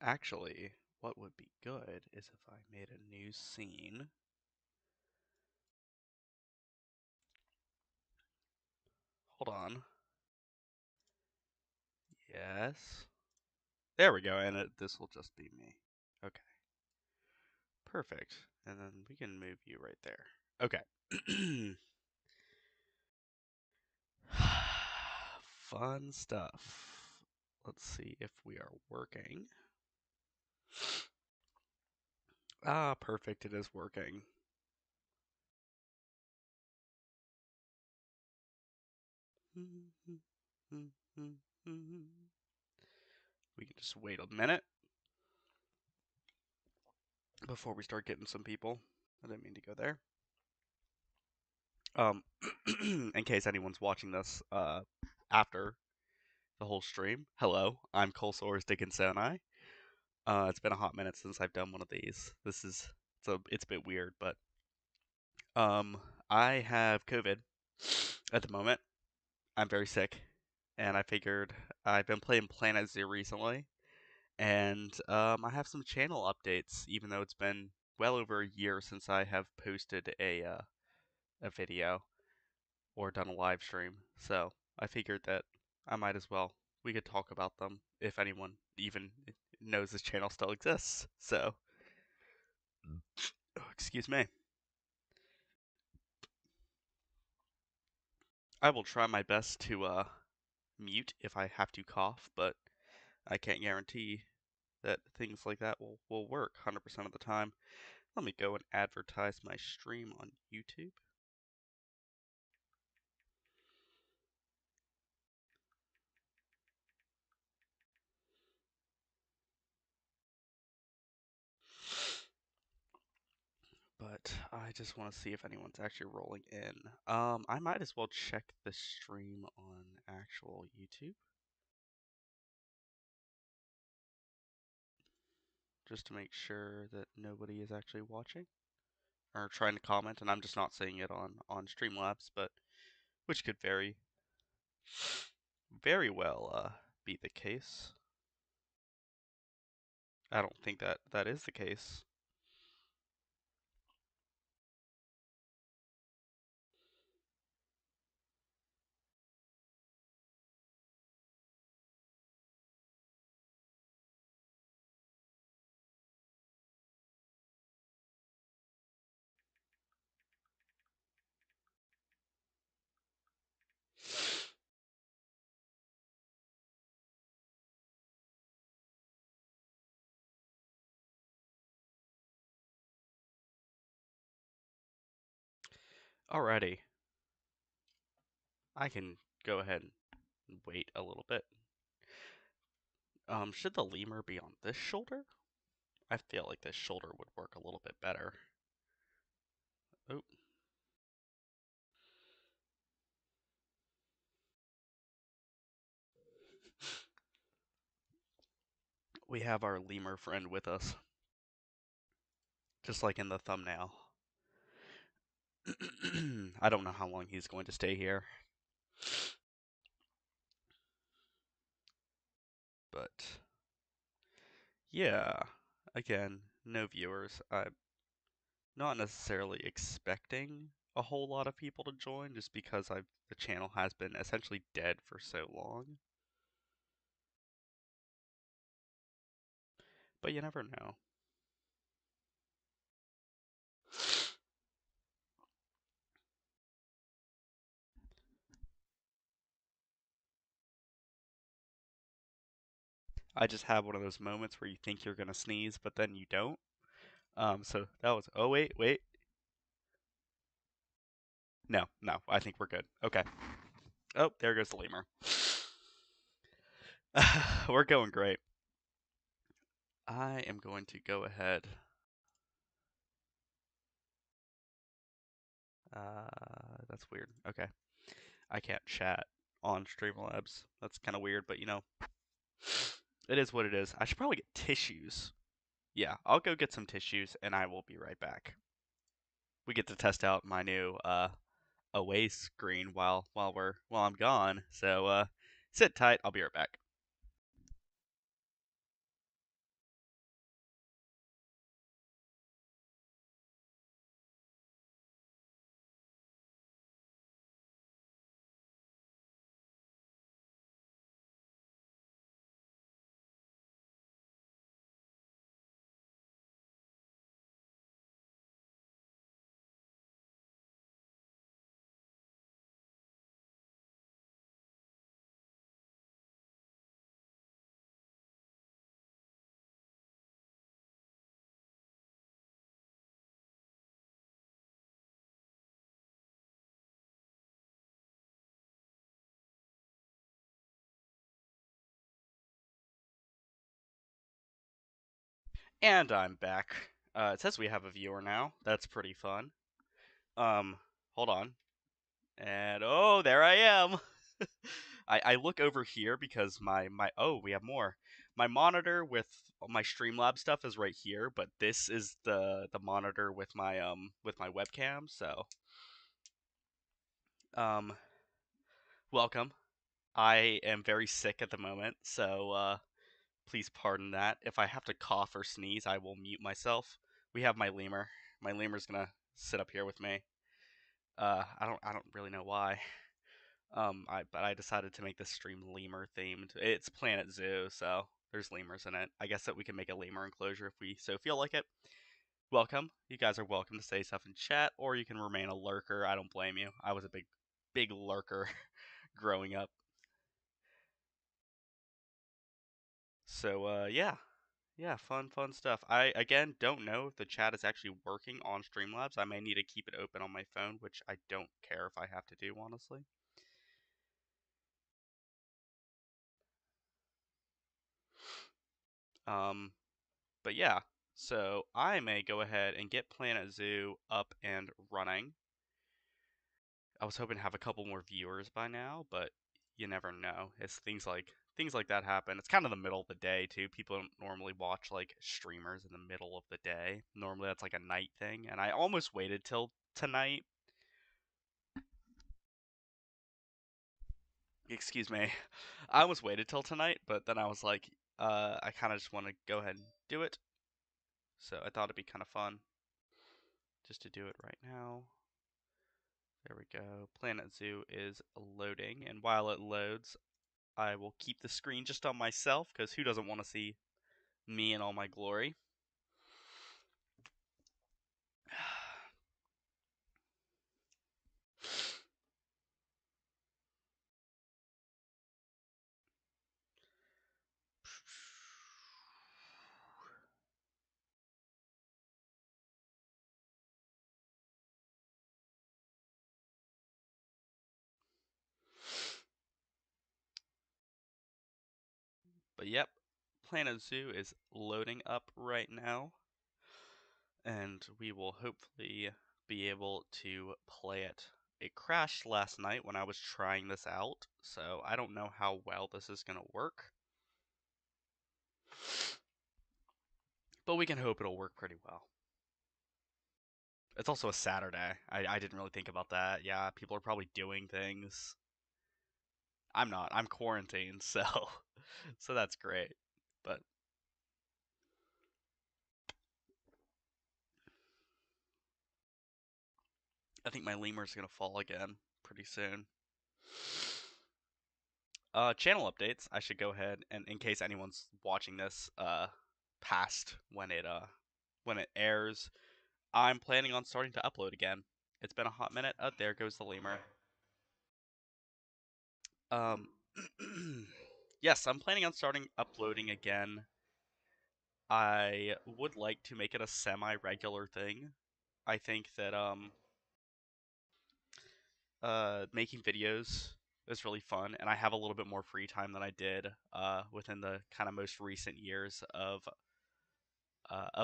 Actually, what would be good is if I made a new scene. Hold on. Yes. There we go, and this will just be me. Okay. Perfect. And then we can move you right there. Okay. Fun stuff. Let's see if we are working. Ah, perfect. It is working. We can just wait a minute before we start getting some people. I didn't mean to go there. Um, in case anyone's watching this after the whole stream, hello, I'm Colsaurus Dickinsoni. It's been a hot minute since I've done one of these. It's a bit weird, but um, I have COVID at the moment. I'm very sick, and I figured I've been playing Planet Zoo recently, and I have some channel updates, even though it's been well over a year since I have posted a video or done a live stream. So I figured that I might as well. We could talk about them if anyone even knows this channel still exists. So, oh, excuse me. I will try my best to mute if I have to cough, but I can't guarantee that things like that will work 100% of the time. Let me go and advertise my stream on YouTube. But I just want to see if anyone's actually rolling in. I might as well check the stream on actual YouTube just to make sure that nobody is actually watching or trying to comment, and I'm just not seeing it on Streamlabs, but which could very well be the case. I don't think that is the case. Alrighty, I can go ahead and wait a little bit. Should the lemur be on this shoulder? I feel like this shoulder would work a little bit better. Oh. We have our lemur friend with us, just like in the thumbnail. I don't know how long he's going to stay here. But yeah, again, no viewers. I'm not necessarily expecting a whole lot of people to join just because the channel has been essentially dead for so long. But you never know. I just have one of those moments where you think you're gonna sneeze, but then you don't. So that was. Oh wait. No. I think we're good. Okay. Oh, there goes the lemur. We're going great. I am going to go ahead. That's weird. Okay. I can't chat on Streamlabs. That's kind of weird, but it is what it is. I should probably get tissues. Yeah, I'll go get some tissues and I will be right back. We get to test out my new away screen while I'm gone. So sit tight. I'll be right back. And I'm back. It says we have a viewer now. That's pretty fun. Um, Hold on. And oh, there I am. I look over here because my oh, we have more. My monitor with my Streamlabs stuff is right here, but this is the monitor with my webcam. So um, welcome. I am very sick at the moment, so please pardon that. If I have to cough or sneeze, I will mute myself. We have my lemur. My lemur's gonna sit up here with me. I don't really know why. But I decided to make this stream lemur themed. It's Planet Zoo, so there's lemurs in it. I guess that we can make a lemur enclosure if we so feel like it. Welcome. You guys are welcome to say stuff in chat, or you can remain a lurker. I don't blame you. I was a big lurker growing up. So yeah. Yeah, fun stuff. I again don't know if the chat is actually working on Streamlabs. I may need to keep it open on my phone, which I don't care if I have to do, honestly. Um, but yeah, so I may go ahead and get Planet Zoo up and running. I was hoping to have a couple more viewers by now, but you never know. It's things like that happen. It's kind of the middle of the day too. People don't normally watch like streamers in the middle of the day. Normally that's like a night thing, and I almost waited till tonight. Excuse me. I almost waited till tonight, but then I was like, I kind of just want to go ahead and do it. So I thought it'd be kind of fun just to do it right now. There we go. Planet Zoo is loading, and while it loads, I will keep the screen just on myself, because who doesn't want to see me in all my glory? But yep, Planet Zoo is loading up right now, and we will hopefully be able to play it. It crashed last night when I was trying this out, so I don't know how well this is going to work. But we can hope it'll work pretty well. It's also a Saturday. I didn't really think about that. Yeah, people are probably doing things. I'm not. I'm quarantined, so so that's great. But I think my lemur's gonna fall again pretty soon. Channel updates. I should go ahead and in case anyone's watching this past when it airs, I'm planning on starting to upload again. It's been a hot minute. Oh, there goes the lemur. Um, yes, I'm planning on starting uploading again. I would like to make it a semi-regular thing. I think that making videos is really fun, and I have a little bit more free time than I did within the kind of most recent years of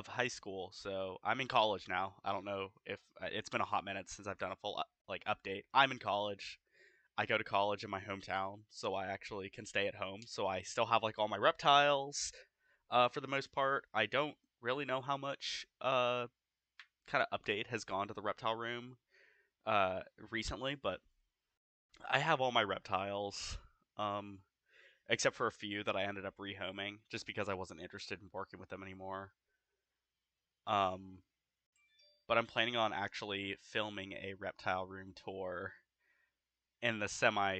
high school. So I'm in college now. I don't know if it's been a hot minute since I've done a full like update. I'm in college. I go to college in my hometown, so I actually can stay at home. So I still have like all my reptiles. For the most part, I don't really know how much kind of update has gone to the reptile room recently, but I have all my reptiles, um, except for a few that I ended up rehoming just because I wasn't interested in working with them anymore. Um, but I'm planning on actually filming a reptile room tour in the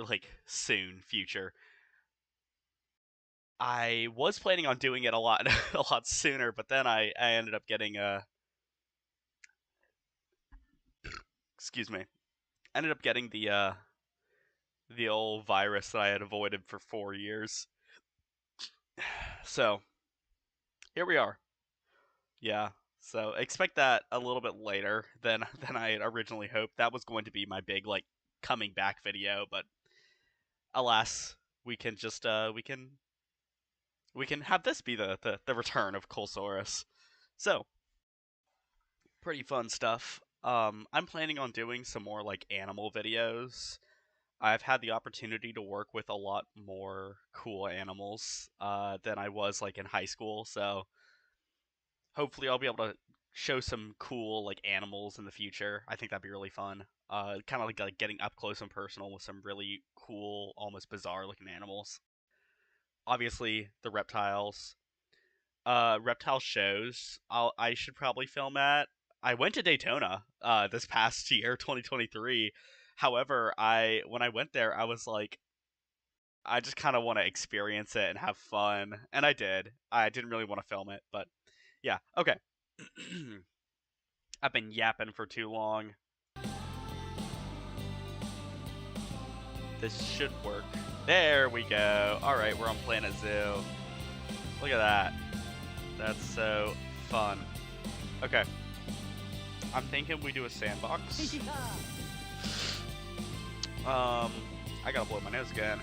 like soon future. I was planning on doing it a lot a lot sooner, but then I ended up getting a excuse me. Ended up getting the old virus that I had avoided for 4 years. So here we are. Yeah. So expect that a little bit later than I had originally hoped. That was going to be my big like coming back video, but alas, we can we can have this be the return of Colsaurus. So, pretty fun stuff. I'm planning on doing some more like animal videos. I've had the opportunity to work with a lot more cool animals than I was like in high school, so hopefully I'll be able to show some cool like animals in the future. I think that'd be really fun. Kind of like getting up close and personal with some really cool, almost bizarre looking animals. Obviously, the reptiles. Reptile shows. I should probably film at. I went to Daytona this past year, 2023. However, I when I went there, I was like, I just kind of want to experience it and have fun, and I did. I didn't really want to film it, but yeah. Okay. I've been yapping for too long. This should work. There we go. Alright, we're on Planet Zoo. Look at that. That's so fun. Okay. I'm thinking we do a sandbox. I gotta blow my nose again.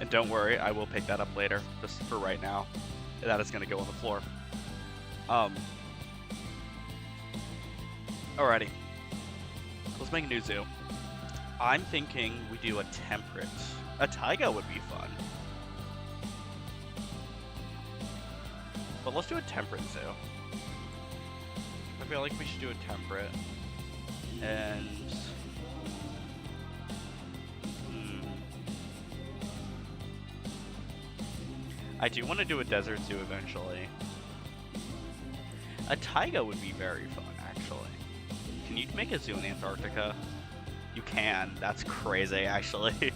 And don't worry, I will pick that up later, just for right now. That is going to go on the floor. Alrighty. Let's make a new zoo. I'm thinking we do a temperate. A taiga would be fun. But let's do a temperate zoo. I feel like we should do a temperate. And... I do want to do a desert zoo eventually. A taiga would be very fun, actually. Can you make a zoo in Antarctica? You can. That's crazy, actually.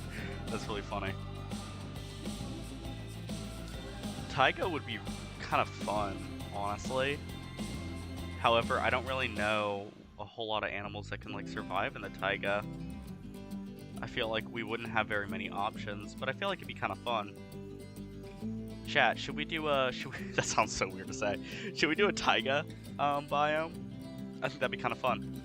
That's really funny. Taiga would be kind of fun, honestly. However, I don't really know a whole lot of animals that can like survive in the taiga. I feel like we wouldn't have very many options, but I feel like it'd be kind of fun. Chat, should we do a... that sounds so weird to say. Should we do a taiga biome? I think that'd be kind of fun.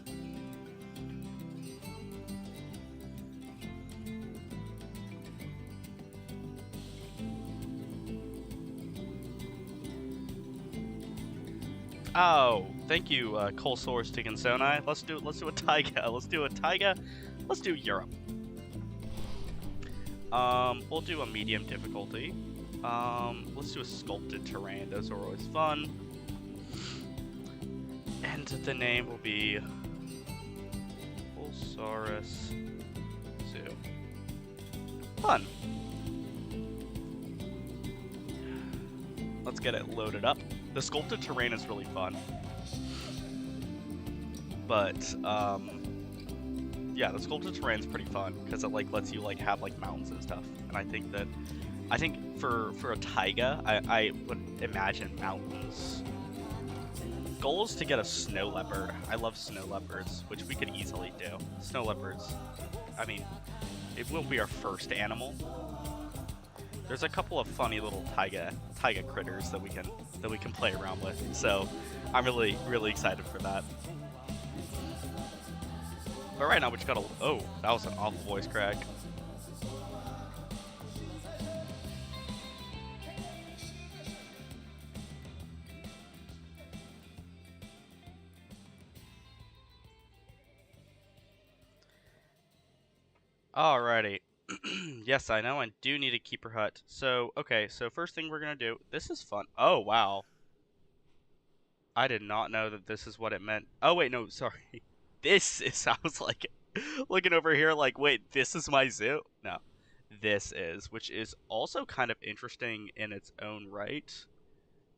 Oh, thank you, Colsaurus Dickinsoni. Let's do a taiga. Let's do a taiga. Let's do Europe. We'll do a medium difficulty. Let's do a sculpted terrain. Those are always fun. And the name will be Colsaurus Zoo. Fun. Let's get it loaded up. The sculpted terrain is really fun. But, yeah, the sculpted terrain is pretty fun because it like lets you like have like mountains and stuff. And I think for a taiga, I would imagine mountains. Goal is to get a snow leopard. I love snow leopards, which we could easily do. Snow leopards. I mean, it will be our first animal. There's a couple of funny little taiga critters that we can play around with. So I'm really excited for that. But right now we just gotta. Oh, that was an awful voice crack. Alrighty. Yes, I know I do need a keeper hut. So, okay, so first thing we're gonna do, this is fun. Oh, wow. I did not know that this is what it meant. Oh, wait, no, sorry. This sounds like, looking over here like, wait, this is my zoo? No, this is, which is also kind of interesting in its own right.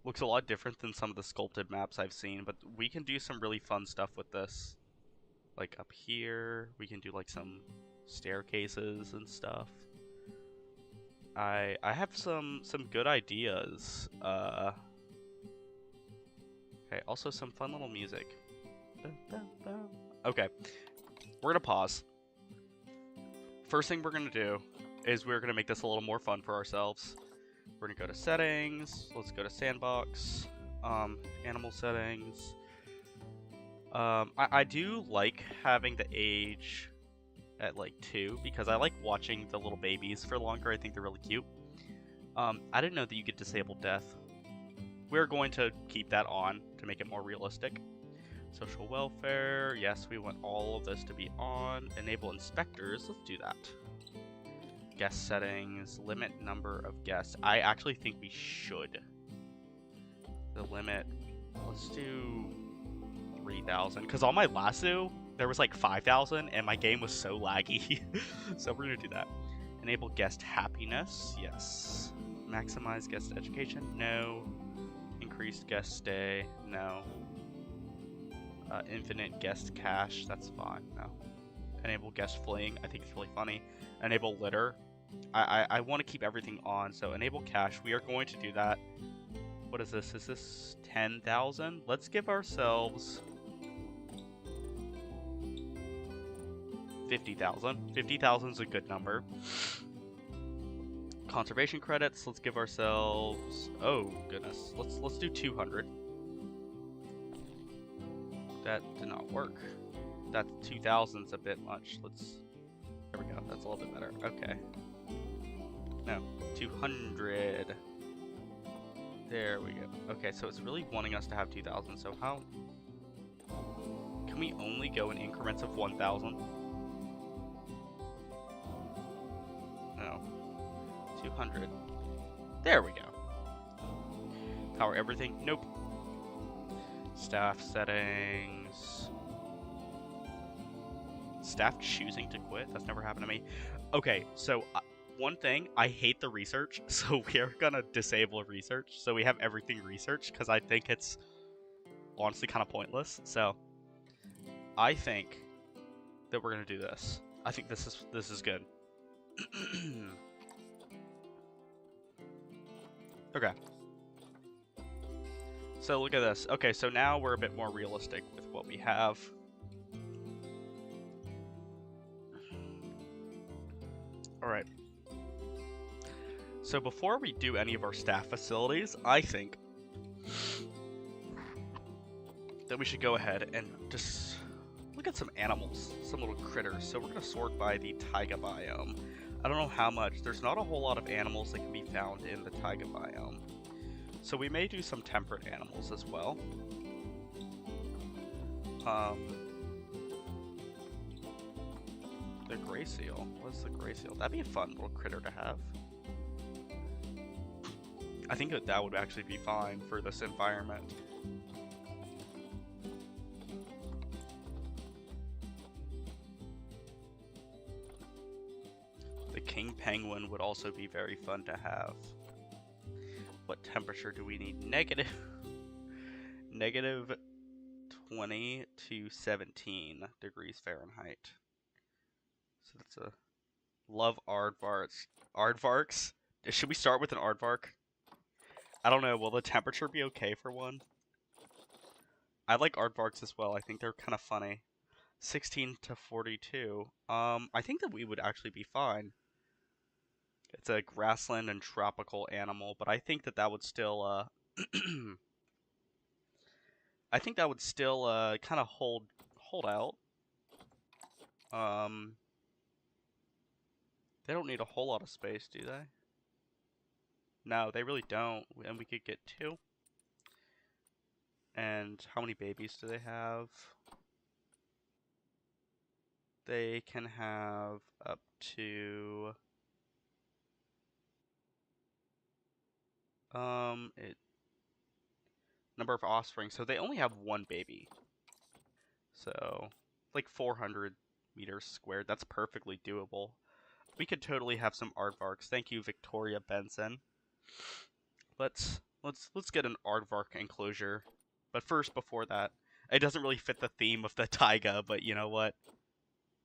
Looks a lot different than some of the sculpted maps I've seen, but we can do some really fun stuff with this. Like up here, we can do like some staircases and stuff. I have some good ideas. Okay, also some fun little music. Okay, we're gonna pause. First thing we're gonna do is we're gonna make this a little more fun for ourselves. We're gonna go to settings. Let's go to sandbox. Animal settings. I do like having the age at like 2 because I like watching the little babies for longer. I think they're really cute. I didn't know that you could disable death. We're going to keep that on to make it more realistic. Social welfare, yes, we want all of this to be on. Enable inspectors, let's do that. Guest settings, limit number of guests. I actually think we should. The limit, let's do 3,000. Because on my last zoo, there was like 5,000 and my game was so laggy. So we're gonna do that. Enable guest happiness, yes. Maximize guest education, no. Increased guest stay, no. Infinite guest cash, that's fine, no. Enable guest fleeing, I think it's really funny. Enable litter, I want to keep everything on, so enable cash, we are going to do that. What is this? Is this 10,000? Let's give ourselves 50,000. 50,000 is a good number. Conservation credits, let's give ourselves, oh goodness, let's do 200. That did not work. That 2,000's a bit much. There we go, that's a little bit better. Okay. No, 200. There we go. Okay, so it's really wanting us to have 2,000, so how? Can we only go in increments of 1,000? No. 200. There we go. Power everything? Nope. Staff settings. Staff choosing to quit? That's never happened to me. Okay, so one thing, I hate the research, so we are gonna disable research. So we have everything researched, because I think it's honestly kind of pointless. So I think that we're gonna do this. I think this is good. Okay. So look at this. Okay, so now we're a bit more realistic with what we have. Alright. So before we do any of our staff facilities, I think that we should go ahead and just look at some animals, some little critters. So we're going to sort by the taiga biome. I don't know how much. There's not a whole lot of animals that can be found in the taiga biome. So we may do some temperate animals as well. The gray seal. What's the gray seal? That'd be a fun little critter to have. I think that would actually be fine for this environment. The king penguin would also be very fun to have. What temperature do we need? Negative 20 to 17 degrees Fahrenheit. So that's a... Love aardvarks. Aardvarks? Should we start with an aardvark? I don't know, will the temperature be okay for one? I like aardvarks as well, I think they're kind of funny. 16 to 42. I think that we would actually be fine. It's a grassland and tropical animal, but I think that would still, I think that would still, kind of hold out. They don't need a whole lot of space, do they? No, they really don't, and we could get 2. And how many babies do they have? They can have up to... number of offspring, so they only have 1 baby. So, like 400 meters squared, that's perfectly doable. We could totally have some aardvarks. Thank you, Victoria Benson. Let's get an aardvark enclosure. But first, before that, it doesn't really fit the theme of the taiga, but you know what?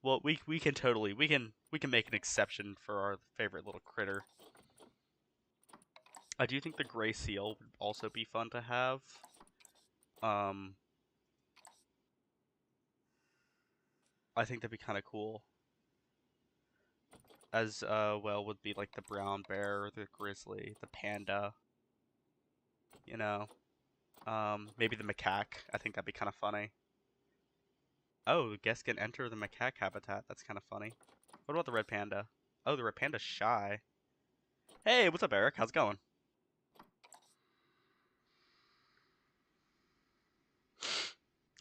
Well, we can totally we can make an exception for our favorite little critter. I do think the gray seal would also be fun to have. I think that'd be kind of cool. as well would be like the brown bear, the grizzly, the panda, you know. Maybe the macaque. I think that'd be kind of funny. Oh, guests can enter the macaque habitat. That's kind of funny. What about the red panda? Oh, the red panda's shy. Hey, what's up, Eric? How's it going?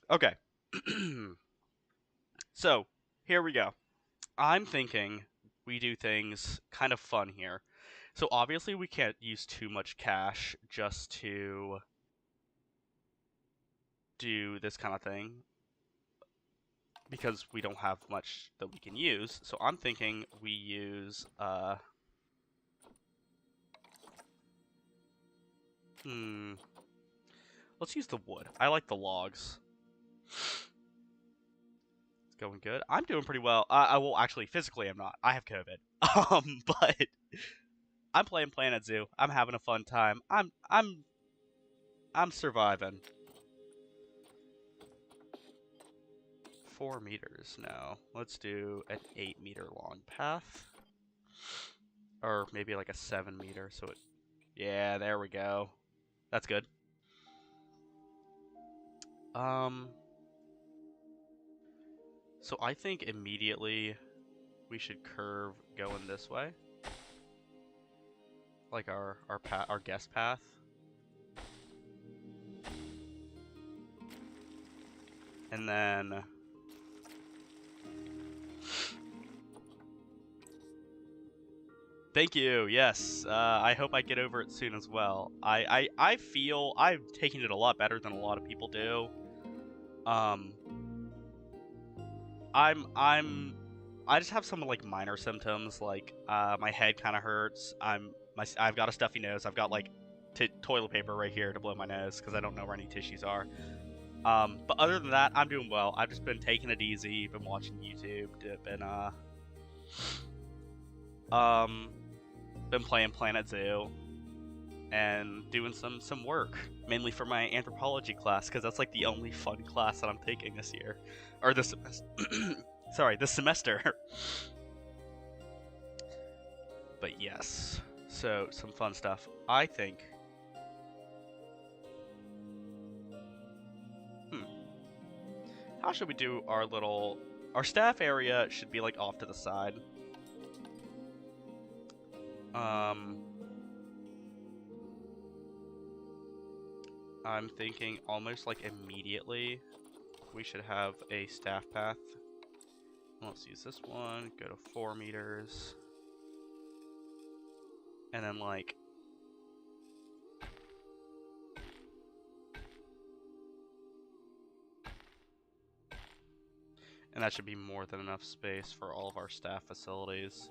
Okay. So, here we go. I'm thinking we do things kind of fun here. So obviously we can't use too much cash just to do this kind of thing because we don't have much that we can use. So I'm thinking we use let's use the wood. I like the logs. It's going good. I'm doing pretty well. Well, actually, physically I'm not. I have COVID. But I'm playing Planet Zoo. I'm having a fun time. I'm surviving. 4 meters now. Let's do an 8-meter long path. Or maybe like a 7-meter, so it... Yeah, there we go. That's good. So I think immediately we should curve going this way. Like our guest path. And then... Thank you, yes. I hope I get over it soon as well. I feel I've taken it a lot better than a lot of people do. I just have some like minor symptoms, like my head kind of hurts. I've got a stuffy nose. I've got like toilet paper right here to blow my nose because I don't know where any tissues are. But other than that, I'm doing well. I've just been taking it easy, been watching YouTube, been playing Planet Zoo, and doing some work, mainly for my anthropology class, because that's like the only fun class that I'm taking this year, or this semester. Sorry, this semester. But yes, so some fun stuff. I think. How should we do our little... Our staff area should be like off to the side. I'm thinking almost like immediately we should have a staff path. Let's use this one, go to 4 meters. And then like... And that should be more than enough space for all of our staff facilities.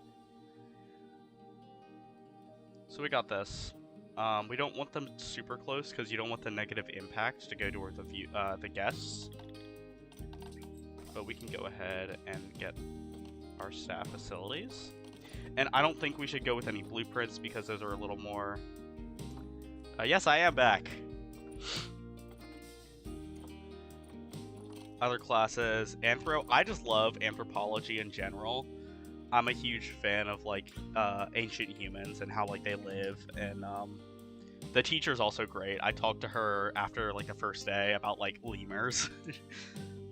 So we got this. We don't want them super close because you don't want the negative impact to go toward the guests. But we can go ahead and get our staff facilities. And I don't think we should go with any blueprints because those are a little more... yes, I am back. Other classes, I just love anthropology in general. I'm a huge fan of like ancient humans and how like they live, and the teacher's also great. I talked to her after like the first day about like lemurs.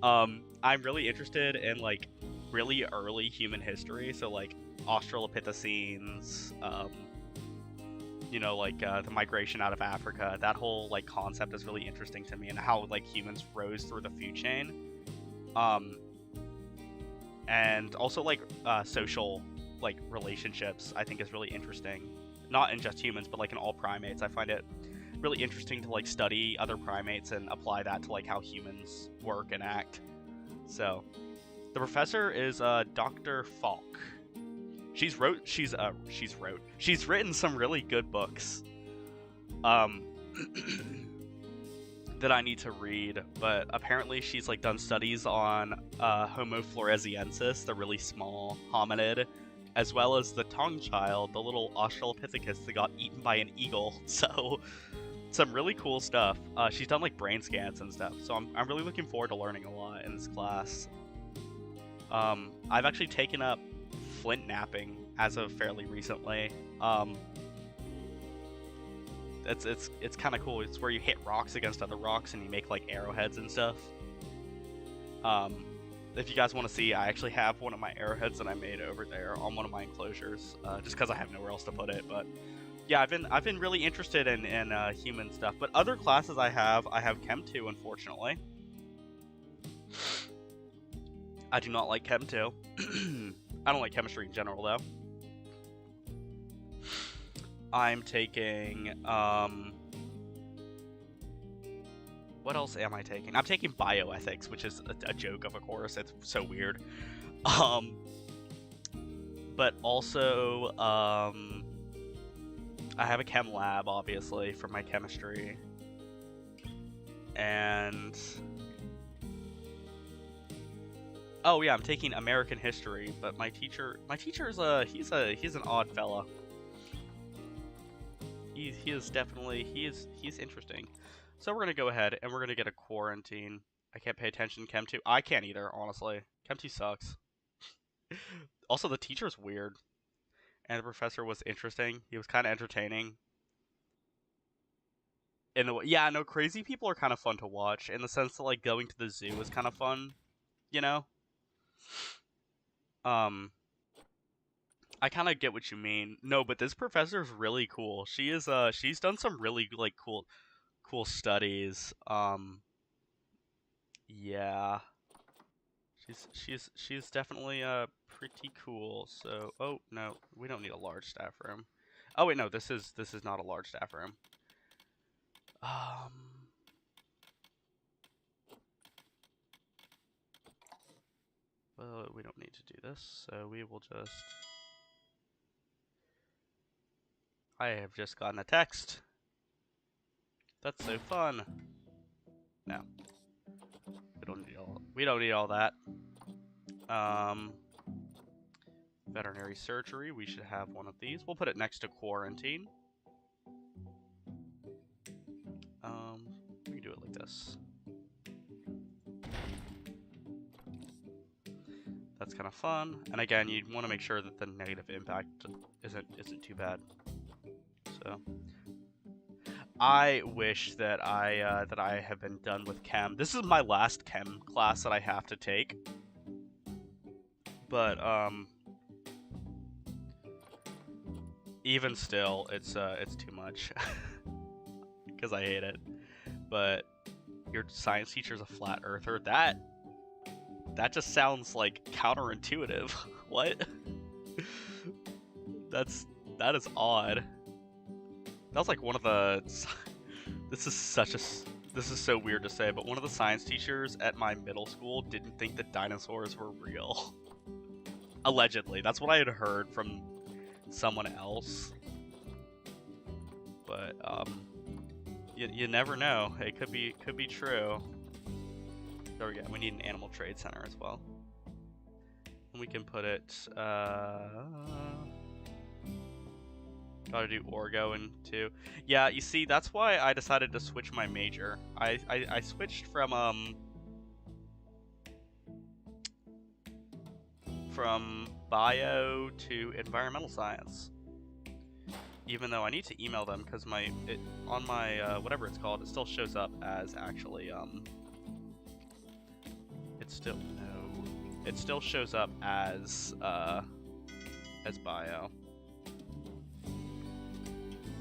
I'm really interested in like really early human history, so like Australopithecines, you know, like the migration out of Africa. That whole like concept is really interesting to me, and how like humans rose through the food chain. And also like social like relationships I think is really interesting. Not in just humans, but like in all primates. I find it really interesting to like study other primates and apply that to like how humans work and act. So the professor is Dr. Falk. She's written some really good books that I need to read, but apparently she's like done studies on Homo floresiensis, the really small hominid, as well as the tongue child, the little Australopithecus that got eaten by an eagle. So some really cool stuff. She's done like brain scans and stuff, so I'm really looking forward to learning a lot in this class. I've actually taken up flint knapping as of fairly recently. It's kind of cool. It's where you hit rocks against other rocks and you make like arrowheads and stuff. If you guys want to see, I actually have one of my arrowheads that I made over there on one of my enclosures, just because I have nowhere else to put it. But yeah, I've been really interested in human stuff. But other classes I have Chem 2, unfortunately. I do not like Chem 2. I don't like chemistry in general, though. I'm taking, what else am I taking? I'm taking bioethics, which is a joke of a course. It's so weird. But also, I have a chem lab, obviously, for my chemistry. And oh yeah, I'm taking American history, but my teacher's he's an odd fella. He is interesting. So we're gonna go ahead and we're gonna get a quarantine. I can't pay attention to Chem 2. I can't either, honestly. Chem 2 sucks. Also, the teacher's weird. And the professor was interesting. He was kind of entertaining. Yeah, no, crazy people are kind of fun to watch, in the sense that, like, going to the zoo is kind of fun, you know? I kind of get what you mean. No, but this professor is really cool. She's done some really, like, cool studies. Yeah. She's definitely pretty cool. So, oh no, we don't need a large staff room. Oh wait, no, this is not a large staff room. Well, we don't need to do this, so we will just. I have just gotten a text. That's so fun. No, we don't need all that. Veterinary surgery, we should have one of these. We'll put it next to quarantine. We can do it like this. That's kind of fun. And again, you want to make sure that the negative impact isn't too bad. So I wish that I have been done with chem. This is my last chem class that I have to take. But even still, it's too much because I hate it. But your science teacher's a flat earther. That just sounds like counterintuitive. What? That is odd. That was like one of the. This is so weird to say, but one of the science teachers at my middle school didn't think that dinosaurs were real. Allegedly, that's what I had heard from someone else. But you never know. It could be true. There we go. We need an animal trade center as well. And we can put it. Gotta do Orgo in 2. Yeah, you see, that's why I decided to switch my major. I switched from bio to environmental science. Even though I need to email them because on my whatever it's called, it still shows up as actually it still shows up as bio.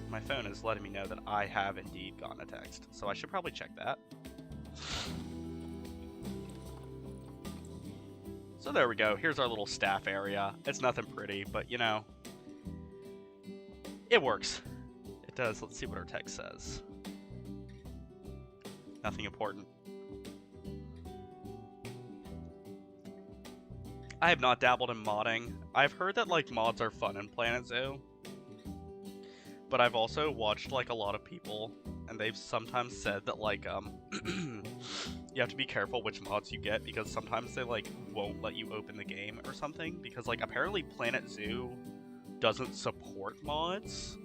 My phone is letting me know that I have indeed gotten a text, so I should probably check that. So there we go. Here's our little staff area. It's nothing pretty, but you know, it works. It does. Let's see what our text says. Nothing important. I have not dabbled in modding. I've heard that like mods are fun in Planet Zoo. But I've also watched like a lot of people, and they've sometimes said that like you have to be careful which mods you get, because sometimes they like won't let you open the game or something, because like apparently Planet Zoo doesn't support mods.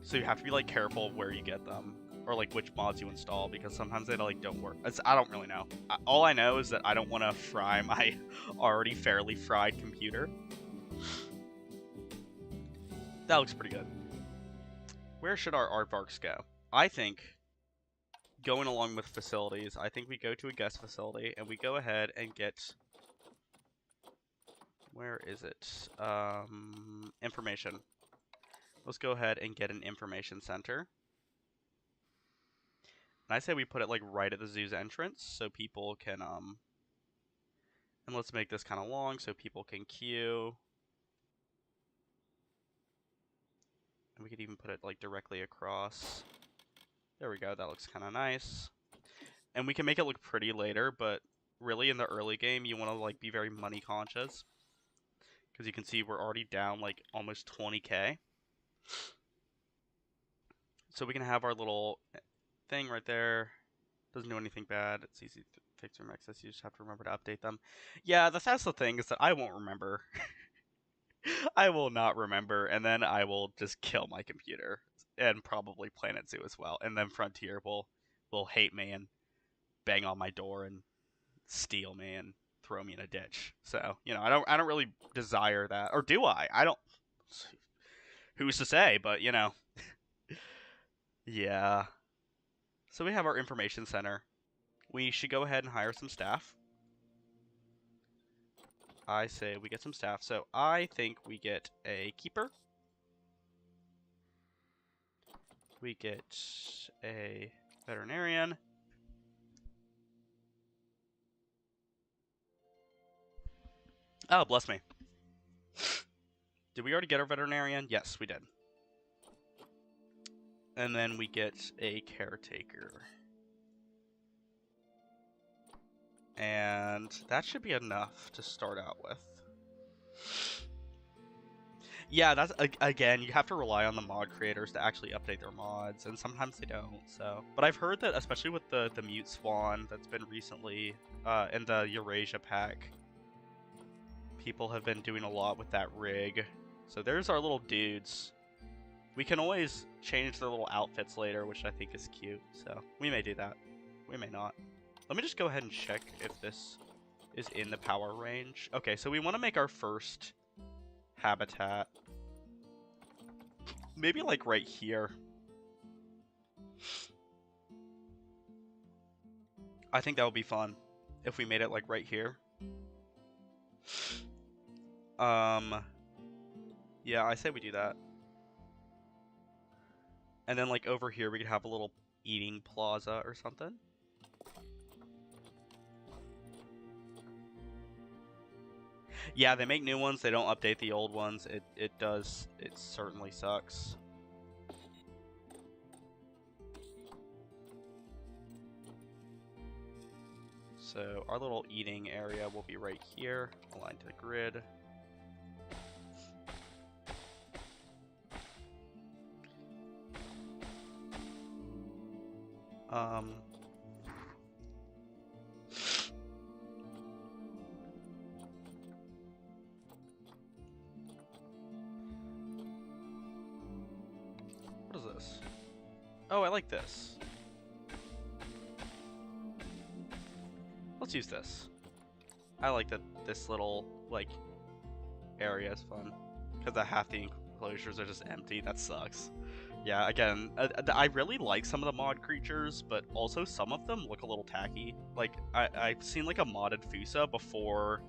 So you have to be like careful where you get them. or like which mods you install, because sometimes they like don't work. I don't really know. All I know is that I don't want to fry my already fairly fried computer. That looks pretty good. Where should our aardvarks go? I think, going along with facilities, I think we go to a guest facility and we go ahead and get... Where is it? Information. Let's go ahead and get an information center. And I say we put it like right at the zoo's entrance so people can, and let's make this kind of long so people can queue. And we could even put it like directly across. There we go, that looks kind of nice. And we can make it look pretty later, but really in the early game you want to like be very money conscious. Because you can see we're already down like almost 20k. So we can have our little thing right there. Doesn't do anything bad. It's easy to fix your access. You just have to remember to update them. Yeah, that's the thing, is that I won't remember. I will not remember, and then I will just kill my computer. And probably Planet Zoo as well. And then Frontier will hate me and bang on my door and steal me and throw me in a ditch. So, you know, I don't really desire that. Or do I? I don't... Who's to say, but, you know. Yeah. So we have our information center. We should go ahead and hire some staff. I say we get some staff. So I think we get a keeper. We get a veterinarian. Oh, bless me. Did we already get our veterinarian? Yes, we did. And then we get a caretaker. And that should be enough to start out with. Yeah, that's, again, you have to rely on the mod creators to actually update their mods, and sometimes they don't, so. But I've heard that, especially with the Mute Swan that's been recently in the Eurasia pack, people have been doing a lot with that rig. So there's our little dudes. We can always change their little outfits later, which I think is cute, so we may do that. We may not. Let me just go ahead and check if this is in the power range. Okay, so we want to make our first habitat. Maybe like right here. I think that would be fun if we made it like right here. Yeah, I say we do that. And then like over here we could have a little eating plaza or something. Yeah, they make new ones, they don't update the old ones. It certainly sucks. So our little eating area will be right here, aligned to the grid. What is this? Oh, I like this. Let's use this. I like that this little, like, area is fun. Because half the enclosures are just empty. That sucks. Yeah, again, I really like some of the mod creatures, but also some of them look a little tacky. Like, I've seen like a modded Fusa before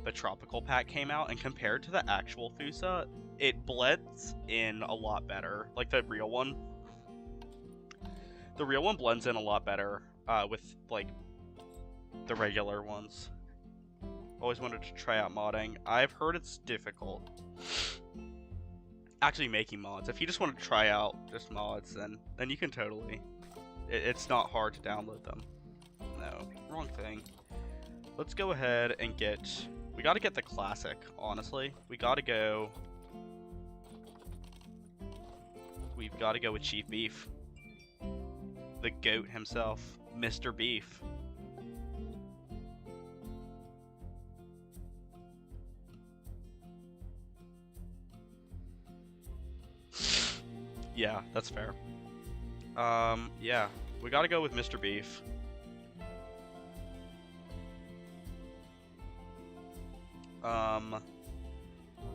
the Tropical Pack came out, and compared to the actual Fusa, it blends in a lot better. Like the real one. The real one blends in a lot better with, like, the regular ones. Always wanted to try out modding. I've heard it's difficult. Actually making mods. If you just want to try out just mods, then you can totally. It's not hard to download them. No, wrong thing. Let's go ahead and get... We gotta get the classic, honestly. We gotta go... We've gotta go with Chief Beef. The GOAT himself, Mr. Beef. Yeah, that's fair. Yeah, we gotta go with Mr. Beef.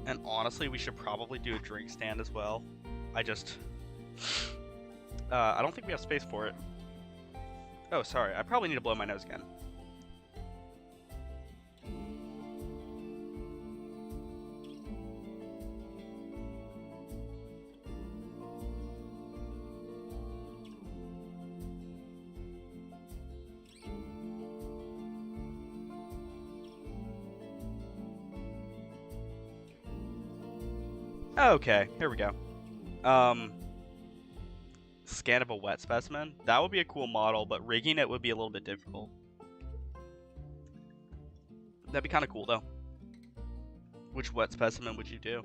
And honestly, we should probably do a drink stand as well. I don't think we have space for it. Oh, sorry, I probably need to blow my nose again. Okay, here we go. Scan of a wet specimen. That would be a cool model, but rigging it would be a little bit difficult. That'd be kind of cool, though. Which wet specimen would you do?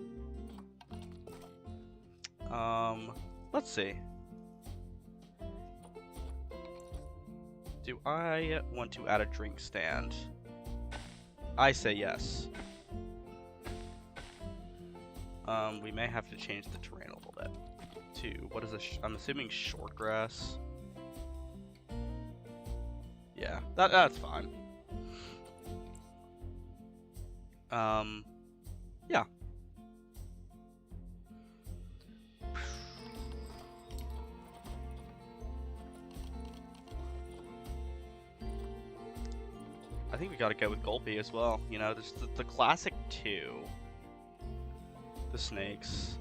Let's see. Do I want to add a drink stand? I say yes. We may have to change the terrain a little bit. To, what is this? I'm assuming short grass. Yeah, that's fine. Yeah. I think we gotta go with Gulpy as well. You know, there's the classic two. The snakes.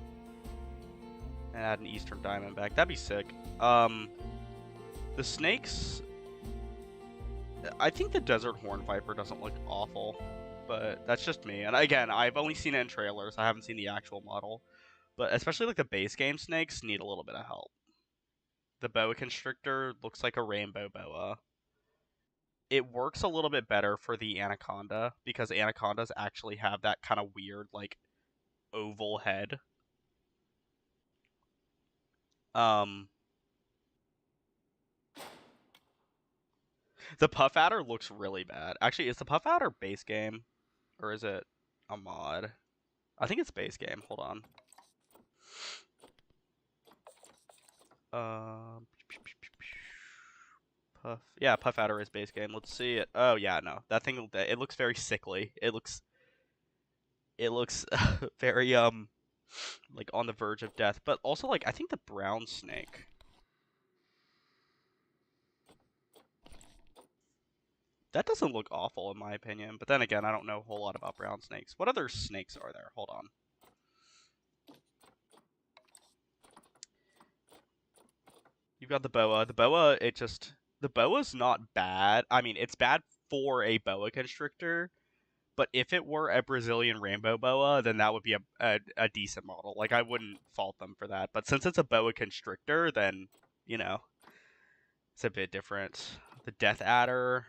And add an Eastern Diamondback. That'd be sick. The snakes... I think the Desert Horn Viper doesn't look awful. But that's just me. And again, I've only seen it in trailers. I haven't seen the actual model. But especially like the base game snakes need a little bit of help. The Boa Constrictor looks like a rainbow boa. It works a little bit better for the Anaconda because Anacondas actually have that kind of weird, like, oval head. The Puff Adder looks really bad. Actually, is the Puff Adder base game? Or is it a mod? I think it's base game. Hold on. Yeah, Puff Adder is base game. Let's see it. Oh yeah, no, that thing. It looks very sickly. It looks very like on the verge of death. But also like I think the brown snake. That doesn't look awful in my opinion. But then again, I don't know a whole lot about brown snakes. What other snakes are there? Hold on. You've got the boa. The boa, the boa's not bad. I mean, it's bad for a boa constrictor, but if it were a Brazilian rainbow boa, then that would be a decent model. Like, I wouldn't fault them for that. But since it's a boa constrictor, then, you know, it's a bit different. The Death Adder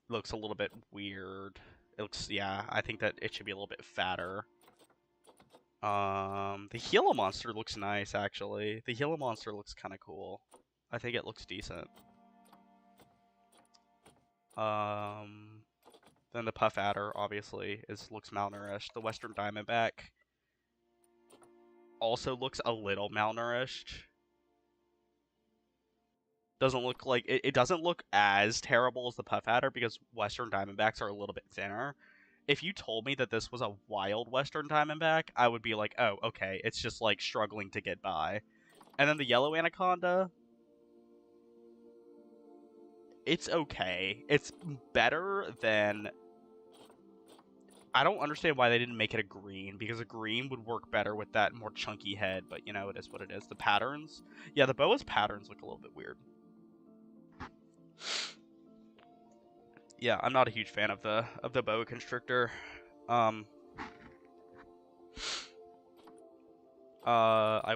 looks a little bit weird. It looks, yeah, I think that it should be a little bit fatter. The Gila Monster looks nice, actually. The Gila Monster looks kind of cool. I think it looks decent. Then the Puff Adder, obviously, looks malnourished. The Western Diamondback also looks a little malnourished. Doesn't look like it doesn't look as terrible as the Puff Adder because Western Diamondbacks are a little bit thinner. If you told me that this was a wild Western Diamondback, I would be like, oh, okay, it's just like struggling to get by. And then the Yellow Anaconda, it's okay. It's better than... I don't understand why they didn't make it a green, because a green would work better with that more chunky head, but you know, it is what it is. The patterns, yeah, the boa's patterns look a little bit weird. Yeah, I'm not a huge fan of the boa constrictor. I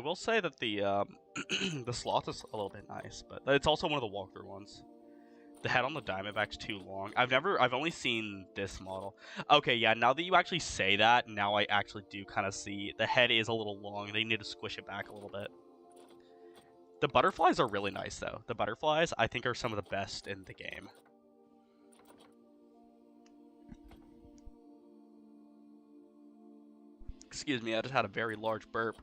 will say that the the sloth is a little bit nice, but it's also one of the walkthrough ones. The head on the Diamondback's too long. I've only seen this model. Okay, yeah, now that you actually say that, now I actually do kind of see the head is a little long. They need to squish it back a little bit. The butterflies are really nice, though. The butterflies, I think, are some of the best in the game. Excuse me, I just had a very large burp.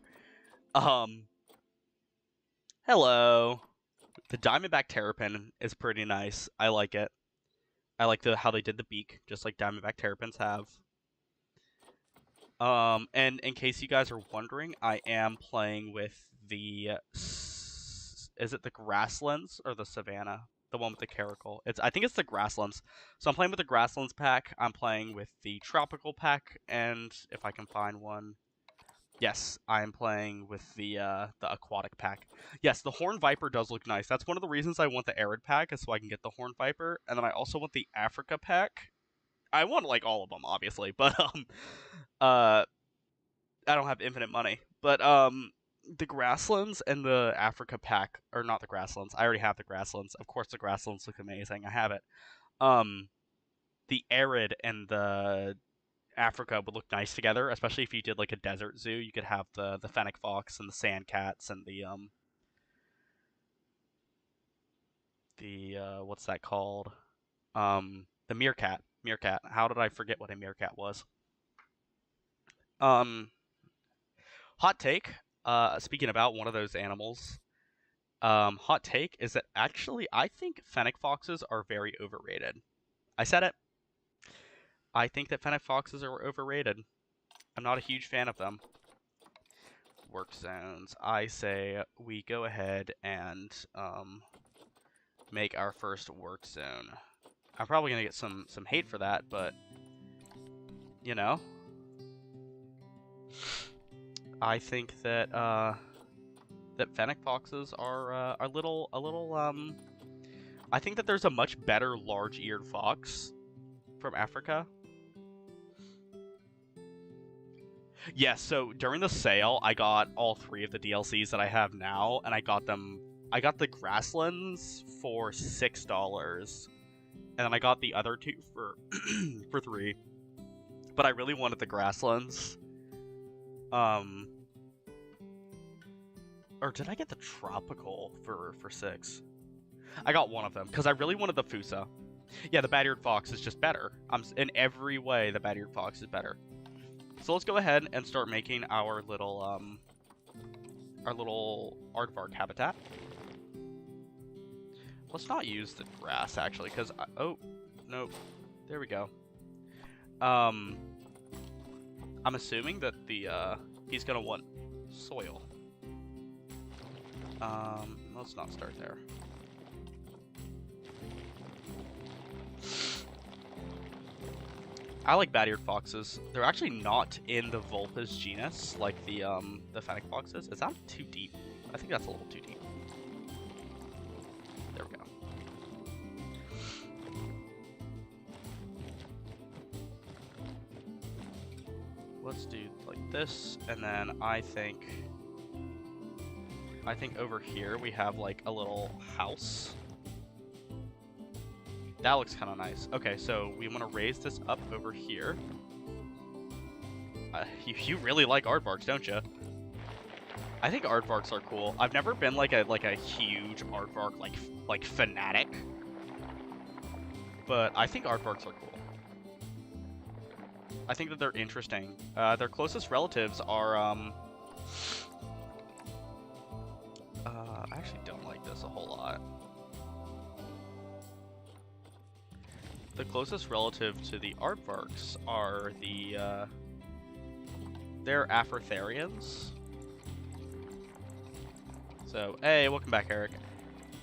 Hello. The Diamondback Terrapin is pretty nice. I like it. I like how they did the beak, just like Diamondback Terrapins have. And in case you guys are wondering, I am playing with the is it the Grasslands or the Savannah? The one with the caracal. I think it's the Grasslands. So I'm playing with the Grasslands pack. I'm playing with the Tropical pack, and if I can find one, yes, I am playing with the Aquatic pack. Yes, the Horn Viper does look nice. That's one of the reasons I want the Arid pack, is so I can get the Horn Viper, and then I also want the Africa pack. I want like all of them, obviously, but I don't have infinite money. But the Grasslands and the Africa pack, or not the Grasslands. I already have the Grasslands. Of course, the Grasslands look amazing. I have it. The Arid and the Africa would look nice together, especially if you did like a desert zoo. You could have the fennec fox and the sand cats and the what's that called? The meerkat. Meerkat. How did I forget what a meerkat was? Hot take. Speaking about one of those animals, hot take is that actually I think fennec foxes are very overrated. I said it. I think that fennec foxes are overrated. I'm not a huge fan of them. Work zones. I say we go ahead and make our first work zone. I'm probably gonna get some hate for that, but you know, I think that that fennec foxes are a little I think that there's a much better large-eared fox from Africa. Yes, so during the sale, I got all 3 of the DLCs that I have now, and I got the Grasslands for $6, and then I got the other 2 for for $3. But I really wanted the Grasslands. Or did I get the Tropical for $6? I got one of them because I really wanted the Fusa. Yeah, the bat-eared fox is just better. In every way, the bat-eared fox is better. So let's go ahead and start making our little aardvark habitat. Let's not use the grass actually, because oh nope, there we go. I'm assuming that he's gonna want soil. Let's not start there. I like bat-eared foxes. They're actually not in the Vulpes genus like the fennec foxes. Is that too deep? I think that's a little too deep. There we go. Let's do like this, and then I think over here we have like a little house. That looks kind of nice. Okay, so we want to raise this up over here. You really like aardvarks, don't you? I think aardvarks are cool. I've never been like a huge aardvark like fanatic, but I think aardvarks are cool. I think that they're interesting. Their closest relatives are I actually don't like this a whole lot. The closest relative to the aardvarks are they're Aphrotherians. So, hey, welcome back, Eric.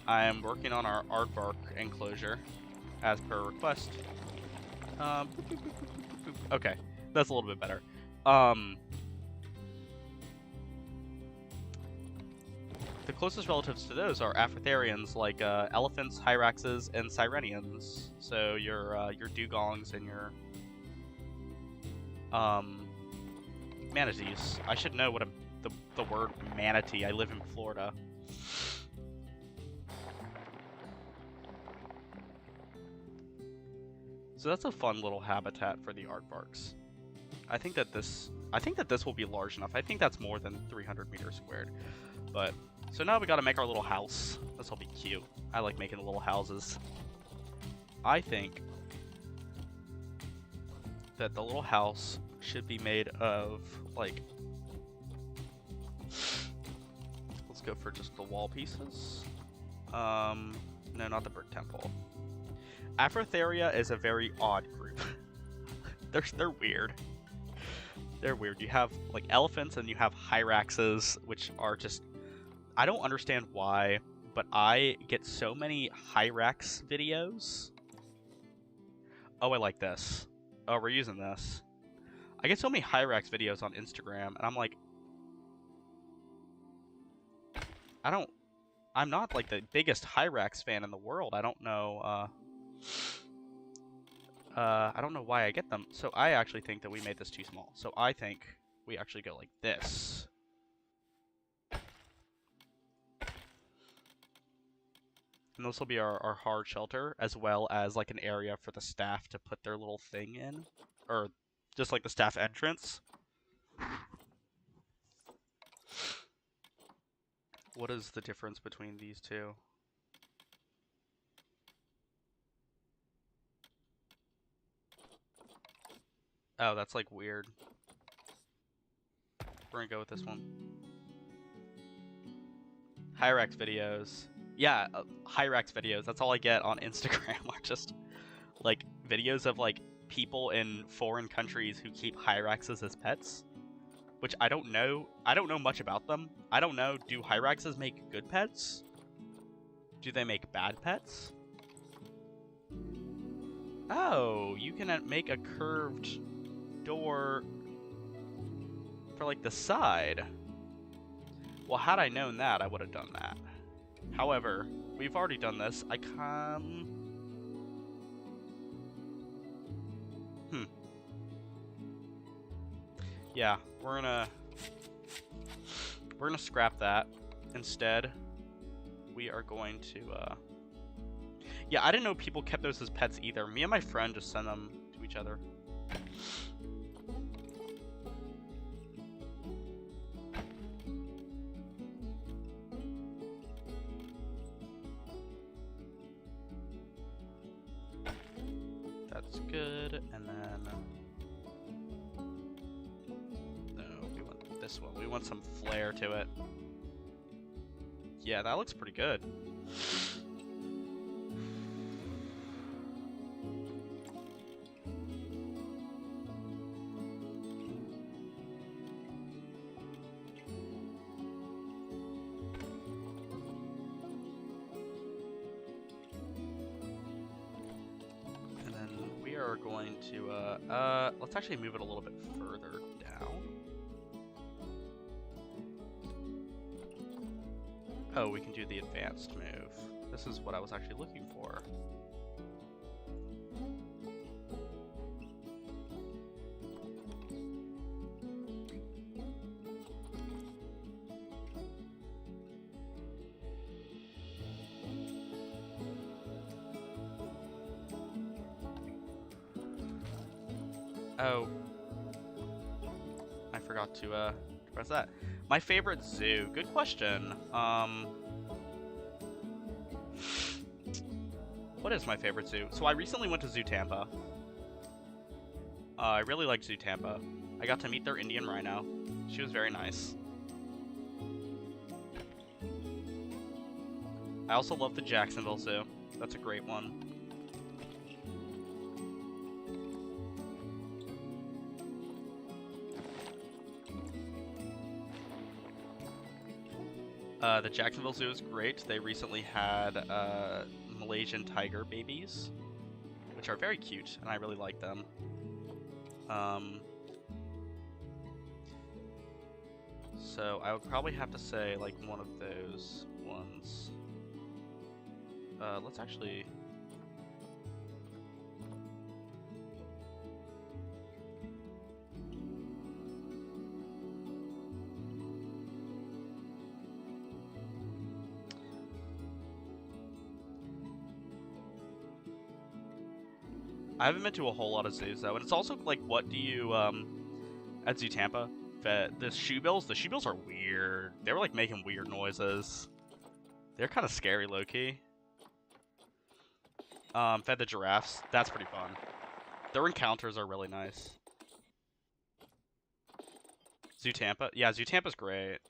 I am working on our aardvark enclosure, as per request. Okay, that's a little bit better. The closest relatives to those are Aphrotherians, like elephants, hyraxes, and Sirenians. So your dugongs and your manatees. I should know what the word manatee. I live in Florida. So that's a fun little habitat for the aardvarks. I think that this will be large enough. I think that's more than 300 meters squared. But so now we got to make our little house. This will be cute. I like making the little houses. I think that the little house should be made of like, let's go for just the wall pieces. No, not the Brick Temple. Afrotheria is a very odd group. They're weird. They're weird. You have like elephants and you have hyraxes, which are just, I don't understand why, but I get so many hyrax videos. Oh, I like this. Oh, we're using this. I get so many hyrax videos on Instagram, and I'm like, I'm not like the biggest hyrax fan in the world. I don't know why I get them. So I actually think that we made this too small. So I think we actually go like this. And this will be our hard shelter, as well as like an area for the staff to put their little thing in. Or just like the staff entrance. What is the difference between these two? Oh, that's like weird. We're gonna go with this one. Hyrax videos. Yeah, Hyrax videos. That's all I get on Instagram are just like videos of like people in foreign countries who keep Hyraxes as pets. Which I don't know. I don't know much about them. I don't know. Do Hyraxes make good pets? Do they make bad pets? Oh, you can make a curved door for like the side. Well, had I known that, I would have done that. However, we've already done this. Yeah, we're gonna scrap that. Instead, we are going to yeah, I didn't know people kept those as pets either. Me and my friend just send them to each other. That's good, and then no, we want this one. We want some flair to it. Yeah, that looks pretty good. Are going to let's actually move it a little bit further down. Oh, we can do the advanced move. This is what I was actually looking for. Oh, I forgot to press that. My favorite zoo. Good question. What is my favorite zoo? So I recently went to Zoo Tampa. I really liked Zoo Tampa. I got to meet their Indian rhino. She was very nice. I also love the Jacksonville Zoo. That's a great one. The Jacksonville Zoo is great. They recently had Malaysian tiger babies, which are very cute, and I really like them. So I would probably have to say like one of those ones. Let's actually... I haven't been to a whole lot of zoos though, and it's also like, what do you at Zoo Tampa? The shoebills are weird. They were like making weird noises. They're kind of scary, low-key. Fed the giraffes. That's pretty fun. Their encounters are really nice. Zoo Tampa? Yeah, Zoo Tampa's great.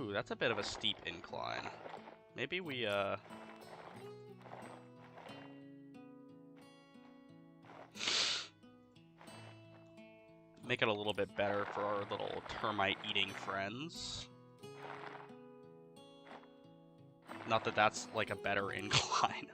Ooh, that's a bit of a steep incline. Maybe we, make it a little bit better for our little termite-eating friends. Not that that's, like, a better incline.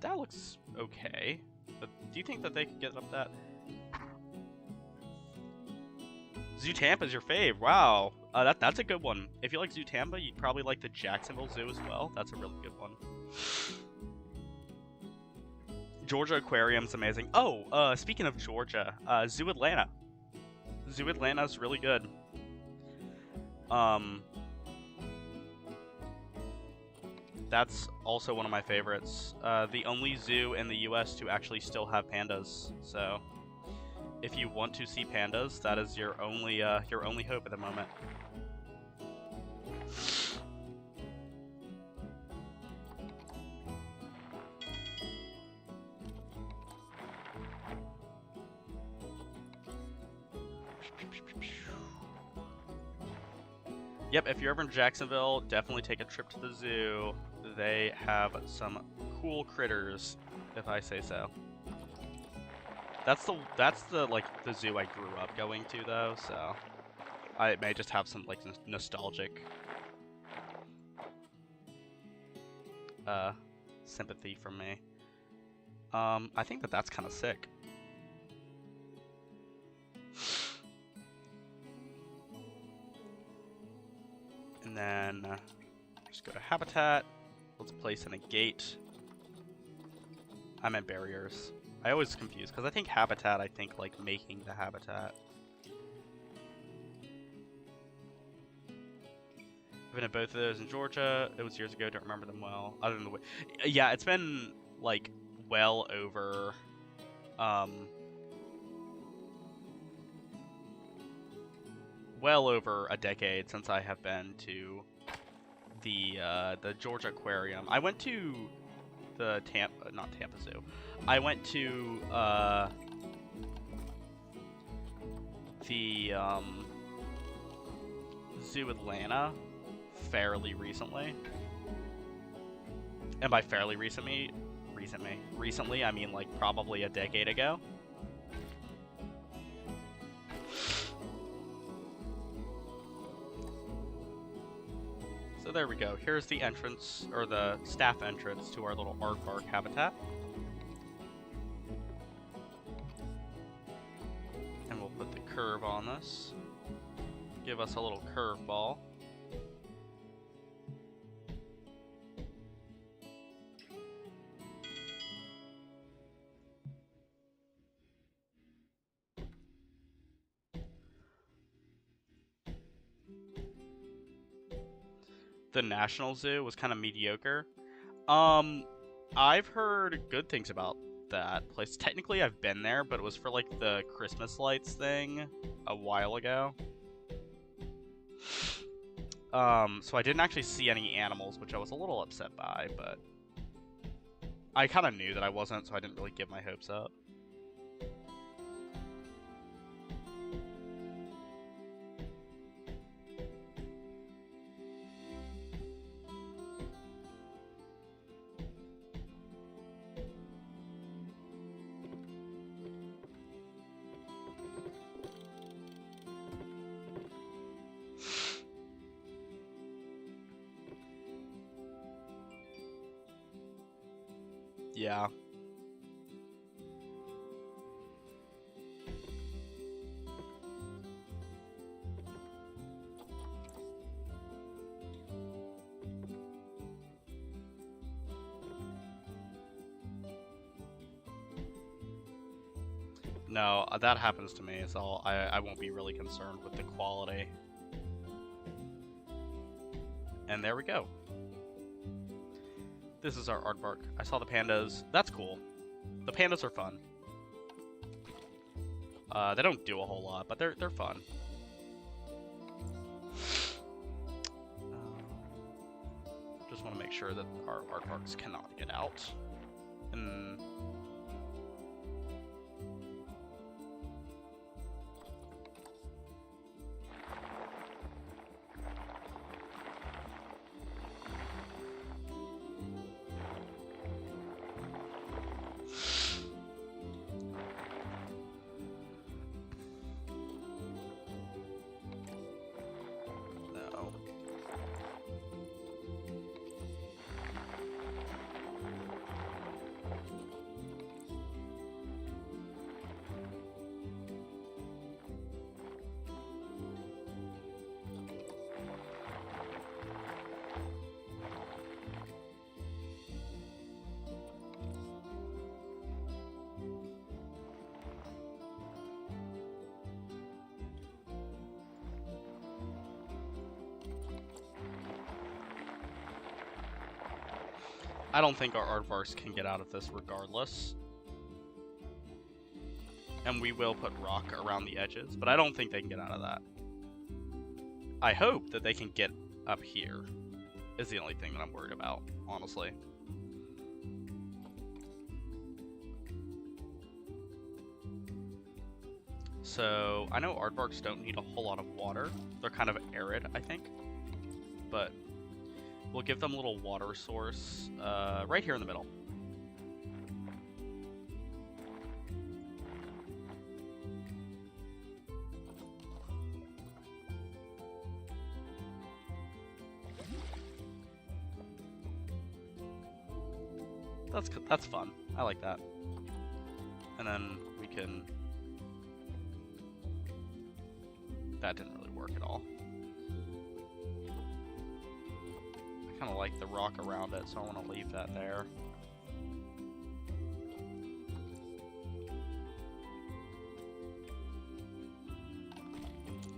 That looks okay. But do you think that they could get up that? Zoo Tampa's your fave. Wow. That's a good one. If you like Zoo Tampa, you'd probably like the Jacksonville Zoo as well. That's a really good one. Georgia Aquarium's amazing. Oh, speaking of Georgia, Zoo Atlanta. Zoo Atlanta's really good. That's also one of my favorites. The only zoo in the US to actually still have pandas. So, if you want to see pandas, that is your only hope at the moment. Yep, if you're ever in Jacksonville, definitely take a trip to the zoo. They have some cool critters, if I say so. That's the like the zoo I grew up going to though, so I may just have some like nostalgic sympathy from me. I think that's kind of sick. And then just go to habitat. Let's place in a gate. I meant barriers. I always confuse because I think habitat, I think like making the habitat. I've been at both of those in Georgia. It was years ago, don't remember them well. Other than the way, yeah, it's been like well over a decade since I have been to the Georgia Aquarium. I went to the not Tampa Zoo. I went to the Zoo Atlanta fairly recently. And by fairly recently, I mean like probably a decade ago. So there we go. Here's the entrance, or the staff entrance to our little aardvark habitat. And we'll put the curve on this. Give us a little curve ball. The National Zoo was kind of mediocre. I've heard good things about that place. Technically, I've been there, but it was for like the Christmas lights thing a while ago. So I didn't actually see any animals, which I was a little upset by, but I kind of knew that I wasn't, so I didn't really give my hopes up. Yeah. No, that happens to me, so I won't be really concerned with the quality. And there we go. This is our aardvark. I saw the pandas. That's cool. The pandas are fun. They don't do a whole lot, but they're fun. Just want to make sure that our aardvarks cannot get out. And I don't think our aardvarks can get out of this regardless. And we will put rock around the edges, but I don't think they can get out of that. I hope that they can get up here, is the only thing that I'm worried about, honestly. So, I know aardvarks don't need a whole lot of water. They're kind of arid, I think. But we'll give them a little water source right here in the middle. That's fun. I like that. And then we can... That didn't really work at all. I kind of like the rock around it, so I want to leave that there.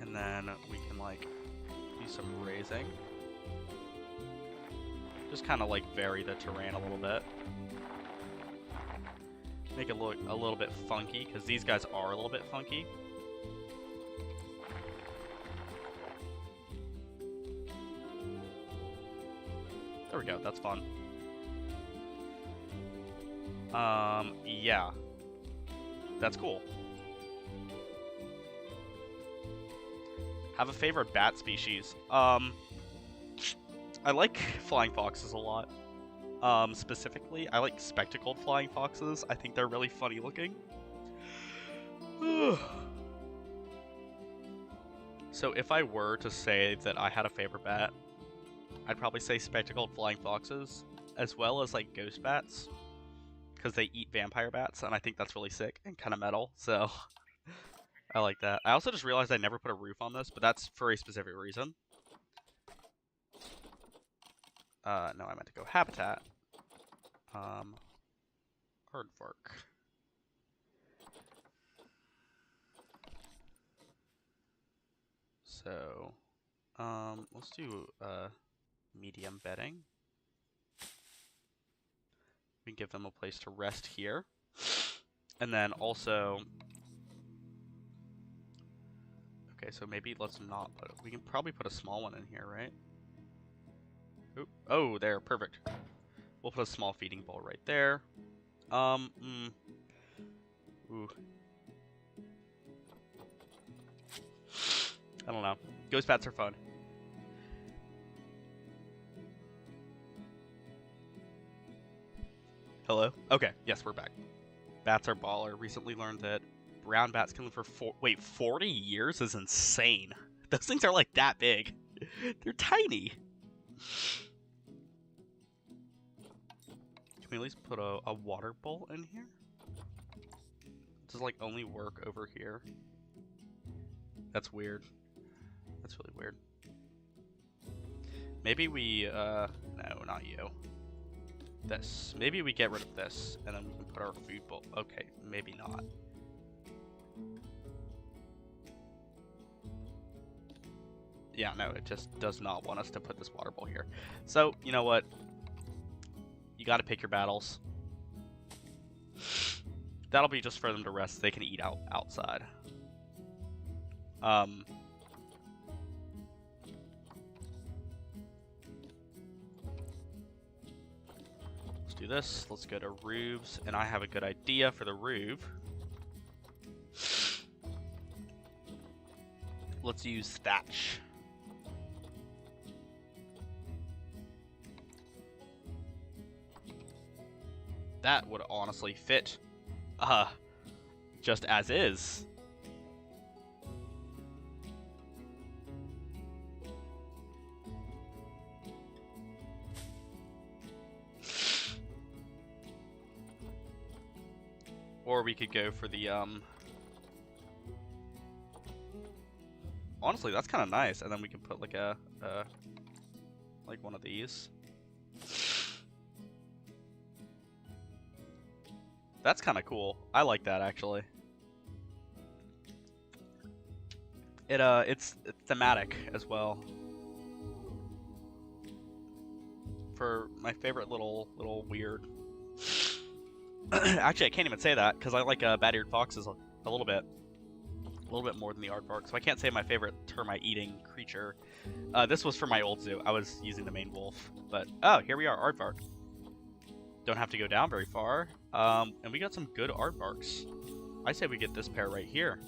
And then we can, like, do some raising. Just kind of, like, vary the terrain a little bit. Make it look a little bit funky, because these guys are a little bit funky. There we go, that's fun. Yeah. That's cool. Have a favorite bat species? I like flying foxes a lot. Specifically, I like spectacled flying foxes. I think they're really funny looking. So if I were to say that I had a favorite bat, I'd probably say spectacled flying foxes, as well as like ghost bats, because they eat vampire bats, and I think that's really sick and kind of metal, so I like that. I also just realized I never put a roof on this, but that's for a specific reason. No, I meant to go habitat. Aardvark. So, let's do, medium bedding. We can give them a place to rest here. And then also... Okay, so maybe let's not put... We can probably put a small one in here, right? Oop. Oh, there, perfect. We'll put a small feeding bowl right there. Ooh. I don't know. Ghost bats are fun. Hello? Okay, yes, we're back. Bats are baller. Recently learned that brown bats can live for 40 years is insane. Those things are like that big. They're tiny. Can we at least put a water bowl in here? Does it like only work over here? That's weird. That's really weird. Maybe we, no, not you. This. Maybe we get rid of this, and then we can put our food bowl. Okay, maybe not. Yeah, no, it just does not want us to put this water bowl here. So, you know what? You gotta pick your battles. That'll be just for them to rest. They can eat outside. Let's do this. Let's go to roofs, and I have a good idea for the roof. Let's use thatch. That would honestly fit, just as is. Or we could go for the, honestly, that's kind of nice. And then we can put like like one of these. That's kind of cool. I like that, actually. It's thematic as well. For my favorite little weird. Actually, I can't even say that because I like bat-eared foxes a little bit more than the aardvark. So I can't say my favorite termite-eating creature. This was for my old zoo. I was using the main wolf, but oh, here we are, aardvark. Don't have to go down very far. And we got some good aardvarks. I say we get this pair right here.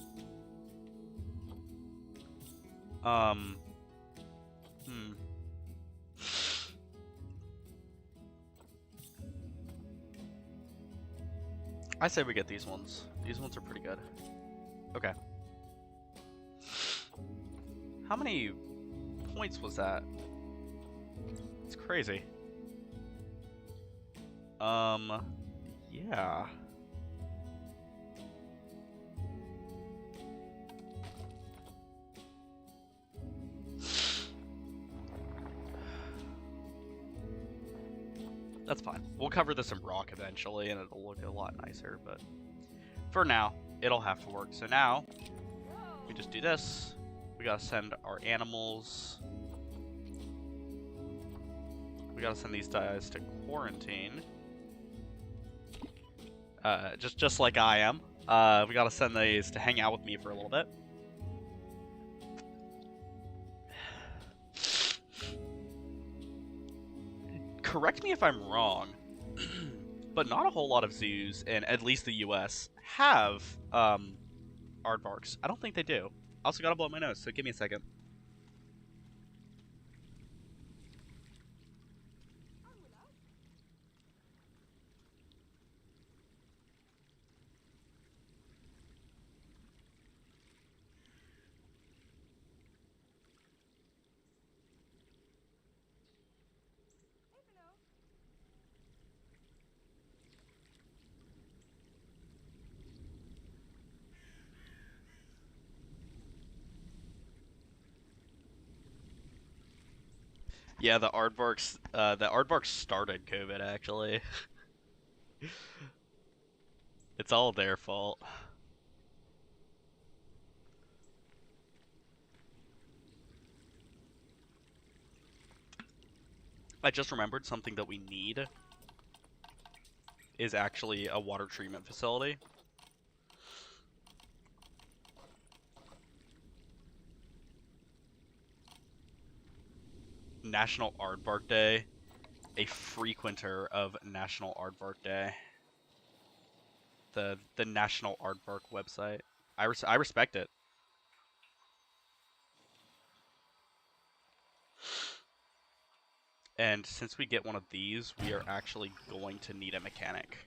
I say we get these ones. These ones are pretty good. Okay. How many points was that? It's crazy. Yeah. That's fine. We'll cover this in rock eventually, and it'll look a lot nicer, but for now, it'll have to work. So now, we just do this. We gotta send our animals. We gotta send these guys to quarantine. Just like I am. We gotta send these to hang out with me for a little bit. Correct me if I'm wrong, but not a whole lot of zoos in at least the US have aardvarks. I don't think they do. I also gotta blow my nose, so give me a second. Yeah, the aardvarks started COVID, actually. It's all their fault. I just remembered something that we need is actually a water treatment facility. National Aardvark Day. A frequenter of National Aardvark Day. The National Aardvark website. I respect it. And since we get one of these, we are actually going to need a mechanic.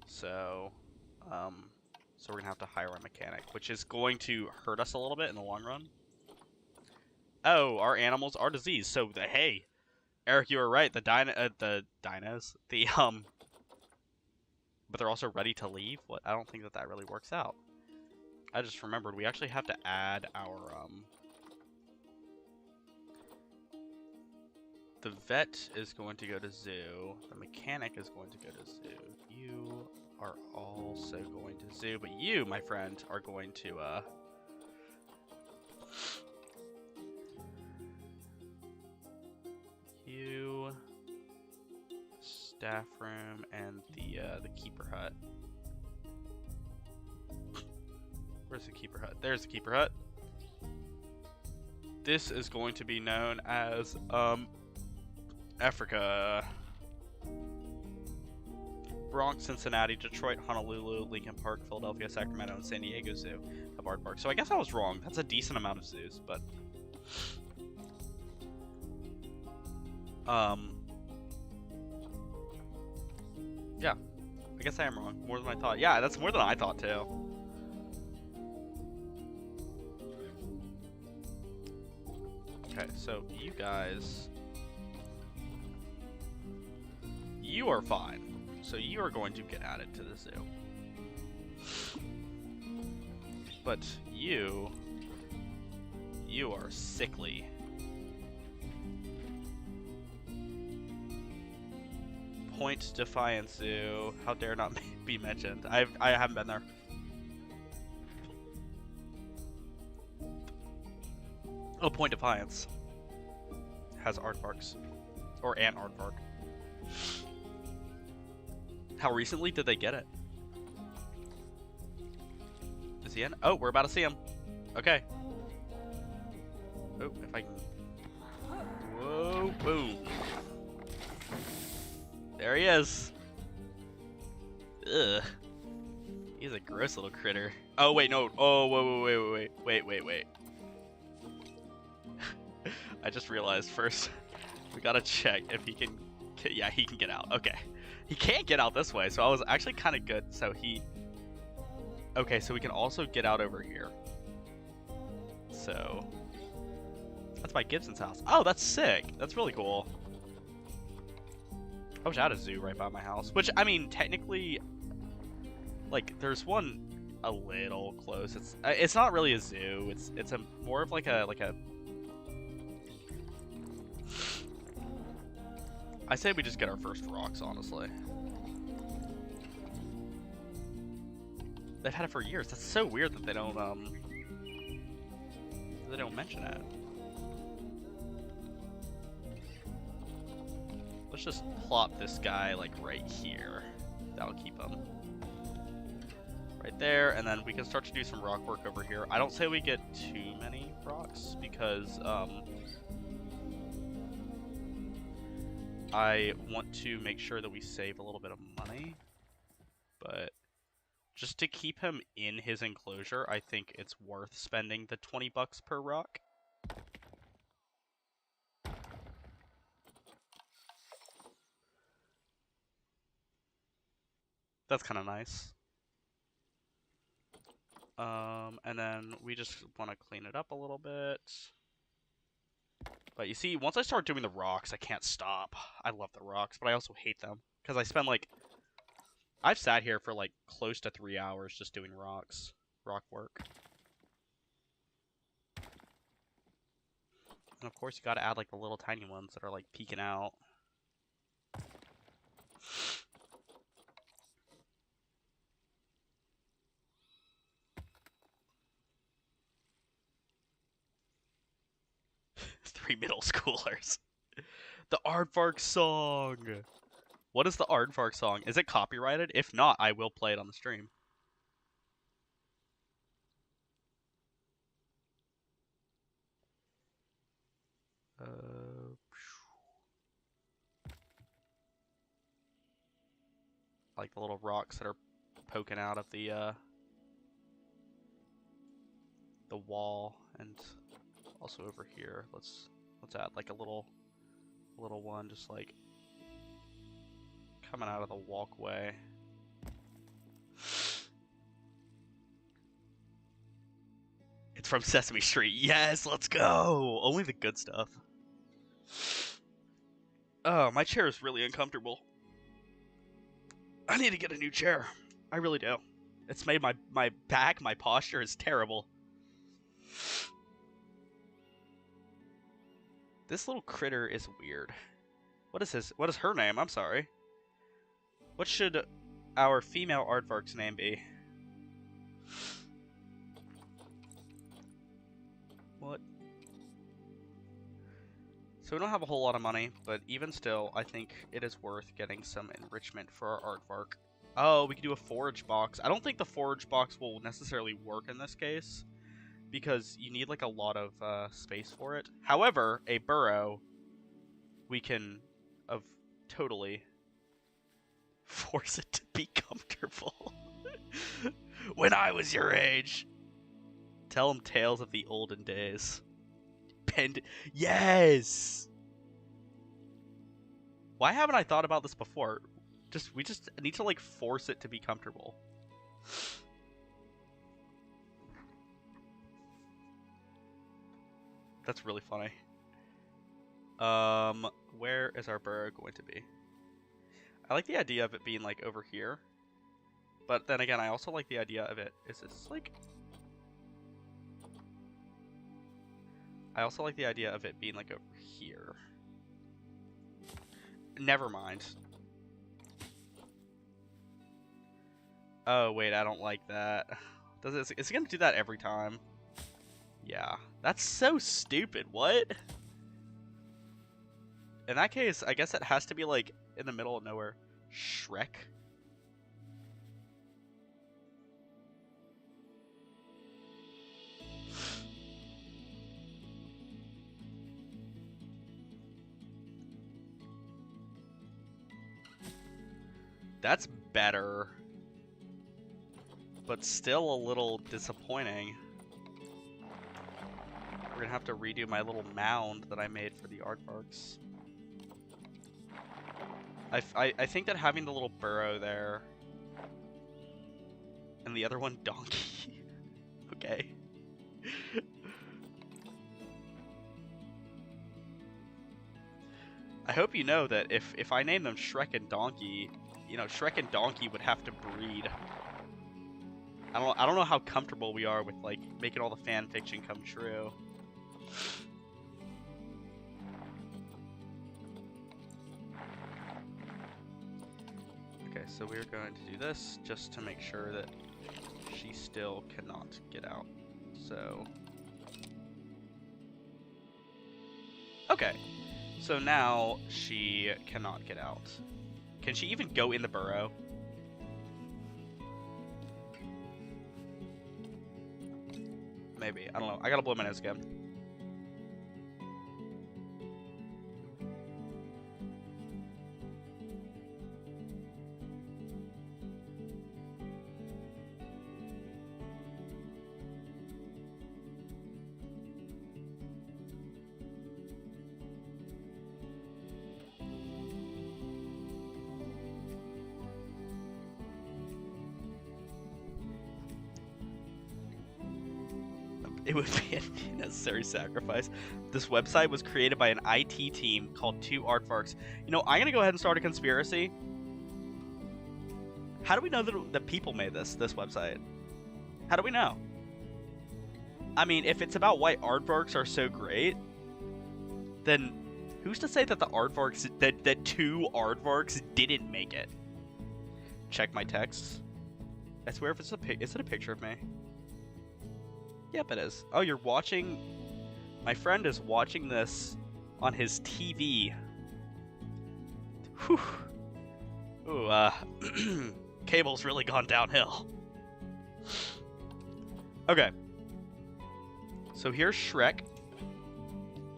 So we're gonna have to hire a mechanic, which is going to hurt us a little bit in the long run. Oh, our animals are diseased. So hey, Eric, you were right. The dinos, but they're also ready to leave. What? I don't think that really works out. I just remembered we actually have to add our the vet is going to go to zoo. The mechanic is going to go to zoo. You are also going to zoo, but you, my friend, are going to you, staff room, and the keeper hut. Where's the keeper hut? There's the keeper hut. This is going to be known as, Africa. Bronx, Cincinnati, Detroit, Honolulu, Lincoln Park, Philadelphia, Sacramento, and San Diego Zoo have aardvarks. So I guess I was wrong. That's a decent amount of zoos, but... yeah. I guess I am wrong. More than I thought. Yeah, that's more than I thought, too. Okay, so you guys... you are fine. So you are going to get added to the zoo. But you are sickly. Point Defiance Zoo. How dare not be mentioned. I haven't been there. Oh, Point Defiance has aardvarks. Or an aardvark. How recently did they get it? Is he in? Oh, we're about to see him. Okay. Oh, if I can... whoa, boom. There he is. Ugh. He's a gross little critter. Oh, wait, no. Oh, wait. I just realized first, we gotta check if he can... yeah, he can get out. Okay. He can't get out this way, so I was actually kind of good. So he... okay, so we can also get out over here. So... that's by Gibson's house. Oh, that's sick. That's really cool. I wish I had a zoo right by my house. Which, I mean, technically... like, there's one a little close. It's not really a zoo. It's a more of like a... I say we just get our first rocks, honestly. They've had it for years. That's so weird that they don't mention it. Let's just plop this guy like right here. That'll keep him right there, and then we can start to do some rock work over here. I don't say we get too many rocks because I want to make sure that we save a little bit of money, but just to keep him in his enclosure, I think it's worth spending the 20 bucks per rock. That's kind of nice. And then we just want to clean it up a little bit. But you see, once I start doing the rocks, I can't stop. I love the rocks, but I also hate them. Because I spend like... I've sat here for like close to 3 hours just doing rocks. Rock work. And of course you gotta add like the little tiny ones that are like peeking out. Three middle schoolers. The Aardvark song! What is the Aardvark song? Is it copyrighted? If not, I will play it on the stream. Like the little rocks that are poking out of the wall, and also over here. Let's add like a little one, just like coming out of the walkway. It's from Sesame Street. Yes, let's go. Only the good stuff. Oh, my chair is really uncomfortable. I need to get a new chair. I really do. It's made my back, my posture is terrible. This little critter is weird. What is her name? I'm sorry. What should our female aardvark's name be? What? So we don't have a whole lot of money, but even still, I think it is worth getting some enrichment for our aardvark. Oh, we can do a forage box. I don't think the forage box will necessarily work in this case, because you need like a lot of space for it. However, a burrow, we can totally force it to be comfortable. When I was your age. Tell them tales of the olden days. Yes! Why haven't I thought about this before? We just need to like force it to be comfortable. That's really funny. Where is our burrow going to be? I like the idea of it being like over here. But then again, I also like the idea of it. Is this like... I also like the idea of it being like over here. Never mind. Oh, wait, I don't like that. Is it gonna do that every time? Yeah. That's so stupid. What? In that case, I guess it has to be like in the middle of nowhere. Shrek? That's better. But still a little disappointing. We're gonna have to redo my little mound that I made for the aardvarks. I think that having the little burrow there and the other one donkey. Okay. I hope you know that if I name them Shrek and Donkey, you know, Shrek and Donkey would have to breed. I don't know how comfortable we are with like making all the fan fiction come true. Okay, so we're going to do this just to make sure that she still cannot get out. So okay. So now she cannot get out. Can she even go in the burrow? Maybe. I don't know. I gotta blow my nose again. It would be a necessary sacrifice. This website was created by an IT team called Two Aardvarks. You know, I'm gonna go ahead and start a conspiracy. How do we know that people made this website? How do we know? I mean, if it's about why aardvarks are so great, then who's to say that the aardvarks that two aardvarks didn't make it? Check my texts. I swear if is it a picture of me? Yep, it is. Oh, you're watching... My friend is watching this on his TV. Whew. Ooh, cable's really gone downhill. Okay. So here's Shrek.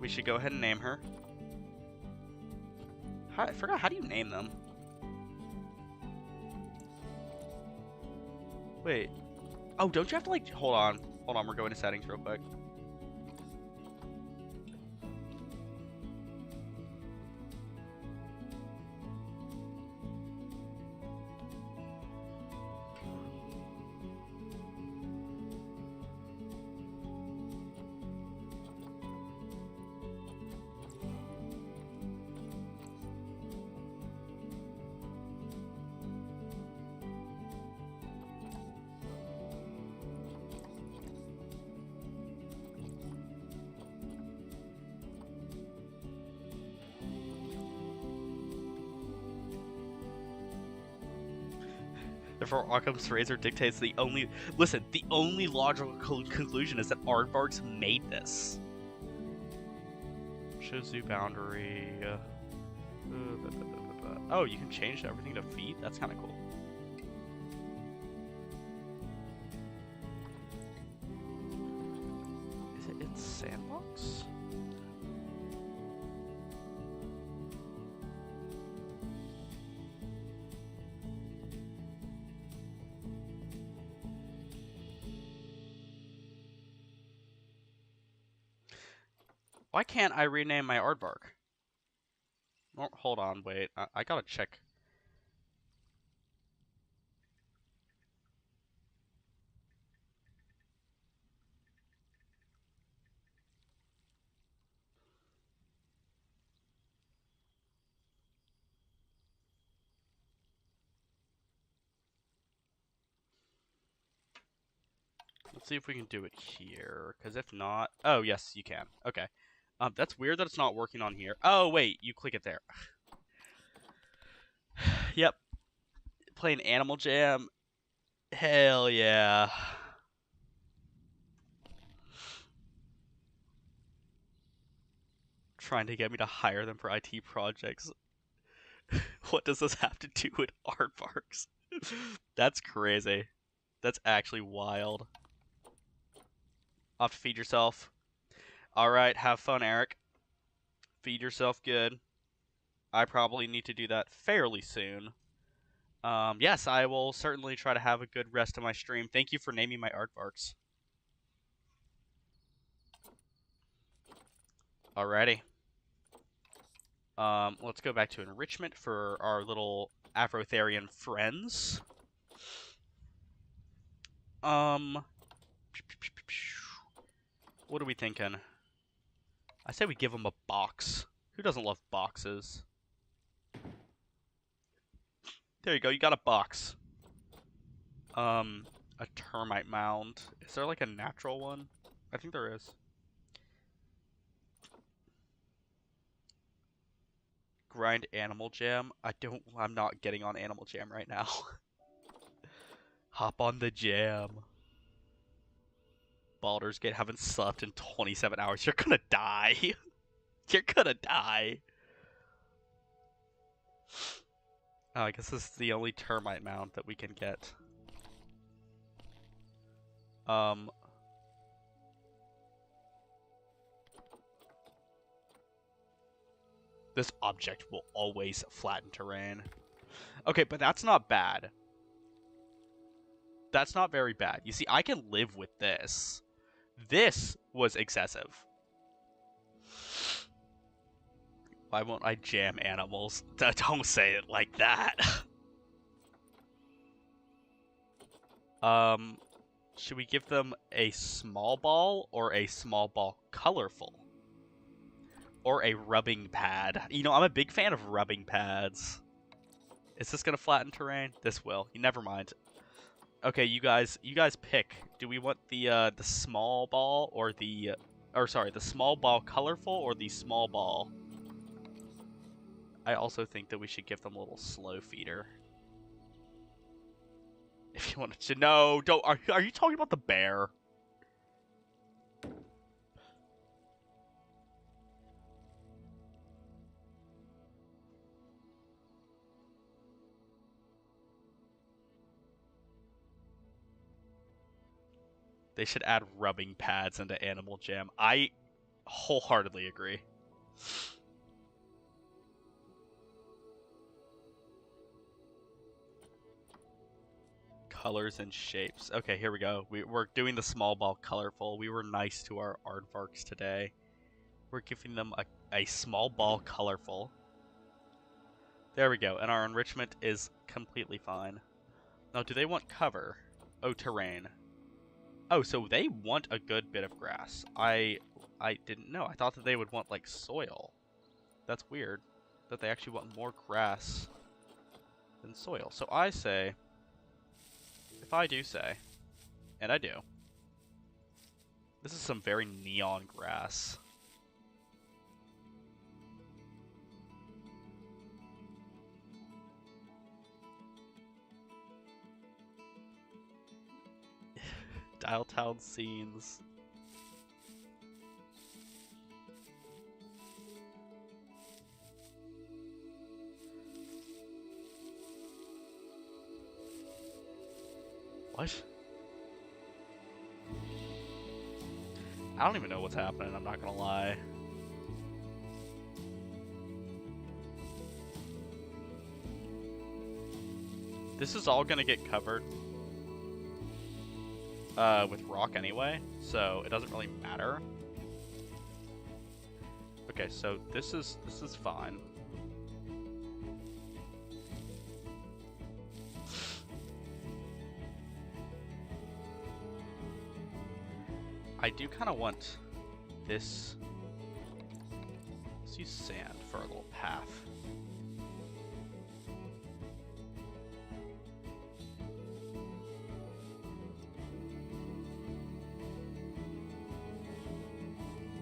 We should go ahead and name her. I forgot, how do you name them? Wait. Oh, don't you have to, like... Hold on, we're going to settings real quick. Therefore, Occam's razor dictates the only... Listen, the only logical conclusion is that aardvarks made this. Show zoo boundary... Oh, you can change everything to feet? That's kind of cool. sandbox? Why can't I rename my aardvark? Oh, hold on, wait. I gotta check. Let's see if we can do it here, because if not... Oh, yes, you can. Okay. That's weird that it's not working on here. Oh, wait, you click it there. Yep. Playing Animal Jam. Hell yeah. Trying to get me to hire them for IT projects. What does this have to do with aardvarks? That's crazy. That's actually wild. I'll have to feed yourself. Alright, have fun, Eric. Feed yourself good. I probably need to do that fairly soon. Yes, I will certainly try to have a good rest of my stream. Thank you for naming my aardvarks. Alrighty. Let's go back to enrichment for our little Afrotherian friends. What are we thinking? I say we give them a box. Who doesn't love boxes? There you go, you got a box. A termite mound. Is there like a natural one? I think there is. Grind Animal Jam. I'm not getting on Animal Jam right now. Hop on the jam. Baldur's Gate, haven't slept in 27 hours. You're gonna die. You're gonna die. Oh, I guess this is the only termite mound that we can get. This object will always flatten terrain. Okay, but that's not bad. That's not very bad. You see, I can live with this. This was excessive. Why won't I jam animals? Don't say it like that. Should we give them a small ball or a small ball colorful? Or a rubbing pad? You know, I'm a big fan of rubbing pads. Is this gonna flatten terrain? This will. Never mind. Okay, you guys pick. Do we want the small ball or the small ball colorful or the small ball? I also think that we should give them a little slow feeder. If you wanted to know, don't are you talking about the bear? They should add rubbing pads into Animal Jam. I wholeheartedly agree. Colors and shapes. Okay, here we go. We're doing the small ball colorful. We were nice to our aardvarks today. We're giving them a small ball colorful. There we go, and our enrichment is completely fine. Now, do they want cover? Oh, terrain. Oh, so they want a good bit of grass. I didn't know. I thought that they would want, like, soil. That's weird, that they actually want more grass than soil. So I say, if I do say, and I do, this is some very neon grass. Dial Town scenes. What? I don't even know what's happening, I'm not gonna lie. This is all gonna get covered with rock anyway, so it doesn't really matter. Okay, so this is fine. I do kind of want this. Let's use sand for a little path.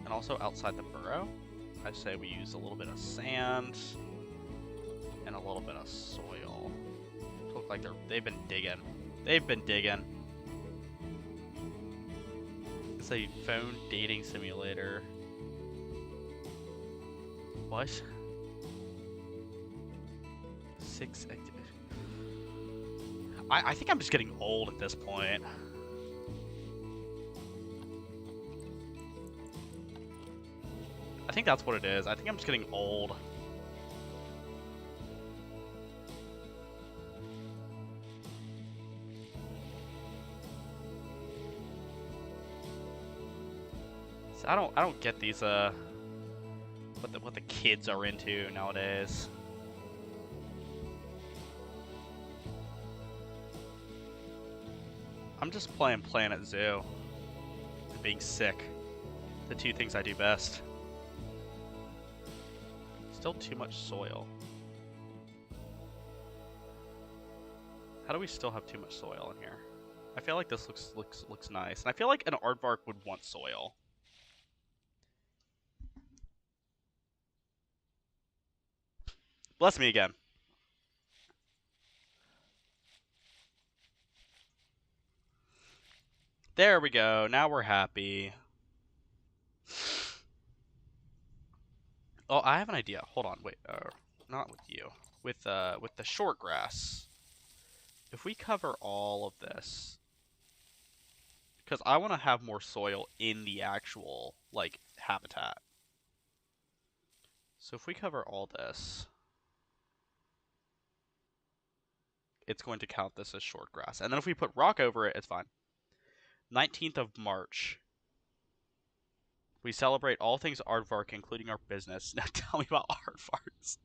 And also outside the burrow, I say we use a little bit of sand and a little bit of soil. Look like they've been digging. They've been digging. It's a phone dating simulator. What? 6 active. I think I'm just getting old at this point. I think that's what it is. I think I'm just getting old. So I don't get these what the kids are into nowadays. I'm just playing Planet Zoo and being sick. The two things I do best. Still too much soil. How do we still have too much soil in here? I feel like this looks nice, and I feel like an aardvark would want soil. Bless me again. There we go. Now we're happy. Oh, I have an idea. Hold on. Wait. Not with you. With the short grass. If we cover all of this, because I want to have more soil in the actual like habitat. So if we cover all this, it's going to count this as short grass. And then if we put rock over it, it's fine. 19th of March. We celebrate all things aardvark, including our business. Now tell me about aardvarks.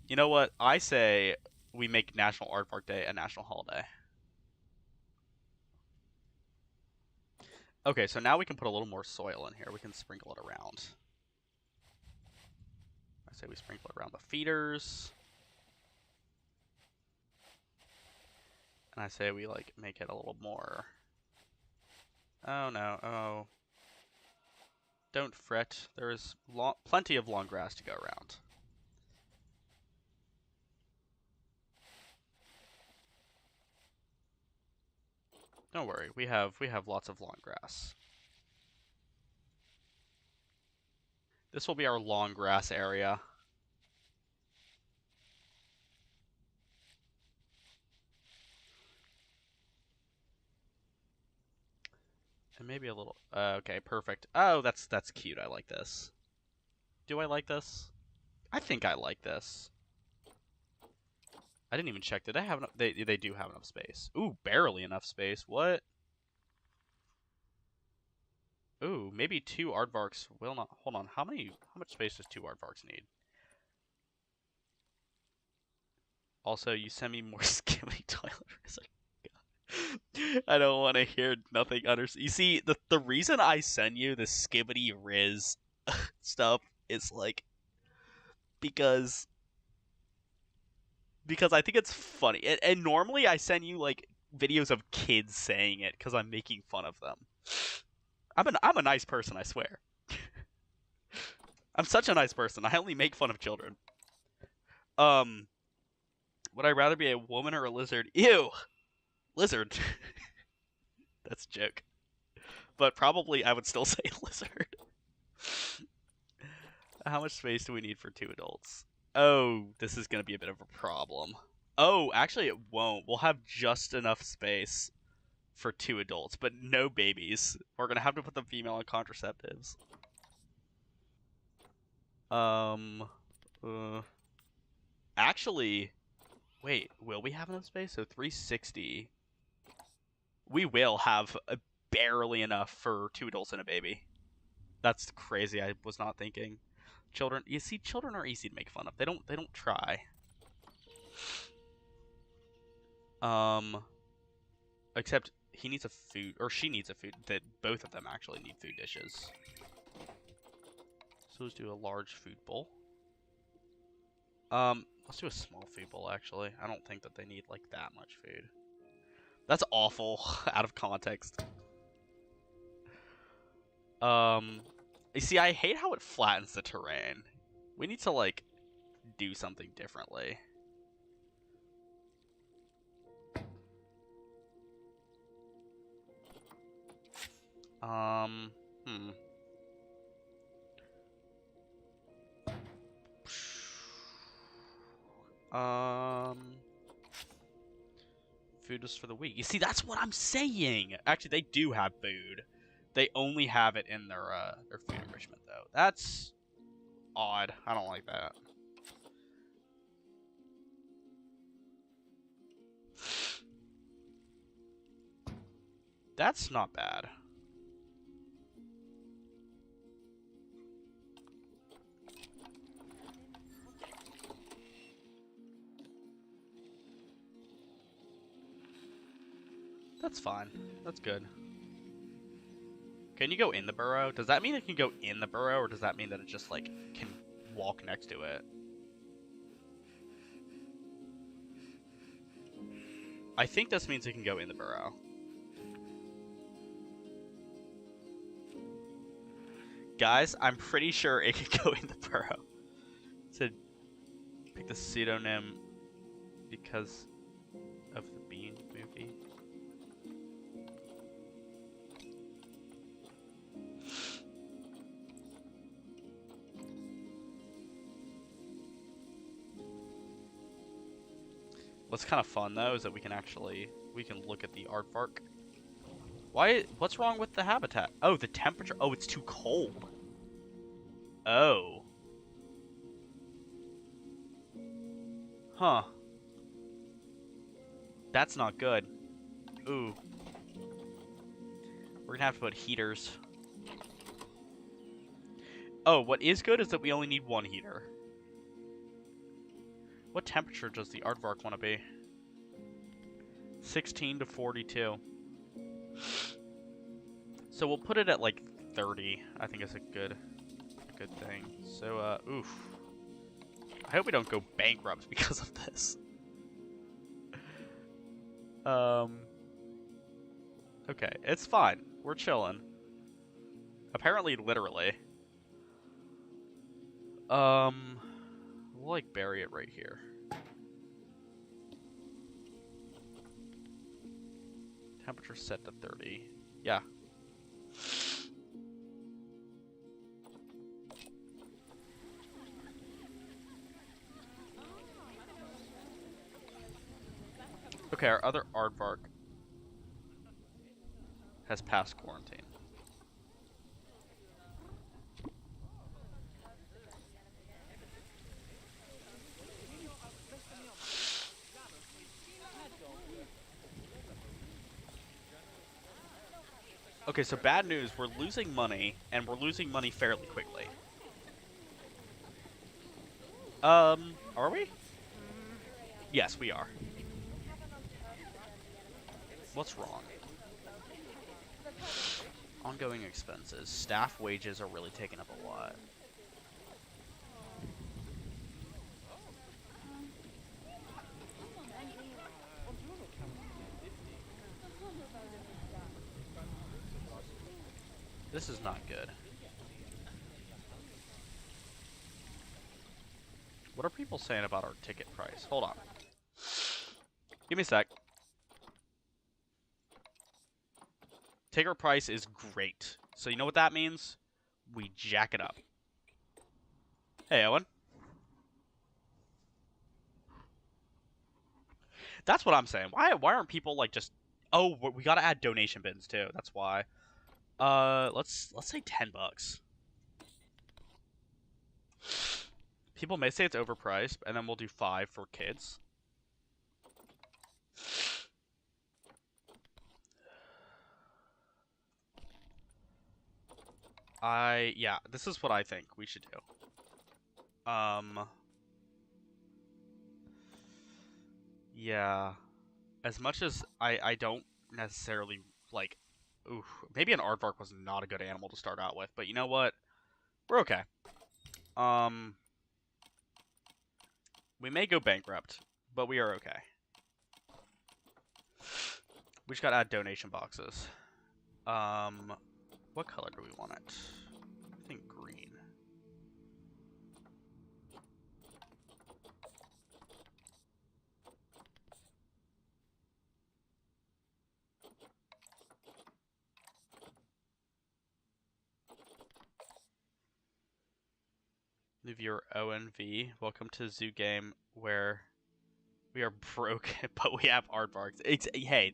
You know what? I say we make National Aardvark Day a national holiday. Okay, so now we can put a little more soil in here. We can sprinkle it around. I say we sprinkle it around the feeders. And I say we like make it a little more. Oh no, oh. Don't fret, there is plenty of long grass to go around. Don't worry, we have lots of long grass. This will be our long grass area. And maybe a little. Okay, perfect. Oh, that's cute. I like this. Do I like this? I think I like this. I didn't even check. Did they have enough? They do have enough space. Ooh, barely enough space. What? Ooh, maybe 2 aardvarks will not. Hold on. How much space does 2 aardvarks need? Also, you send me more Skibidi Toilet. I don't want to hear nothing under. You see, the reason I send you the Skibidi Riz stuff is like because I think it's funny, and normally I send you like videos of kids saying it because I'm making fun of them. I'm a nice person, I swear. I'm such a nice person. I only make fun of children. Would I rather be a woman or a lizard? Ew, lizard. That's a joke. But probably I would still say lizard. How much space do we need for 2 adults? Oh, this is going to be a bit of a problem. Oh, actually it won't. We'll have just enough space for 2 adults, but no babies. We're gonna have to put the female on contraceptives. Actually, wait, will we have enough space? So 360. We will have barely enough for 2 adults and a baby. That's crazy. I was not thinking. Children, you see, children are easy to make fun of. They don't try. Except he needs a food, or she needs a food. That both of them actually need food dishes. So let's do a large food bowl. Let's do a small food bowl, actually. I don't think that they need, like, that much food. That's awful, out of context. You see, I hate how it flattens the terrain. We need to, like, do something differently. Food is for the weak. You see, that's what I'm saying. Actually, they do have food. They only have it in their food enrichment, though. That's odd. I don't like that. That's not bad. That's fine. That's good. Can you go in the burrow? Does that mean it can go in the burrow, or does that mean that it just, like, can walk next to it? I think this means it can go in the burrow. Guys, I'm pretty sure it can go in the burrow. So, pick the pseudonym because of the Bean movie. What's kind of fun, though, is that we can look at the aardvark. What's wrong with the habitat? Oh, the temperature. Oh, it's too cold. Oh. Huh. That's not good. Ooh. We're gonna have to put heaters. Oh, what is good is that we only need 1 heater. What temperature does the aardvark want to be? 16 to 42. So we'll put it at like 30. I think it's a good thing. So, oof. I hope we don't go bankrupt because of this. Okay, it's fine. We're chilling. Apparently, literally. We'll, like, bury it right here. Temperature set to 30. Yeah. Okay, our other aardvark has passed quarantine. Okay, so bad news, we're losing money, and we're losing money fairly quickly. Are we? Yes, we are. What's wrong? Ongoing expenses. Staff wages are really taking up a lot. This is not good. What are people saying about our ticket price? Hold on. Give me a sec. Ticket price is great. So you know what that means? We jack it up. Hey, Owen. That's what I'm saying. Why aren't people, like, just Oh, we gotta add donation bins too. That's why. Let's say $10. People may say it's overpriced, and then we'll do 5 for kids. Yeah, this is what I think we should do. Yeah. As much as I don't necessarily like, ooh, maybe an aardvark was not a good animal to start out with, but you know what? We're okay. We may go bankrupt, but we are okay. We just gotta add donation boxes. What color do we want it? I think green. New viewer ONV, welcome to Zoo Game where we are broke, but we have aardvarks. Hey,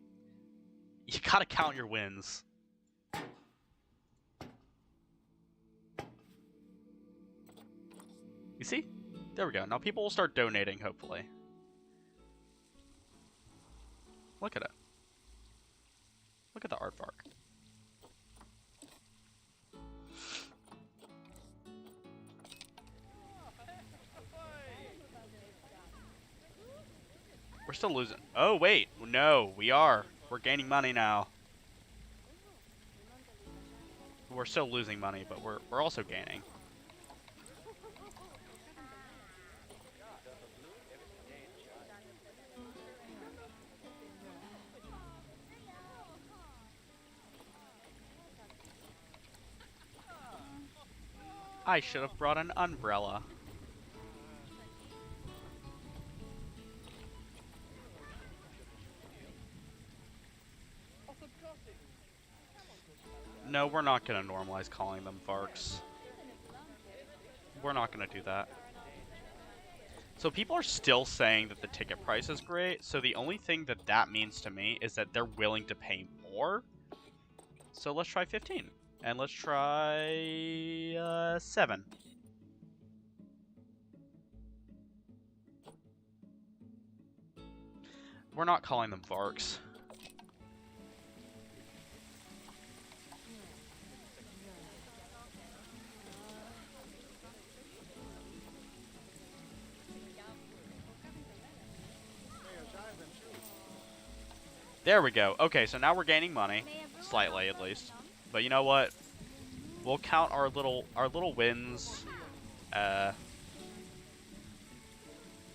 you gotta count your wins. You see? There we go. Now people will start donating, hopefully. Look at it. Look at the aardvark. We're still losing. Oh, wait. No, we are. We're gaining money now. We're still losing money, but we're also gaining. I should have brought an umbrella. No, we're not going to normalize calling them Varks. We're not going to do that. So people are still saying that the ticket price is great, so the only thing that means to me is that they're willing to pay more. So let's try 15. And let's try 7. We're not calling them Varks. There we go. Okay, so now we're gaining money. Slightly, at least. But you know what? We'll count our little wins.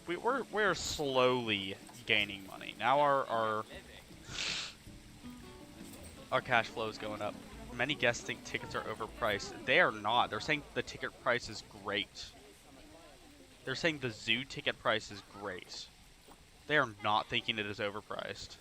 We're slowly gaining money. Now our cash flow is going up. Many guests think tickets are overpriced. They are not. They're saying the ticket price is great. They're saying the zoo ticket price is great. They are not thinking it is overpriced.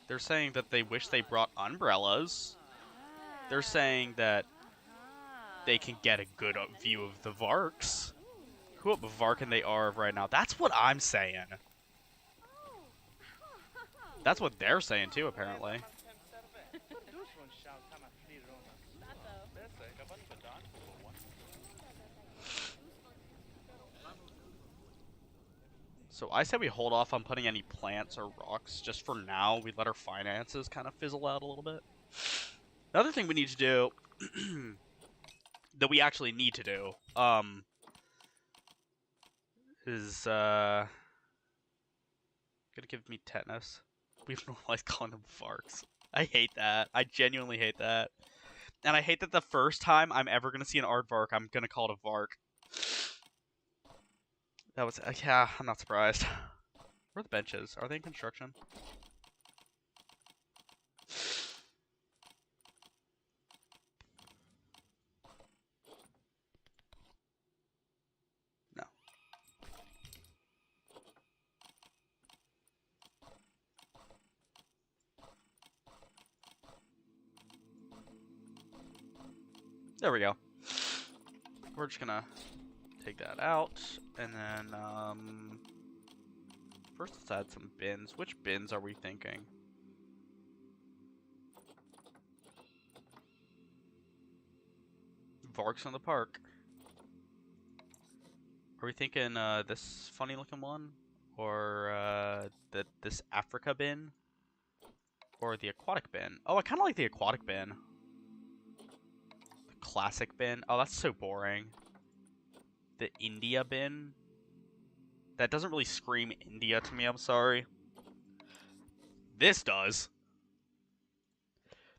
They're saying that they wish they brought umbrellas. They're saying that they can get a good view of the Varks. Who Varkin they are right now. That's what I'm saying. That's what they're saying too, apparently. So I say we hold off on putting any plants or rocks just for now. We let our finances kind of fizzle out a little bit. Another thing we need to do that we actually need to do is gonna give me tetanus. We've normalized calling them Varks. I hate that. I genuinely hate that. And I hate that the first time I'm ever gonna see an aardvark, I'm gonna call it a Vark. That was yeah, I'm not surprised. Where are the benches? Are they in construction? No. There we go. We're just gonna take that out, and then, first let's add some bins. Which bins are we thinking? Varks in the park. Are we thinking, this funny looking one? Or, this Africa bin? Or the aquatic bin? Oh, I kinda like the aquatic bin. The classic bin. Oh, that's so boring. The India bin? That doesn't really scream India to me, I'm sorry. This does.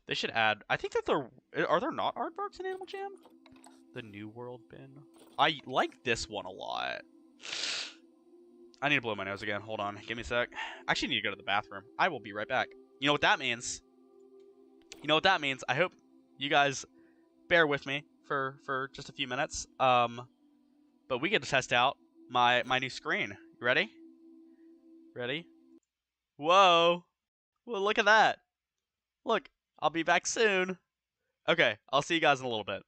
They should add... I think that there... Are there not aardvarks in Animal Jam? The New World bin? I like this one a lot. I need to blow my nose again. Hold on. Give me a sec. I actually need to go to the bathroom. I will be right back. You know what that means? You know what that means? I hope you guys bear with me for just a few minutes. But we get to test out my new screen. You ready? Ready? Whoa! Well, look at that. Look, I'll be back soon. Okay, I'll see you guys in a little bit.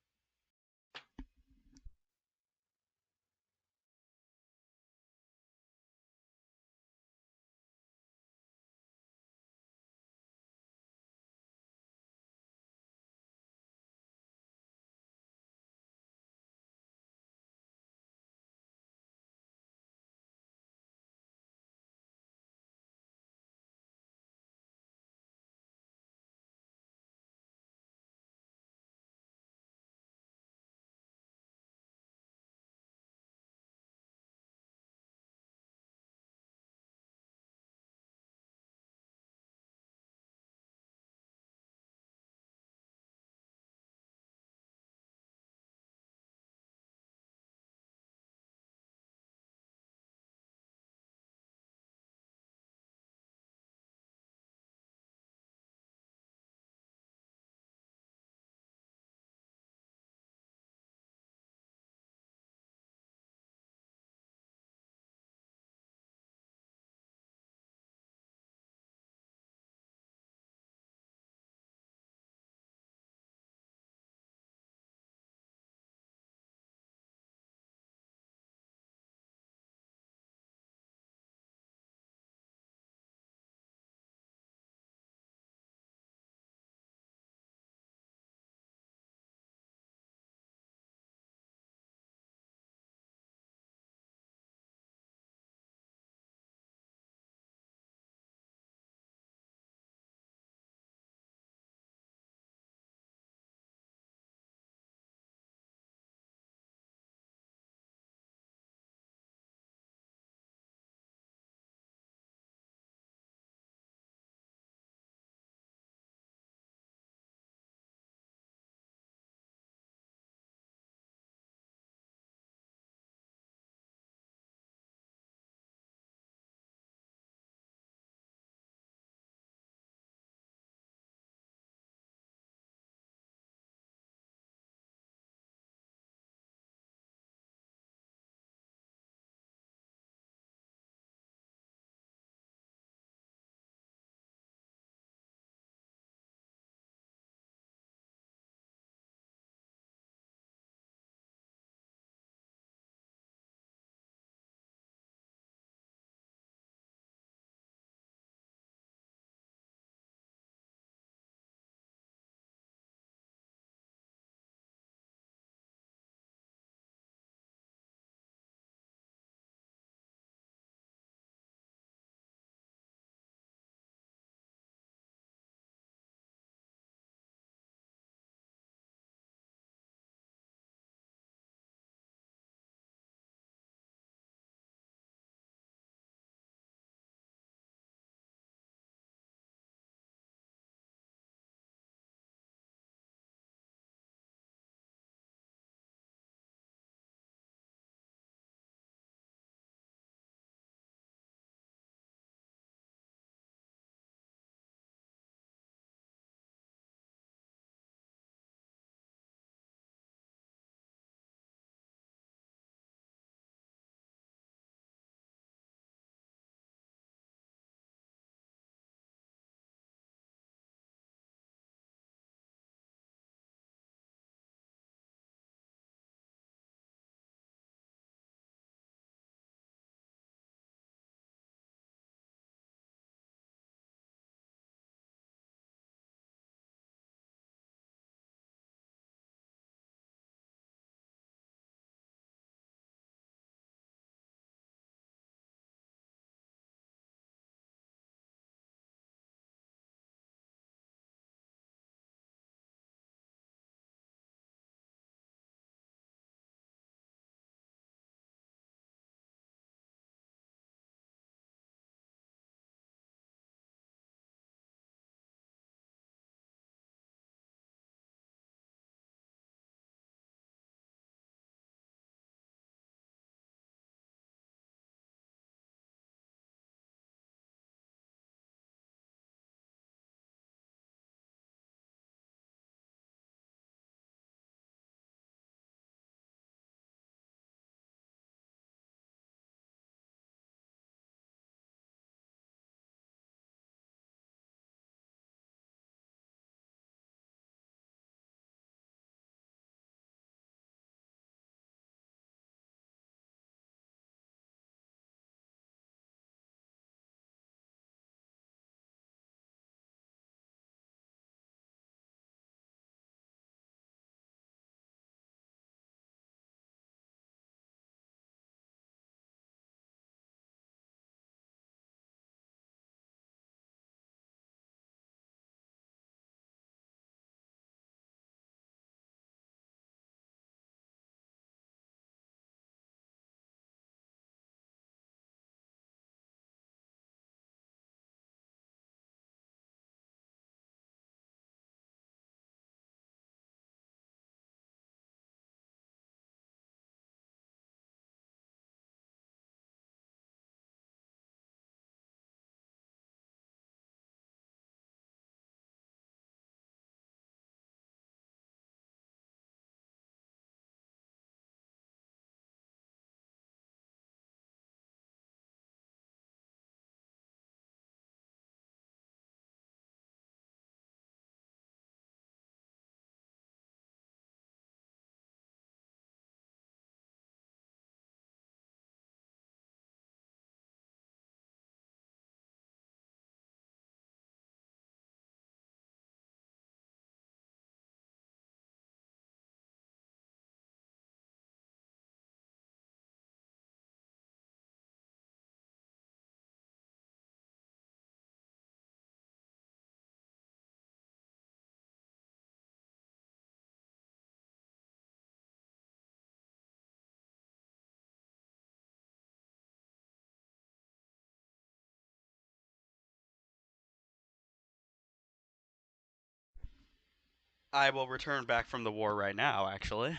I will return back from the war right now, actually.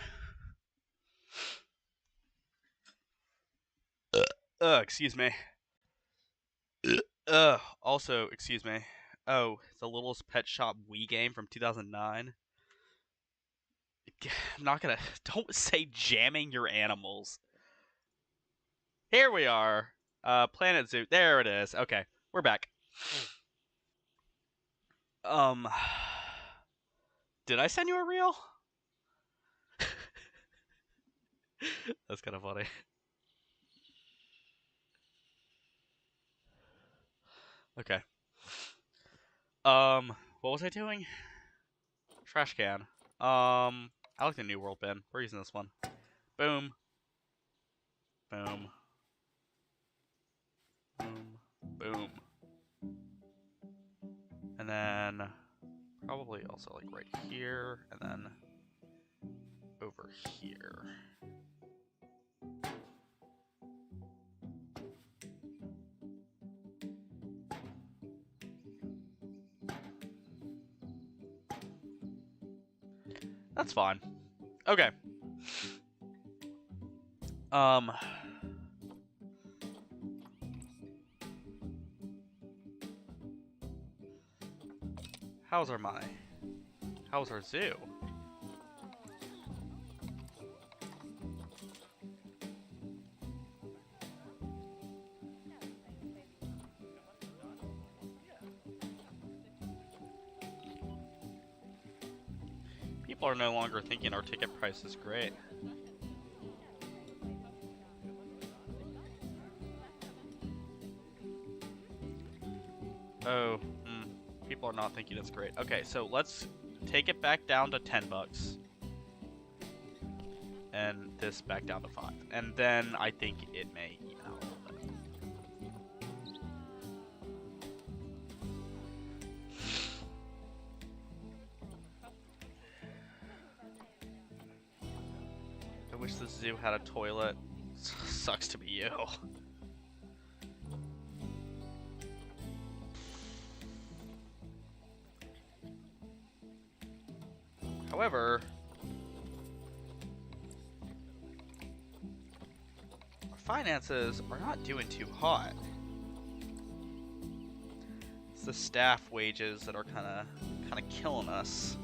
Excuse me. Also, excuse me. Oh, the Littlest Pet Shop Wii game from 2009. I'm not gonna. Don't say jamming your animals. Here we are. Planet Zoo. There it is. Okay, we're back. Did I send you a reel? That's kind of funny. Okay. What was I doing? Trash can. I like the New World bin. We're using this one. Boom. Boom. Boom. Boom. And then probably also like right here, and then over here. That's fine. Okay. How's our money? How's our zoo? People are no longer thinking our ticket price is great. Oh, people are not thinking it's great. Okay, so let's take it back down to 10 bucks. And this back down to 5. And then I think it may even out a little bit. I wish the zoo had a toilet. Sucks to be you. However, our finances are not doing too hot. It's the staff wages that are kind of killing us.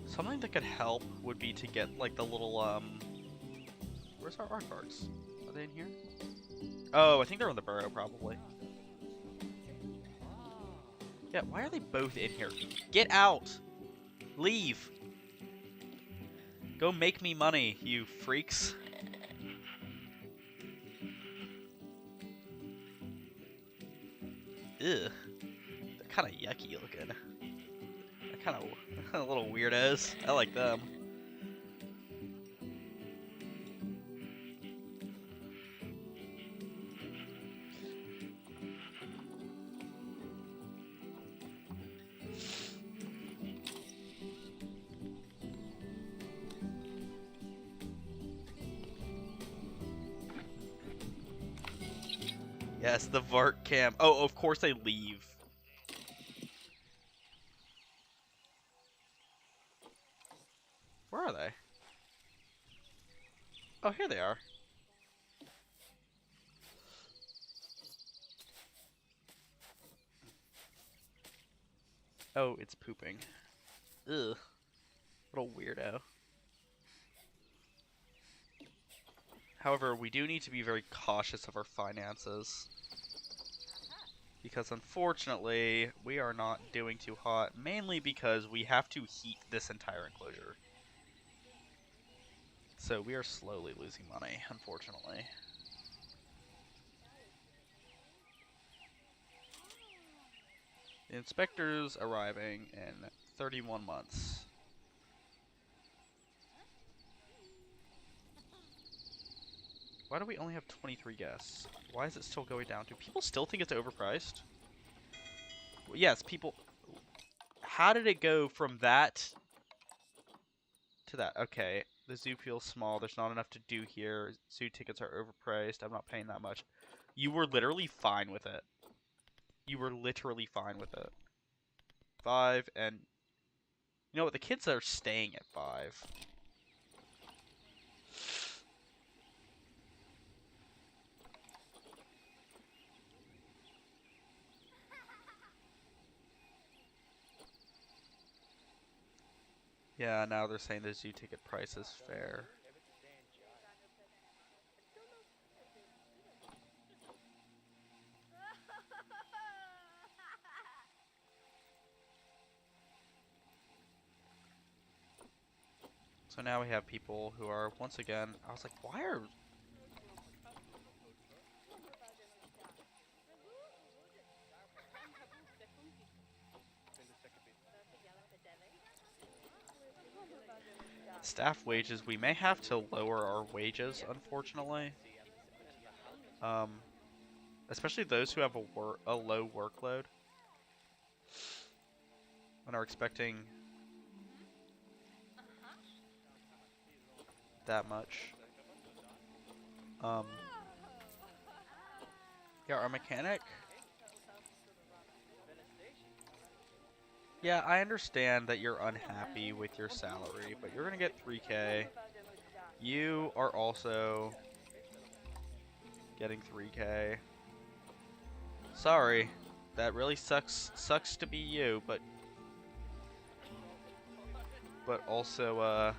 Something that could help would be to get like the little where's our art cards? Are they in here? Oh, I think they're in the burrow probably. Yeah, why are they both in here? Get out! Leave! Go make me money, you freaks. Ugh. They're kind of yucky looking. They're kind of little weirdos. I like them. Yes, the Vart camp. Oh, of course they leave. Where are they? Oh, here they are. Oh, it's pooping. Ugh. Little weirdo. However, we do need to be very cautious of our finances. Because unfortunately, we are not doing too hot, mainly because we have to heat this entire enclosure. So we are slowly losing money, unfortunately. The inspector's arriving in 31 months. Why do we only have 23 guests? Why is it still going down? Do people still think it's overpriced? Yes, people... How did it go from that to that. Okay, the zoo feels small. There's not enough to do here. Zoo tickets are overpriced. I'm not paying that much. You were literally fine with it. You were literally fine with it. 5, and you know what? The kids are staying at 5. Yeah, now they're saying the zoo ticket price is fair. So now we have people who are, once again, I was like, why are... Staff wages, we may have to lower our wages, unfortunately. Especially those who have a low workload and are expecting that much. Yeah, our mechanic. Yeah, I understand that you're unhappy with your salary, but you're gonna get 3K. You are also getting 3K. Sorry, that really sucks to be you, but also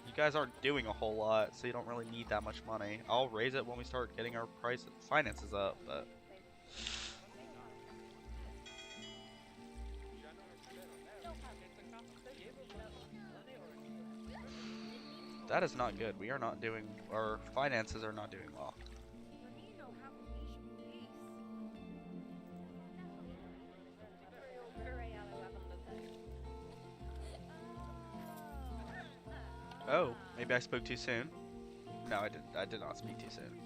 you guys aren't doing a whole lot, so you don't really need that much money. I'll raise it when we start getting our finances up, but that is not good. We are not doing, our finances are not doing well. Oh, maybe I spoke too soon. No, I did not speak too soon.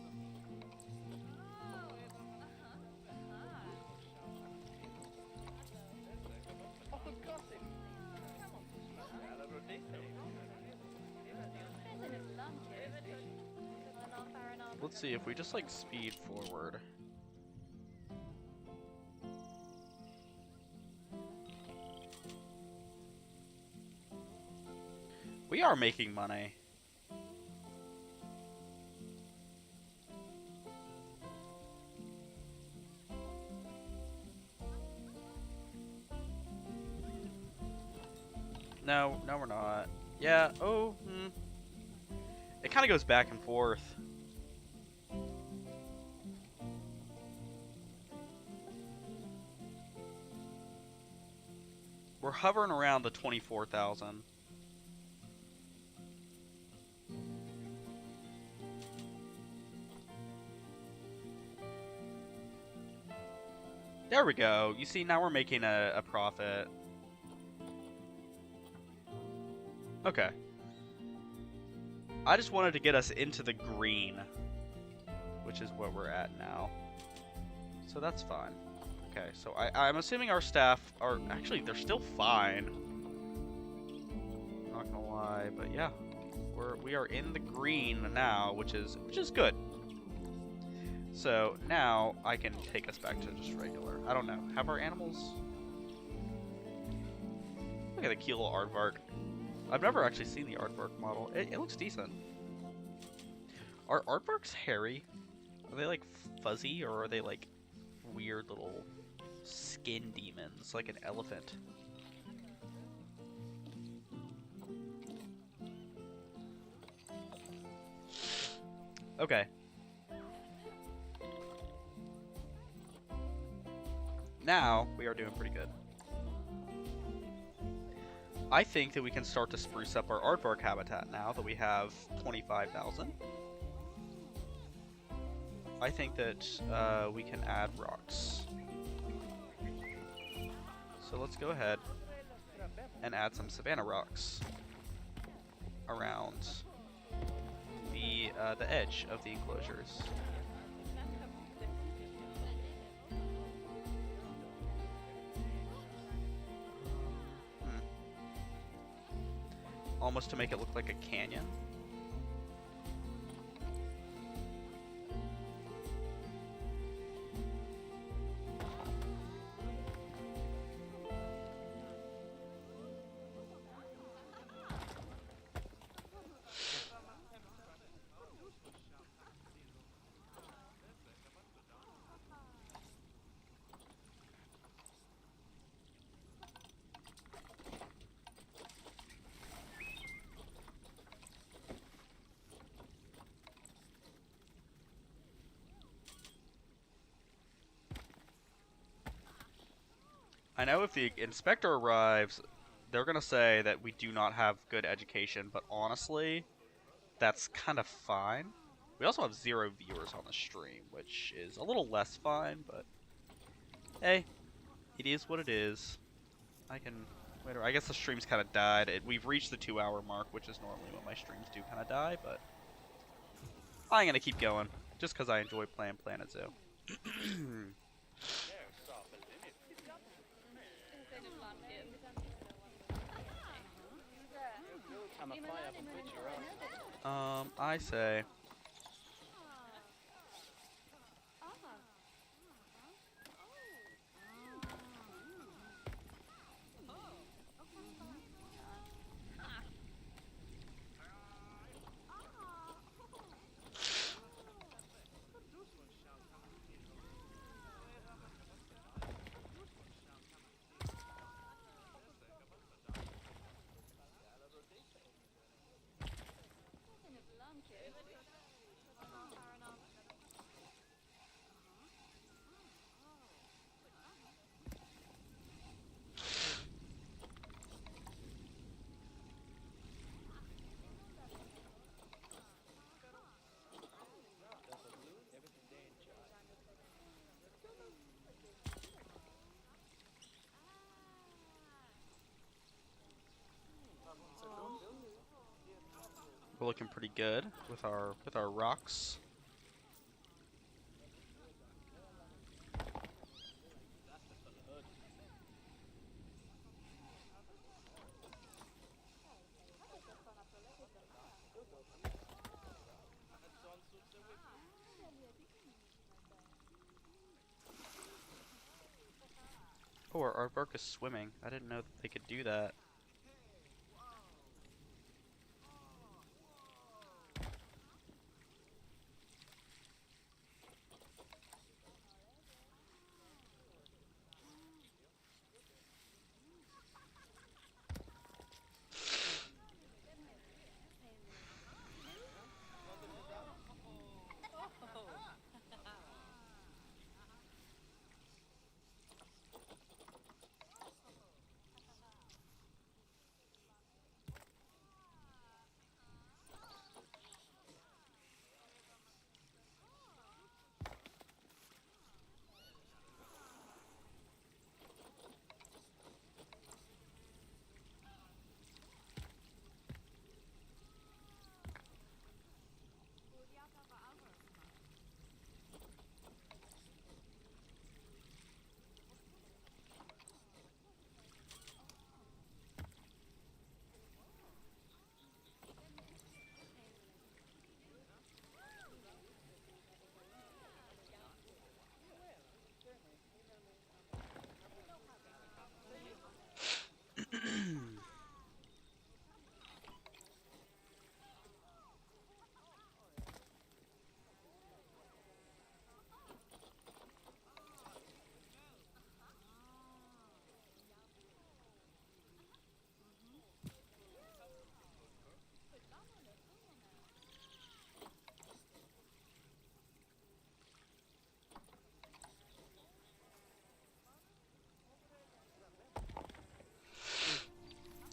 Let's see if we just like speed forward. We are making money. No, we're not. Yeah, It kind of goes back and forth. We're hovering around the 24,000. There we go. You see, now we're making a profit. Okay. I just wanted to get us into the green, which is where we're at now. So that's fine. Okay, so I'm assuming our staff are... Actually, they're still fine. Not gonna lie, but yeah. We are in the green now, which is good. So now I can take us back to just regular. I don't know. Have our animals... Look at the cute little aardvark. I've never actually seen the aardvark model. It looks decent. Are aardvarks hairy? Are they like fuzzy, or are they like weird little skin demons, like an elephant? Okay. Now we are doing pretty good. I think that we can start to spruce up our aardvark habitat now that we have 25,000. I think that we can add rocks. So let's go ahead and add some savanna rocks around the edge of the enclosures. almost to make it look like a canyon. I know if the inspector arrives, they're gonna say that we do not have good education, but honestly, that's kind of fine. We also have 0 viewers on the stream, which is a little less fine, but hey, it is what it is. I can, whatever. I guess the stream's kind of died. We've reached the 2-hour mark, which is normally when my streams do kind of die, but I'm gonna keep going just because I enjoy playing Planet Zoo. I say. We're looking pretty good with our rocks. Oh, our aardvark is swimming. I didn't know that they could do that.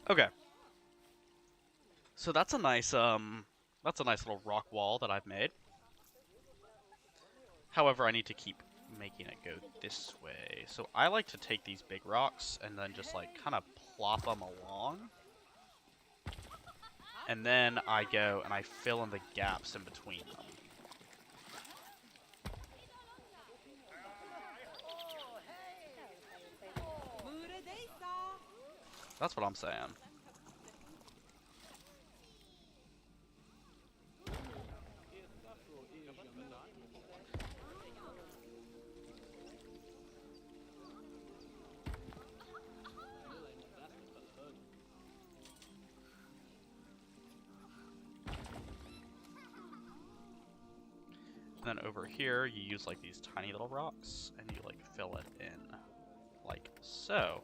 Okay. So that's a nice little rock wall that I've made. However, I need to keep making it go this way. So I like to take these big rocks and then just like kind of plop them along. And then I go and I fill in the gaps in between them. That's what I'm saying. then over here, you use like these tiny little rocks, and you like fill it in, like so.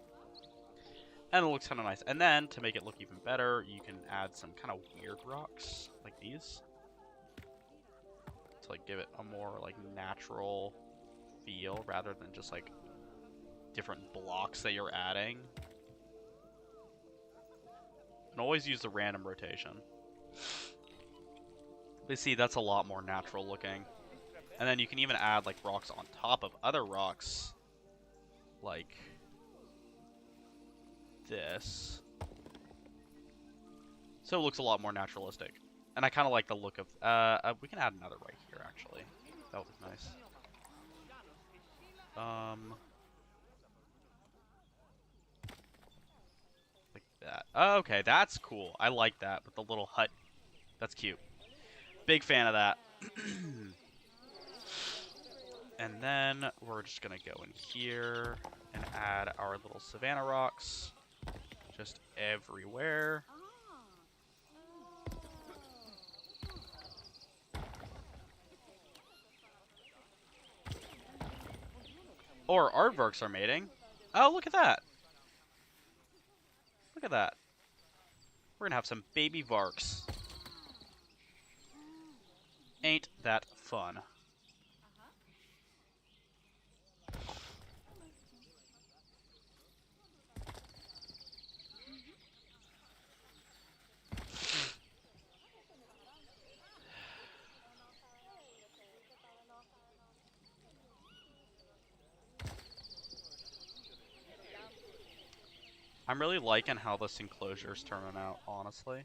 And it looks kind of nice. And then, to make it look even better, you can add some kind of weird rocks, like these. To like give it a more like natural feel, rather than just like different blocks that you're adding. And always use the random rotation. But see, that's a lot more natural looking. And then you can even add like rocks on top of other rocks, like this. So it looks a lot more naturalistic. And I kind of like the look of, we can add another right here actually. That would look nice. Like that. Oh, okay, that's cool. I like that, with the little hut. That's cute. Big fan of that. And then we're just gonna go in here and add our little savanna rocks just everywhere. Or aardvarks are mating. Oh, look at that. Look at that. We're gonna have some baby varks. Ain't that fun? I'm really liking how this enclosure's turning out, honestly.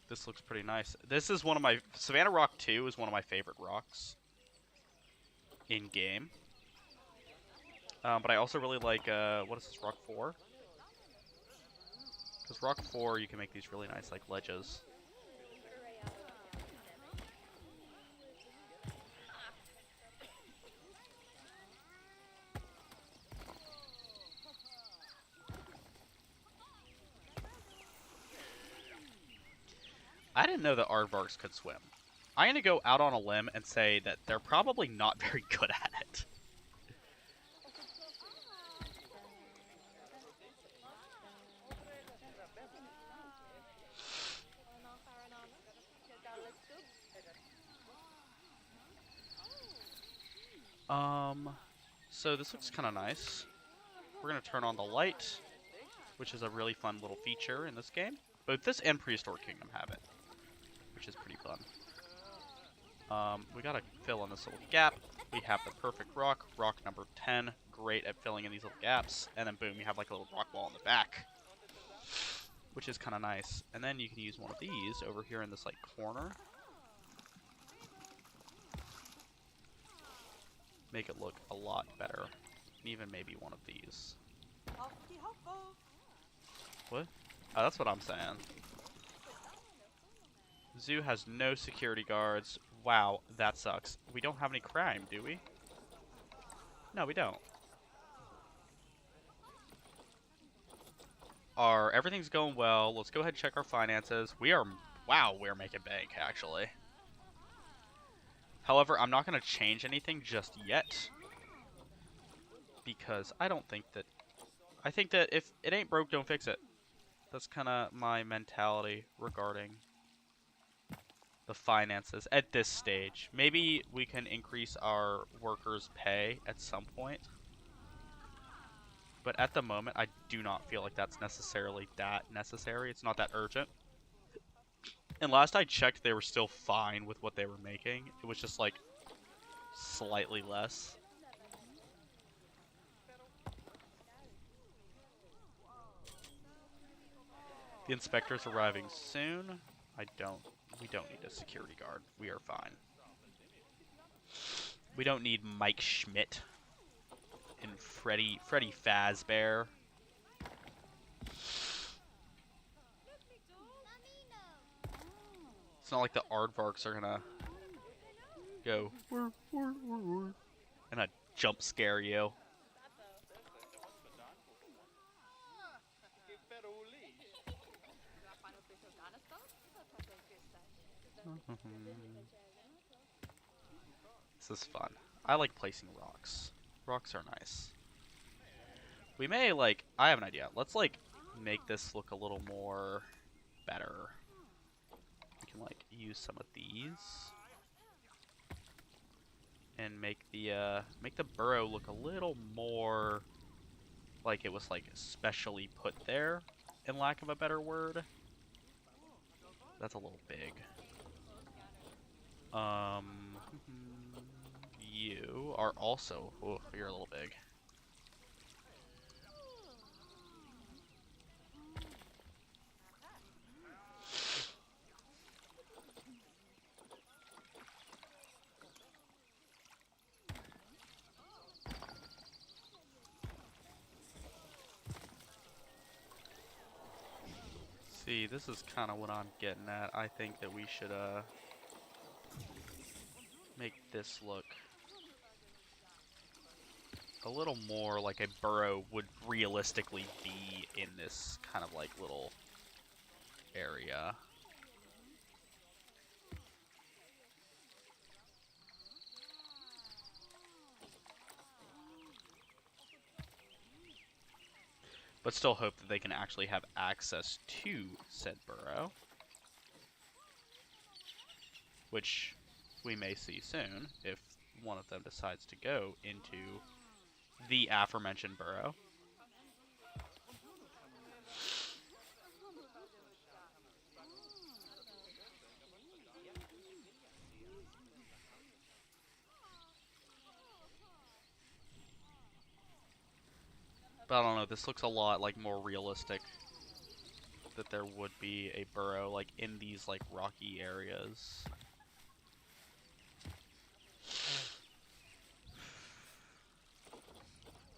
This looks pretty nice. This is one of my... Savannah Rock 2 is one of my favorite rocks in-game. But I also really like, what is this, Rock 4? Because Rock 4, you can make these really nice, like, ledges. I didn't know that aardvarks could swim. I'm gonna go out on a limb and say that they're probably not very good at it. So this looks kind of nice. We're gonna turn on the light, which is a really fun little feature in this game. Both this and Prehistoric Kingdom have it, which is pretty fun. We gotta fill in this little gap. We have the perfect rock, rock number 10, great at filling in these little gaps, and then boom, you have like a little rock wall in the back, which is kind of nice. And then you can use one of these over here in this like corner. Make it look a lot better. And even maybe one of these. What? Oh, that's what I'm saying. Zoo has no security guards. Wow, that sucks. We don't have any crime, do we? No, we don't. Everything's going well. Let's go ahead and check our finances. Wow, we're making bank, actually. However, I'm not going to change anything just yet. Because I think that if it ain't broke, don't fix it. That's kind of my mentality regarding the finances at this stage. Maybe we can increase our workers' pay at some point. But at the moment, I do not feel like that's necessarily that necessary. It's not that urgent. And last I checked, they were still fine with what they were making. It was just like slightly less. The inspector's arriving soon. We don't need a security guard. We are fine. We don't need Mike Schmidt and Freddy Fazbear. It's not like the aardvarks are gonna go and jump scare you. This is fun. I like placing rocks. Rocks are nice. We may, like, I have an idea. Let's, like, make this look a little more better. We can, like, use some of these. And make the burrow look a little more like it was, like, specially put there, in lack of a better word. That's a little big. You are also, oh, you're a little big. See, this is kind of what I'm getting at. I think that we should, make this look a little more like a burrow would realistically be in this kind of, like, little area. But still hope that they can actually have access to said burrow, which we may see soon if one of them decides to go into the aforementioned burrow. But I don't know, this looks a lot like more realistic that there would be a burrow like in these like rocky areas.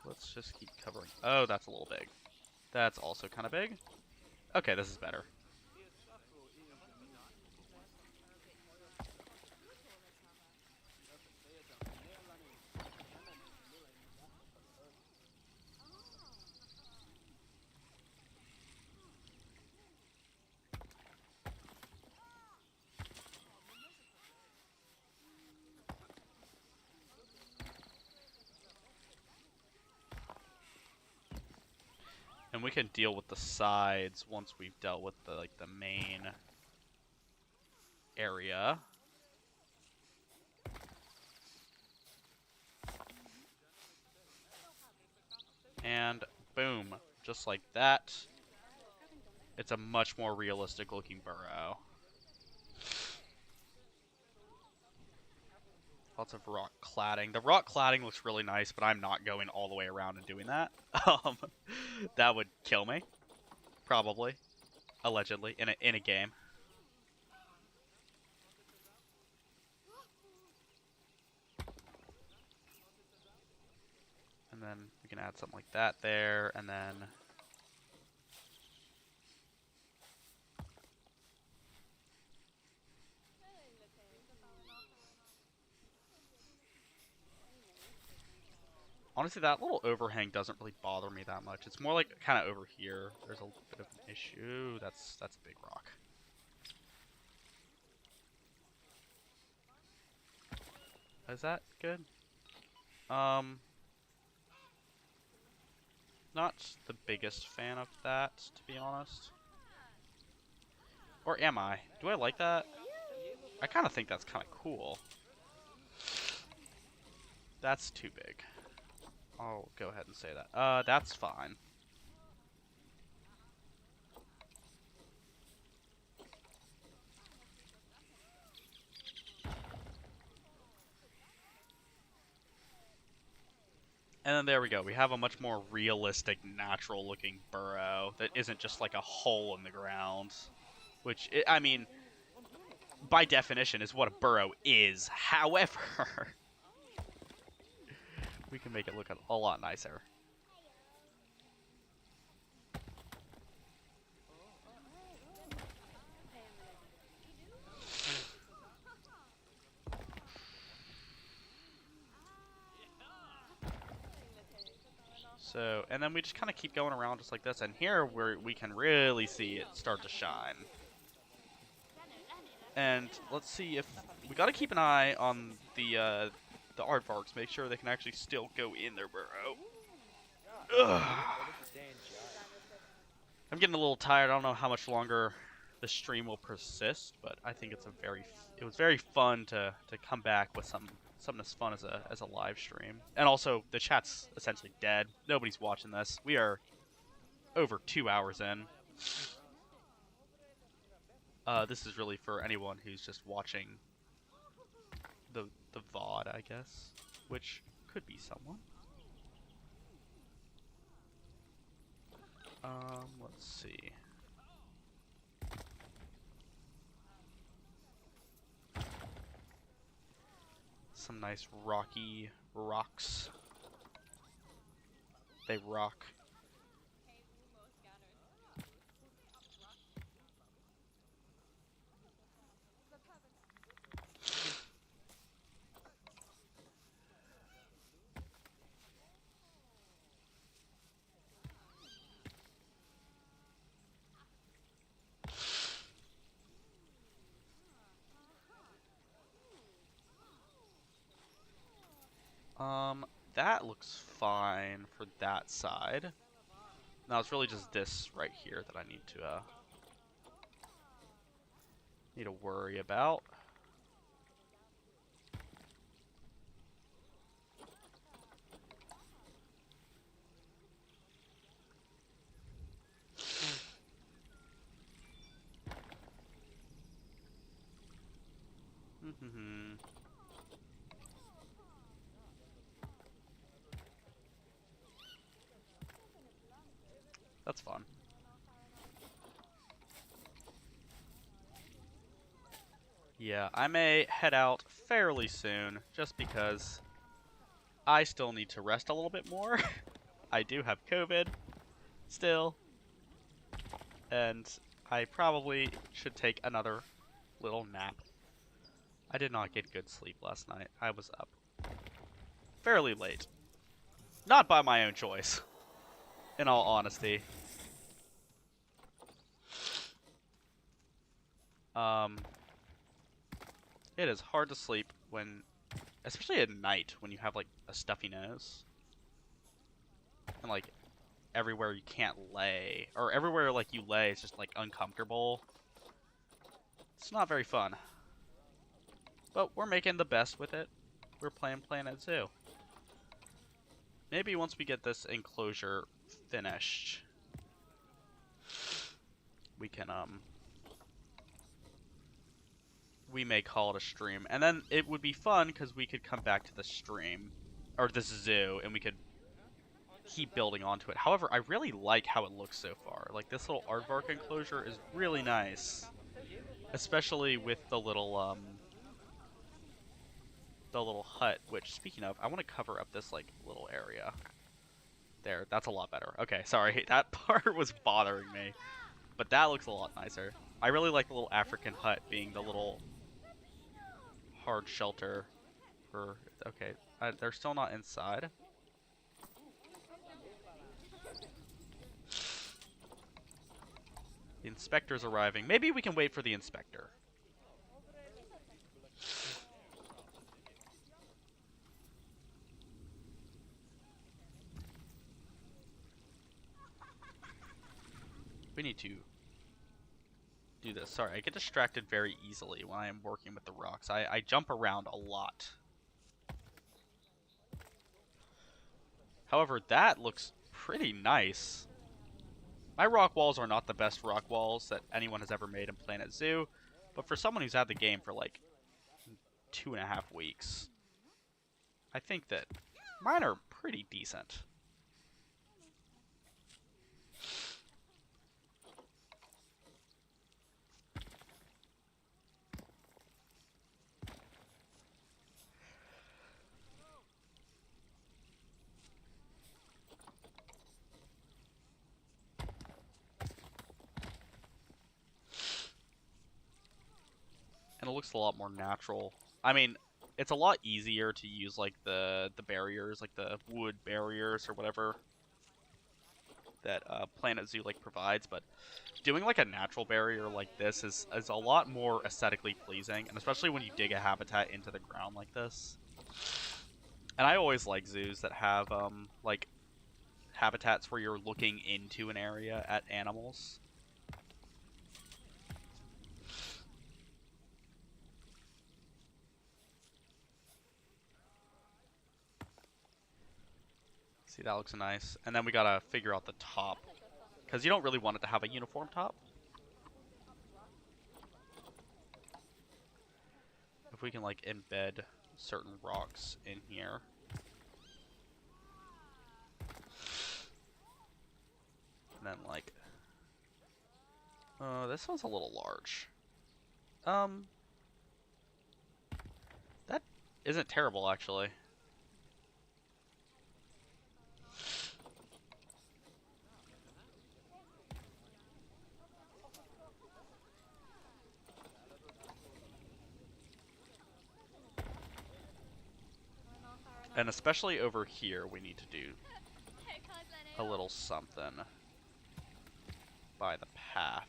Let's just keep covering. Oh, that's a little big. That's also kind of big. Okay, this is better. And we can deal with the sides once we've dealt with the the main area. And boom, just like that. It's a much more realistic looking burrow. Lots of rock cladding. The rock cladding looks really nice, but I'm not going all the way around and doing that. That would kill me. Probably. Allegedly. In a game. And then we can add something like that there, and then... Honestly, that little overhang doesn't really bother me that much. It's more like kind of over here. There's a bit of an issue. That's a big rock. Is that good? Not the biggest fan of that, to be honest. Or am I? Do I like that? I kind of think that's kind of cool. That's too big. I'll go ahead and say that. That's fine. And then there we go. We have a much more realistic, natural-looking burrow that isn't just like a hole in the ground. Which, I mean, by definition, is what a burrow is. However, we can make it look a lot nicer. So, and then we just kind of keep going around just like this, and here where we can really see it start to shine. And let's see if we got to keep an eye on the aardvarks. Make sure they can actually still go in their burrow. Ugh. I'm getting a little tired. I don't know how much longer the stream will persist, but I think it was very fun to come back with something as fun as a live stream. And also, the chat's essentially dead. Nobody's watching this. We are over 2 hours in. This is really for anyone who's just watching the VOD, I guess, which could be someone. Let's see. Some nice rocky rocks. They rock. That looks fine for that side. Now it's really just this right here that I need to worry about. That's fun. Yeah, I may head out fairly soon, just because I still need to rest a little bit more. I do have COVID still, and I probably should take another little nap. I did not get good sleep last night. I was up fairly late. Not by my own choice, in all honesty. It is hard to sleep when, especially at night, when you have like a stuffy nose. And like everywhere you can't lay, or everywhere like you lay is just like uncomfortable. It's not very fun. But we're making the best with it. We're playing Planet Zoo. Maybe once we get this enclosure finished, we can we may call it a stream, and then it would be fun because we could come back to the stream or this zoo and we could keep building onto it. However, I really like how it looks so far. Like, this little aardvark enclosure is really nice, especially with the little hut. Which, speaking of, I want to cover up this like little area. There, that's a lot better. Okay, sorry, that part was bothering me, but that looks a lot nicer. I really like the little African hut being the little hard shelter for. Okay, they're still not inside. The inspector's arriving. Maybe we can wait for the inspector. We need to do this. Sorry, I get distracted very easily when I am working with the rocks. I jump around a lot. However, that looks pretty nice. My rock walls are not the best rock walls that anyone has ever made in Planet Zoo, but for someone who's had the game for like 2.5 weeks, I think that mine are pretty decent. And it looks a lot more natural. I mean, it's a lot easier to use like the barriers, like the wood barriers or whatever. that Planet Zoo like provides, but doing like a natural barrier like this is a lot more aesthetically pleasing, and especially when you dig a habitat into the ground like this. And I always like zoos that have like habitats where you're looking into an area at animals. See, that looks nice. And then we gotta figure out the top, because you don't really want it to have a uniform top. If we can like embed certain rocks in here. And then like, this one's a little large. That isn't terrible actually. And especially over here, we need to do a little something by the path.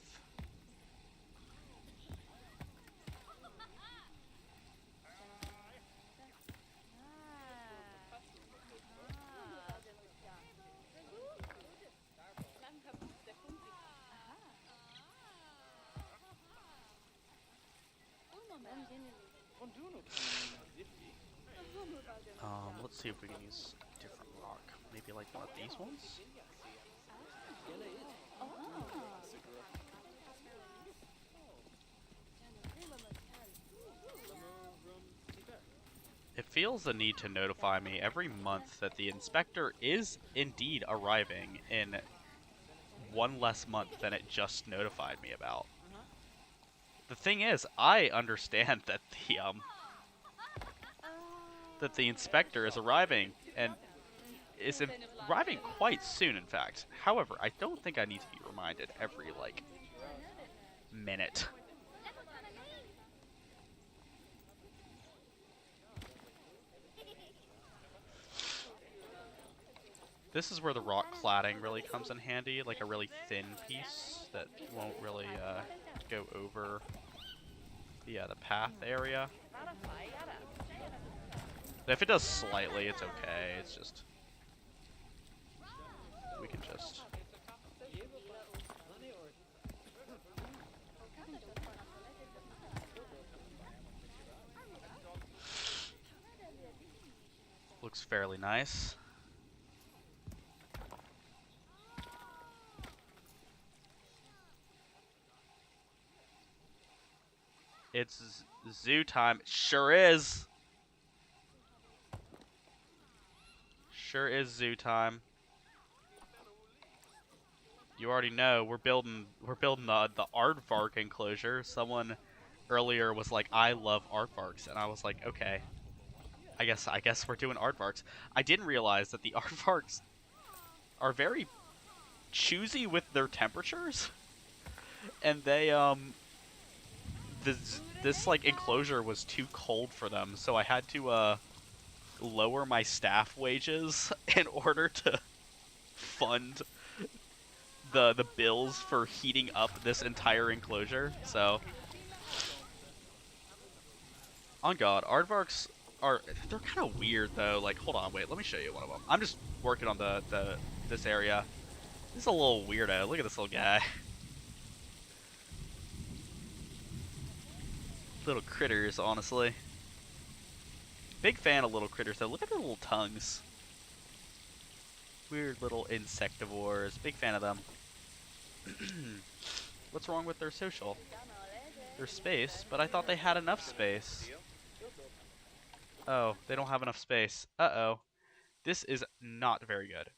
Let's see if we can use a different rock. Maybe like one of these ones? It feels the need to notify me every month that the inspector is indeed arriving in one less month than it just notified me about. The thing is, I understand that the inspector is arriving, and is arriving quite soon, in fact. However, I don't think I need to be reminded every, like, minute. This is where the rock cladding really comes in handy, like a really thin piece that won't really go over the path area. But if it does slightly, it's okay. It's just, we can just looks fairly nice. It's zoo time. Sure is. Sure is zoo time. You already know we're building the aardvark enclosure. Someone earlier was like, "I love aardvarks," and I was like, "Okay, I guess we're doing aardvarks." I didn't realize that the aardvarks are very choosy with their temperatures, and they this like enclosure was too cold for them, so I had to lower my staff wages in order to fund the bills for heating up this entire enclosure. So, on God, aardvarks they're kind of weird though. Like, hold on, wait, let me show you one of them. I'm just working on this area. This is a little weirdo. Look at this little guy. Little critters, honestly. Big fan of little critters though. Look at their little tongues. Weird little insectivores. Big fan of them. What's wrong with their social? Their space, but I thought they had enough space. Oh, they don't have enough space. Uh-oh. This is not very good.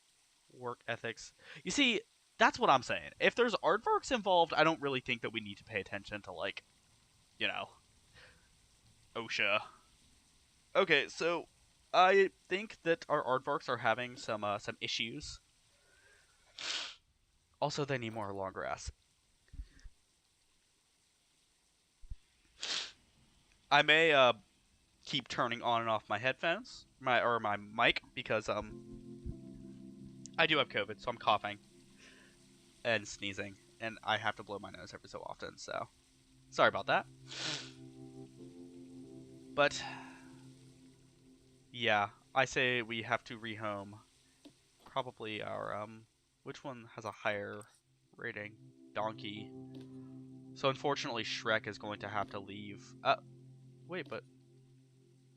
Work ethics. You see, that's what I'm saying. If there's aardvarks involved, I don't really think that we need to pay attention to, like, you know, OSHA. Okay, so I think that our aardvarks are having some issues. Also, they need more long grass. I may keep turning on and off my headphones, my mic, because I do have COVID, so I'm coughing. and sneezing, and I have to blow my nose every so often, so sorry about that. But yeah, I say we have to rehome probably our which one has a higher rating? Donkey. So unfortunately Shrek is going to have to leave. Wait, but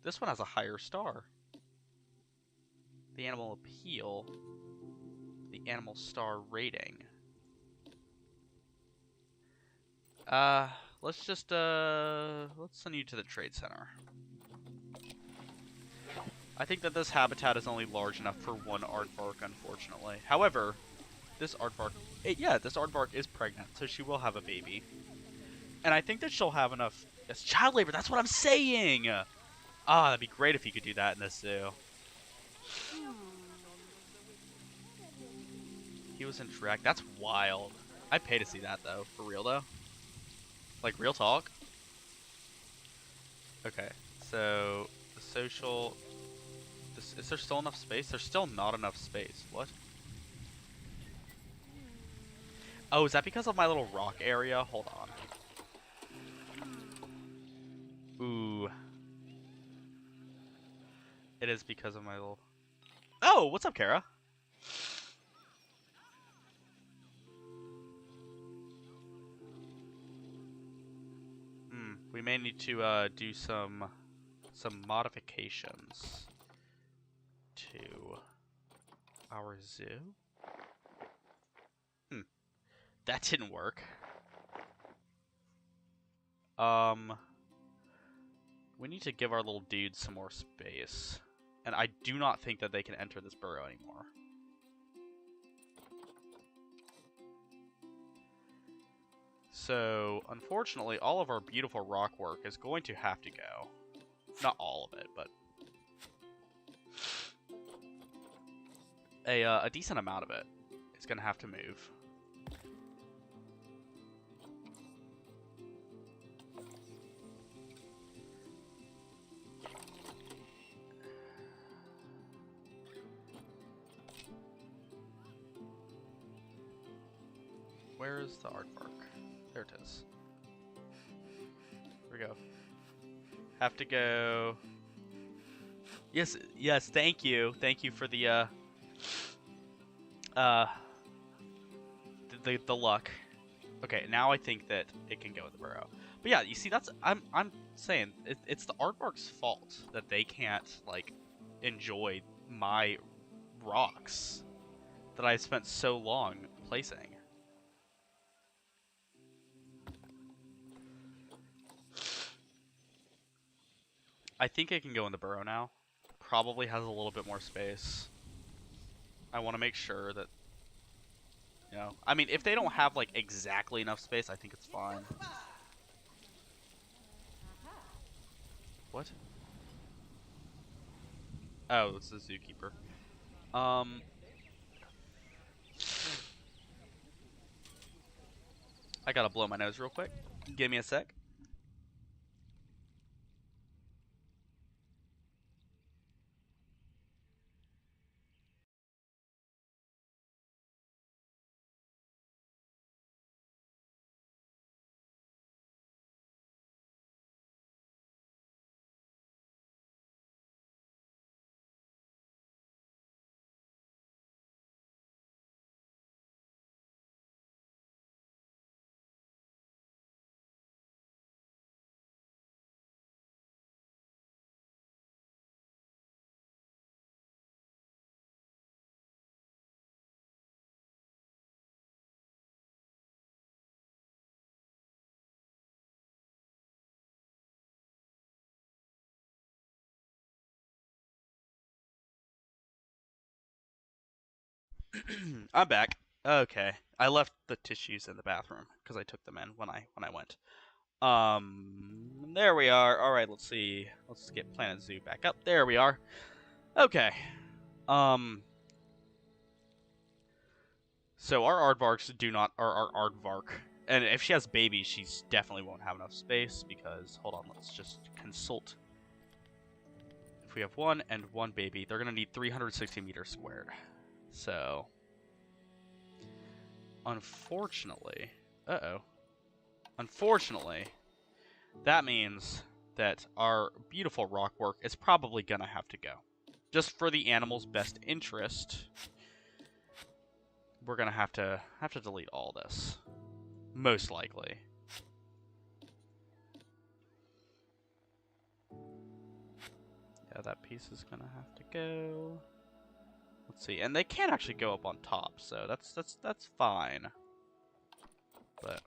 this one has a higher star. The animal appeal, the animal star rating. Let's just let's send you to the trade center. I think that this habitat is only large enough for one aardvark, unfortunately. However, this aardvark, this aardvark is pregnant, so she will have a baby. And I think that she'll have enough. It's child labor. That's what I'm saying. Ah, that'd be great if you could do that in this zoo. He was in Shrek. That's wild. I'd pay to see that though. For real though. Like real talk. Okay. So the social. Is there still enough space? There's still not enough space. What? Oh, is that because of my little rock area? Hold on. Ooh. It is because of my little... Oh, what's up, Kara? We may need to do some modifications to our zoo. That didn't work. We need to give our little dudes some more space. And I do not think that they can enter this burrow anymore. So, unfortunately, all of our beautiful rock work is going to have to go. Not all of it, but a decent amount of it is going to have to move. Where is the aardvark? There it is. Here we go. Have to go. Yes, yes. Thank you for the the luck. Okay, now I think that it can go in the burrow. But yeah, you see, that's I'm saying it's the aardvark's fault that they can't like enjoy my rocks that I spent so long placing. I think it can go in the burrow now. Probably has a little bit more space. I want to make sure that, you know, I mean, if they don't have like exactly enough space, I think it's fine. What? Oh, it's the zookeeper. I gotta blow my nose real quick. Give me a sec. I'm back. Okay, I left the tissues in the bathroom because I took them in when I went. There we are. All right, let's see. Let's get Planet Zoo back up. There we are. Okay. So our aardvarks do not, or our aardvark, and if she has babies, she definitely won't have enough space because, hold on, let's just consult. If we have one and one baby, they're gonna need 360 meters squared. So Unfortunately, unfortunately, that means that our beautiful rock work is probably gonna have to go. Just for the animal's best interest, we're gonna have to delete all this, most likely. Yeah, that piece is gonna have to go. Let's see, and they can actually go up on top, so that's fine. But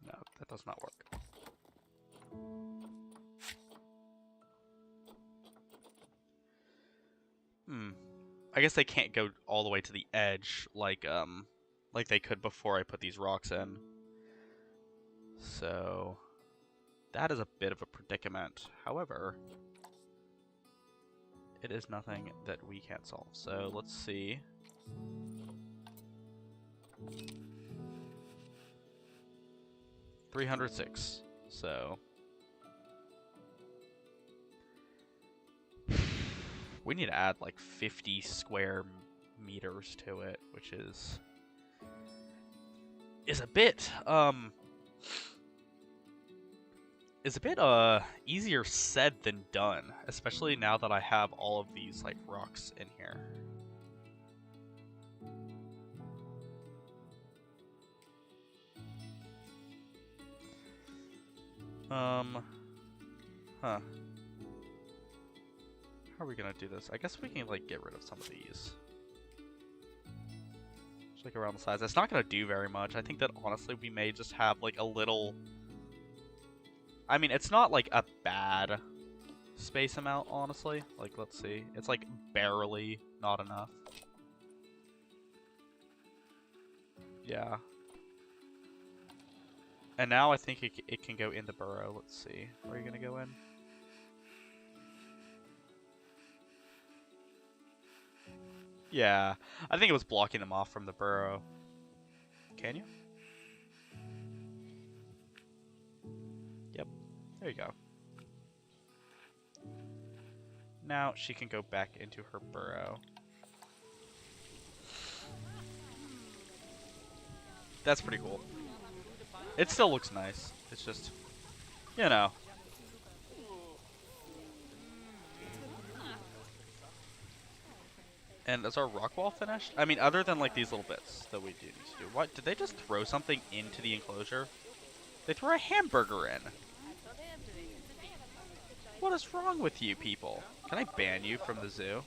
no, that does not work. I guess they can't go all the way to the edge like they could before I put these rocks in. So that is a bit of a predicament. However, it is nothing that we can't solve. So let's see. $306. So we need to add like 50 square meters to it, which is a bit easier said than done, especially now that I have all of these like rocks in here. Huh. How are we gonna do this? I guess we can like get rid of some of these. Just like around the sides. That's not gonna do very much. I think that honestly we may just have like a little. I mean, it's not like a bad space amount, honestly. Like, let's see. It's like barely not enough. Yeah. And now I think it can go in the burrow. Let's see. Where are you gonna go in? Yeah. I think it was blocking them off from the burrow. Can you? Yep. There you go. Now she can go back into her burrow. That's pretty cool. It still looks nice. It's just, you know. And is our rock wall finished? I mean, other than like these little bits that we do need to do. What? Did they just throw something into the enclosure? They threw a hamburger in. What is wrong with you people? Can I ban you from the zoo?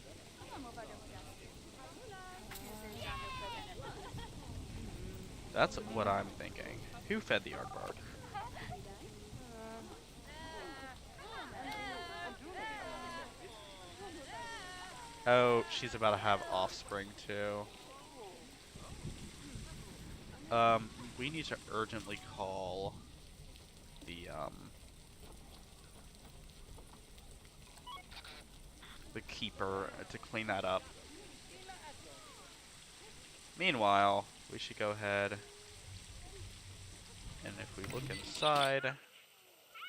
That's what I'm thinking. Who fed the aardvark? Oh, she's about to have offspring too. We need to urgently call the keeper to clean that up. Meanwhile, we should go ahead and if we look inside,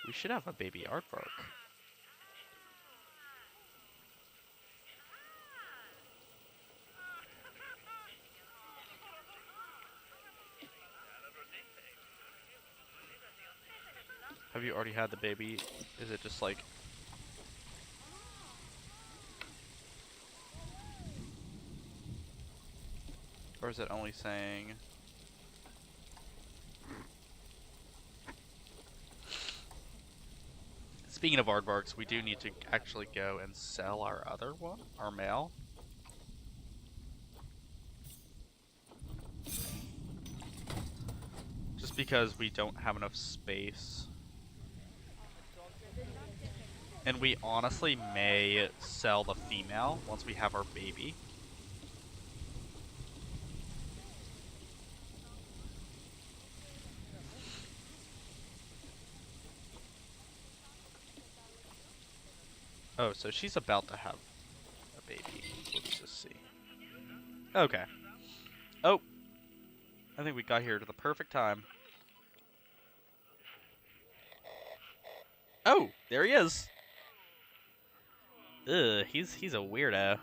we should have a baby aardvark. Have you already had the baby? Is it just like... Or is it only saying... Speaking of aardvarks, we do need to actually go and sell our other one, our male. Just because we don't have enough space. And we honestly may sell the female once we have our baby. Oh, so she's about to have a baby. Let's just see. Okay. Oh! I think we got here to the perfect time. Oh! There he is! Ugh, he's a weirdo.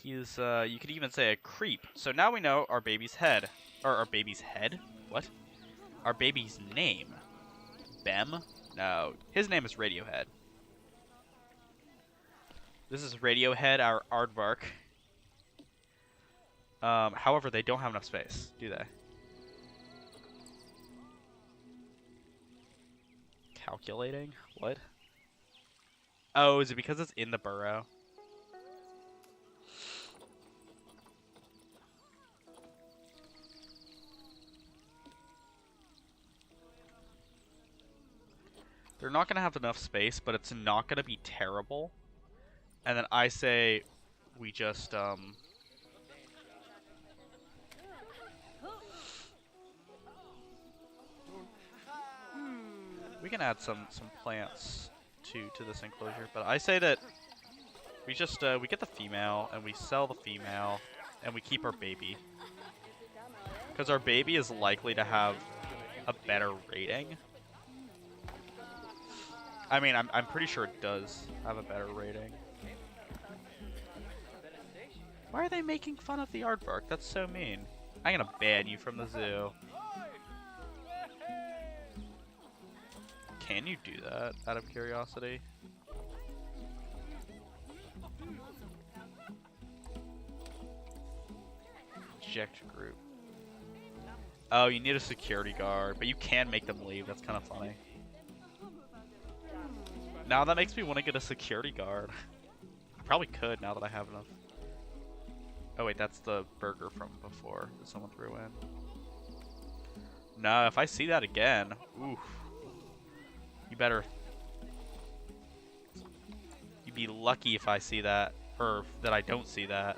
He's, you could even say a creep. So now we know our baby's head. Or our baby's head? What? Our baby's name. Bem? No, his name is Radiohead. This is Radiohead, our aardvark. However, they don't have enough space, do they? Calculating? What? Oh, is it because it's in the burrow? They're not going to have enough space, but it's not going to be terrible. And then I say we just, we can add some plants to this enclosure, but I say that we just, we get the female, and we sell the female, and we keep our baby. Because our baby is likely to have a better rating. I mean, I'm pretty sure it does have a better rating. Why are they making fun of the aardvark? That's so mean. I'm gonna ban you from the zoo. Can you do that, out of curiosity? Eject group. Oh, you need a security guard, but you can make them leave. That's kind of funny. Now that makes me want to get a security guard. Probably could now that I have enough. Oh wait, that's the burger from before that someone threw in. No, if I see that again, oof. You better... You'd be lucky if I see that, or that I don't see that.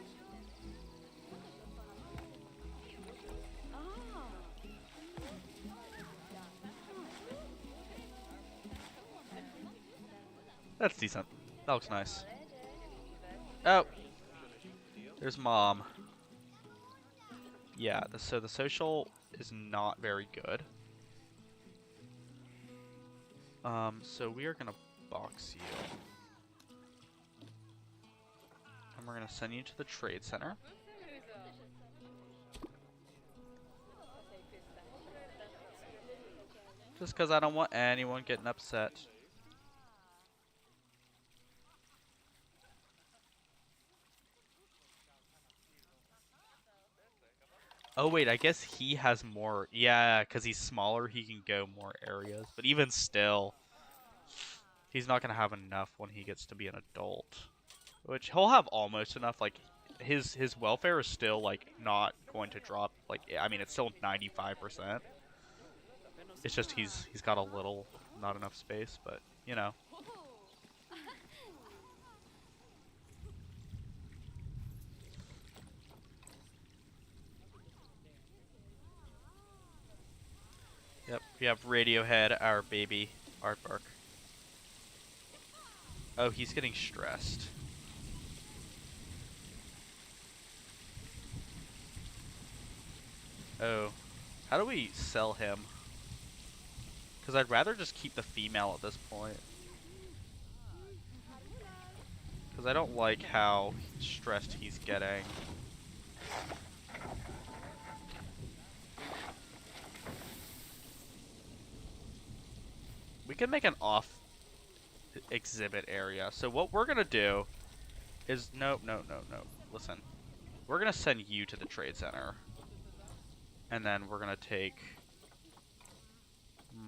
That's decent. That looks nice. Oh! There's Mom. Yeah, so the social is not very good. So we are gonna box you. And we're gonna send you to the trade center. Just because I don't want anyone getting upset. Oh wait, I guess he has more. Yeah, because he's smaller, he can go more areas. But even still, he's not going to have enough when he gets to be an adult. Which, he'll have almost enough. Like, his welfare is still, like, not going to drop. Like, I mean, it's still 95%. It's just he's got a little, not enough space, but, you know. Yep, we have Radiohead, our baby aardvark. Oh, he's getting stressed. Oh, how do we sell him? Because I'd rather just keep the female at this point. Because I don't like how stressed he's getting. We can make an off exhibit area. So what we're gonna do is no. Listen, we're gonna send you to the trade center, and then we're gonna take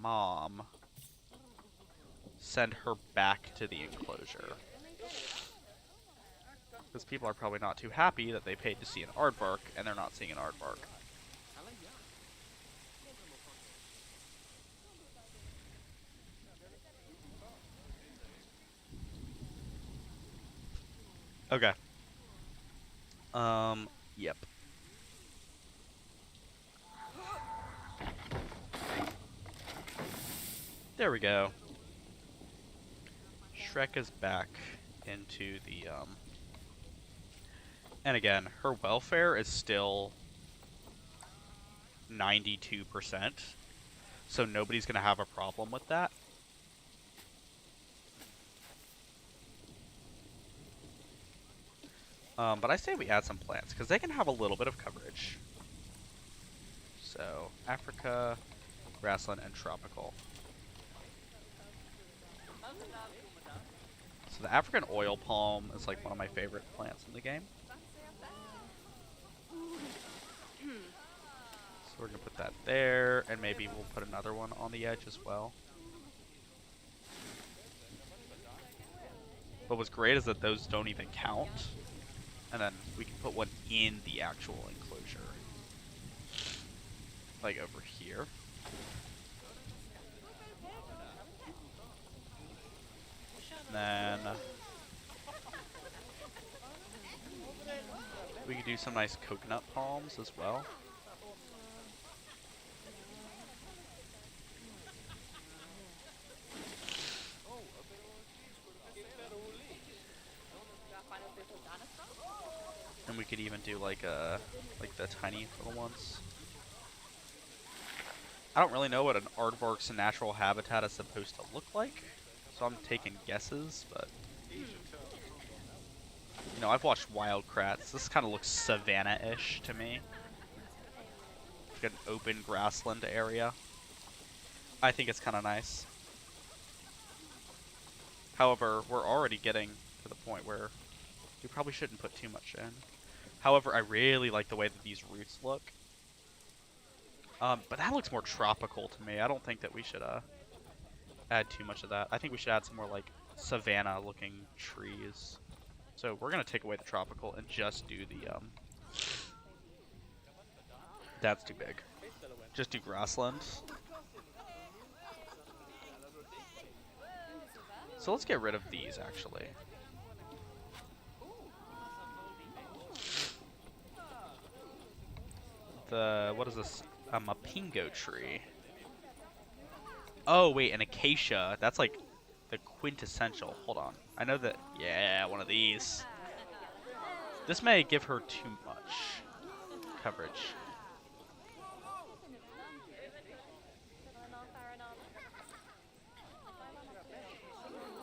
Mom, send her back to the enclosure, because people are probably not too happy that they paid to see an aardvark and they're not seeing an aardvark. Okay. Yep. There we go. Shrek is back. into the and again, her welfare is still 92%, so nobody's gonna have a problem with that. But I say we add some plants because they can have a little bit of coverage. So Africa, grassland, and tropical. So the African oil palm is like one of my favorite plants in the game. So we're gonna put that there, and maybe we'll put another one on the edge as well. But what's great is that those don't even count, and then we can put one in the actual enclosure, like over here. And then we could do some nice coconut palms as well. And we could even do like the tiny little ones. I don't really know what an aardvark's natural habitat is supposed to look like, so I'm taking guesses, but you know, I've watched Wild Kratts. This kind of looks savanna-ish to me. Like an open grassland area. I think it's kind of nice. However, we're already getting to the point where we probably shouldn't put too much in. However, I really like the way that these roots look. But that looks more tropical to me. I don't think that we should add too much of that. I think we should add some more like savanna-looking trees. So we're gonna take away the tropical and just do the That's too big. Just do grassland. So let's get rid of these actually. What is this? A mapingo tree. Oh wait, an acacia. That's like the quintessential. Hold on. I know that. Yeah, one of these. This may give her too much coverage.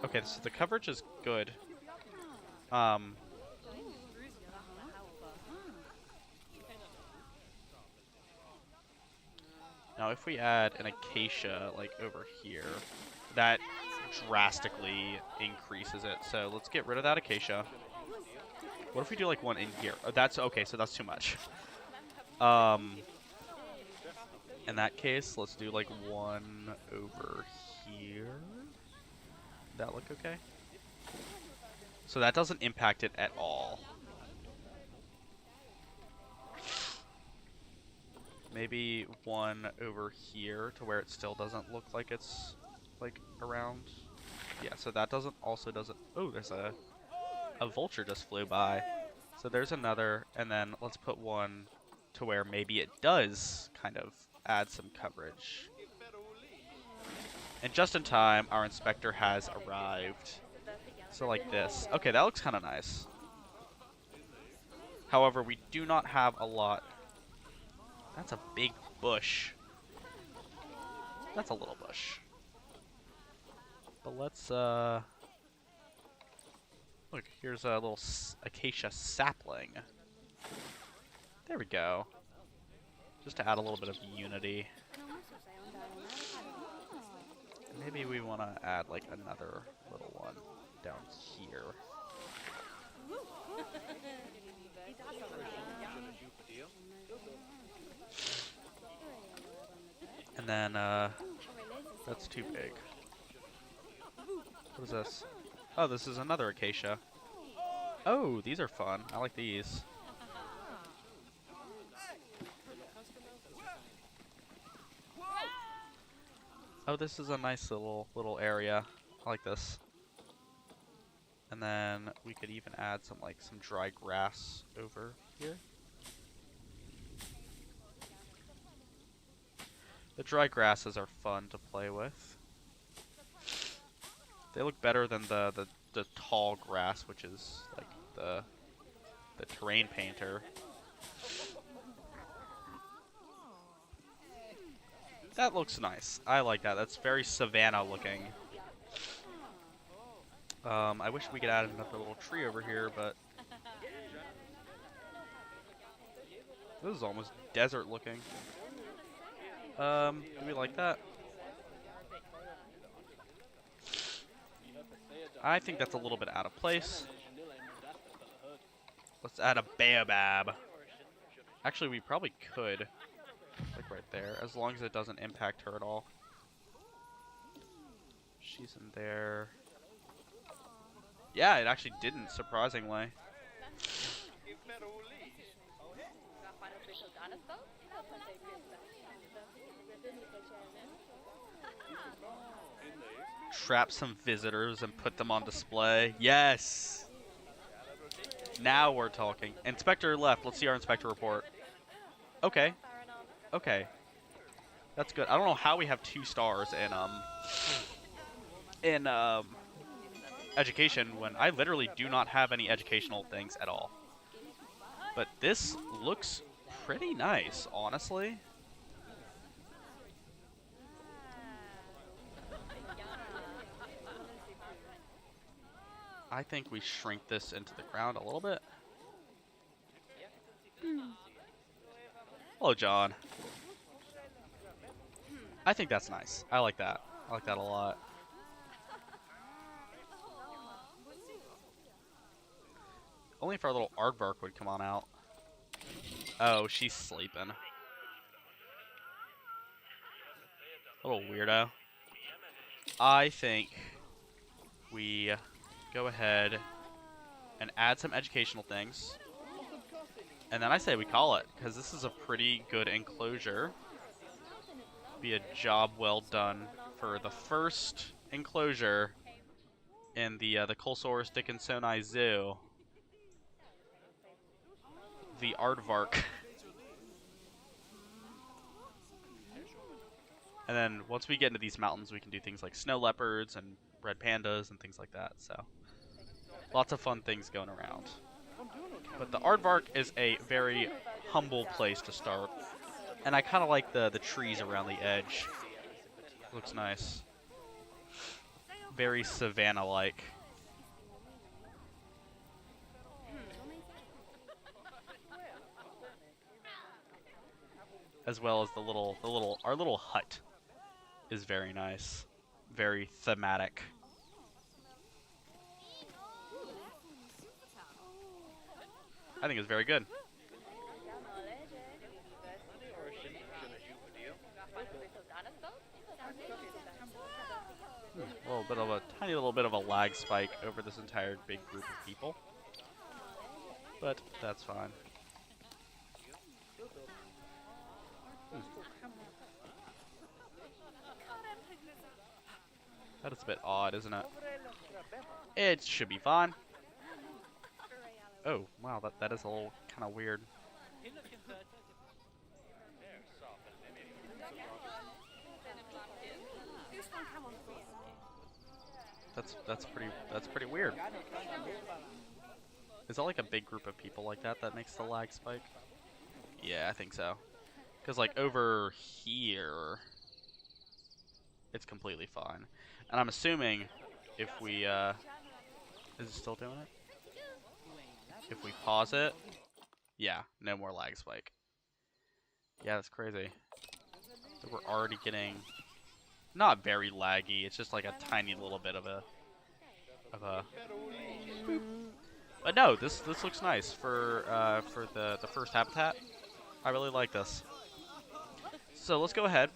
Okay, so the coverage is good. Now if we add an acacia like over here, that drastically increases it. So let's get rid of that acacia. What if we do like one in here? Oh, that's okay, so that's too much. In that case, let's do like one over here. That look okay? So that doesn't impact it at all. Maybe one over here to where it still doesn't look like it's like around. Yeah, so that doesn't oh, there's a vulture just flew by. So there's another, and then let's put one to where maybe it does kind of add some coverage. And just in time, our inspector has arrived. So like this. Okay, that looks kind of nice. However, we do not have a lot. That's a big bush. That's a little bush. But let's, look, here's a little acacia sapling. There we go. Just to add a little bit of unity. Maybe we want to add like another little one down here. And then, that's too big. What is this? Oh, this is another acacia. Oh, these are fun. I like these. Oh, this is a nice little area. I like this. And then we could even add some dry grass over here. The dry grasses are fun to play with. They look better than the the tall grass, which is like the terrain painter. That looks nice. I like that. That's very Savannah looking. I wish we could add another little tree over here, but this is almost desert looking. Do we like that? I think that's a little bit out of place. Let's add a baobab. Actually, we probably could. Like right there, as long as it doesn't impact her at all. She's in there. Yeah, it actually didn't, surprisingly. Trap some visitors and put them on display. Yes! Now we're talking. Inspector left. Let's see our inspector report. Okay. Okay. That's good. I don't know how we have 2 stars in education when I literally do not have any educational things at all. But this looks pretty nice, honestly. I think we shrink this into the ground a little bit. Hello, John. I think that's nice. I like that. I like that a lot. Only if our little aardvark would come on out. Oh, she's sleeping. Little weirdo. I think we go ahead and add some educational things. And then I say we call it, because this is a pretty good enclosure. Be a job well done for the first enclosure in the Colsaurus Dickinsoni Zoo. The aardvark. And then once we get into these mountains, we can do things like snow leopards and red pandas and things like that. So lots of fun things going around. But the aardvark is a very humble place to start. And I kind of like the trees around the edge. Looks nice. Very Savannah-like. As well as our little hut is very nice. Very thematic. I think it's very good. A little bit of a tiny little bit of a lag spike over this entire big group of people. But that's fine. That is a bit odd, isn't it? It should be fine. Oh, wow, that is a little kind of weird. That's pretty weird. Is that like a big group of people like that makes the lag spike? Yeah, I think so. Because like over here, it's completely fine. And I'm assuming if we, is it still doing it? If we pause it, yeah, no more lag spike. Yeah, that's crazy. So we're already getting, not very laggy, it's just like a tiny little bit of a boop. But no, this looks nice for the first habitat. I really like this. So let's go ahead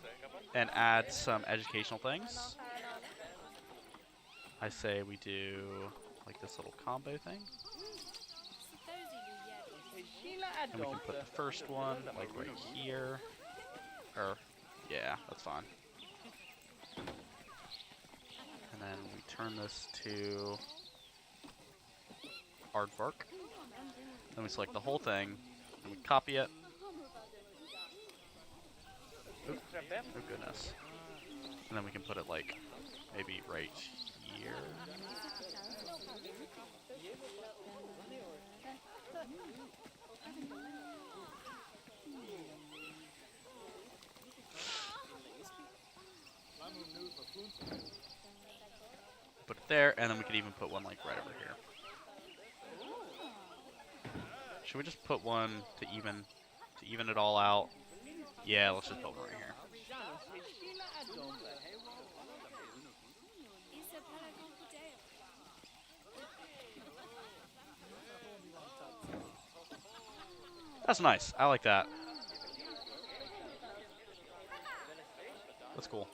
and add some educational things. I say we do like this little combo thing. And we can put the first one like right here. Or, yeah, that's fine. And then we turn this to aardvark. Then we select the whole thing, and we copy it. Oop. Oh goodness. And then we can put it like maybe right here. Put it there, and then we could even put one like right over here. Should we just put one to even it all out? Yeah, let's just put one right here. That's nice. I like that. That's cool.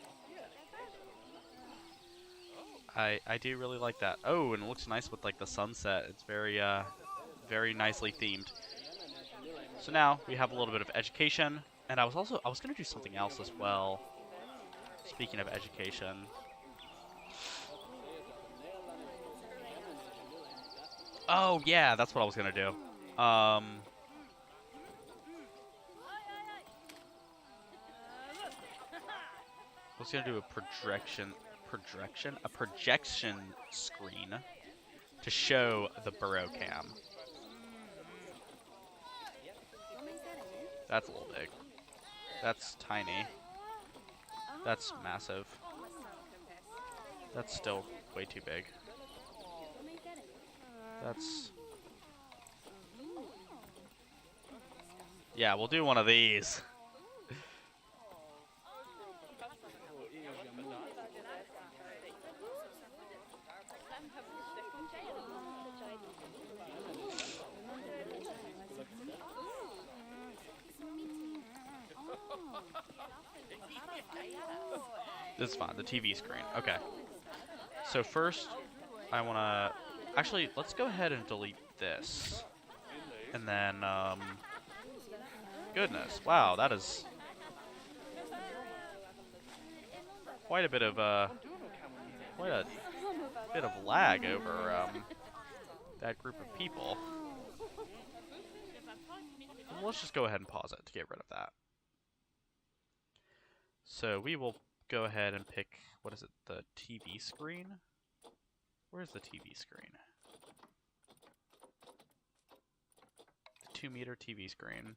I do really like that. Oh, and it looks nice with like the sunset. It's very very nicely themed. So now we have a little bit of education, and I was gonna do something else as well. Speaking of education. Oh yeah, that's what I was gonna do. I was gonna do a projection screen to show the burrow cam. That's a little big. That's tiny. That's massive. That's still way too big. That's... Yeah, we'll do one of these. This is fine, the TV screen. Okay. So first, I want to... Actually, let's go ahead and delete this. And then, goodness, wow, that is... quite a bit of, lag over, that group of people. And let's just go ahead and pause it to get rid of that. So we will go ahead and pick, what is it, the TV screen? Where's the TV screen? The 2-meter TV screen.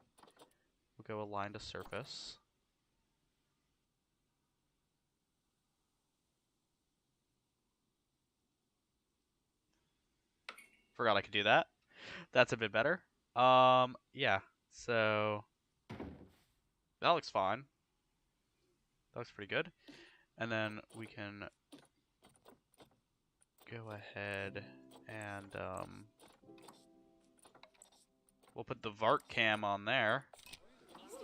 We'll go align to surface. Forgot I could do that. That's a bit better. Yeah, so that looks fine. That looks pretty good. And then we can go ahead and we'll put the Vart cam on there.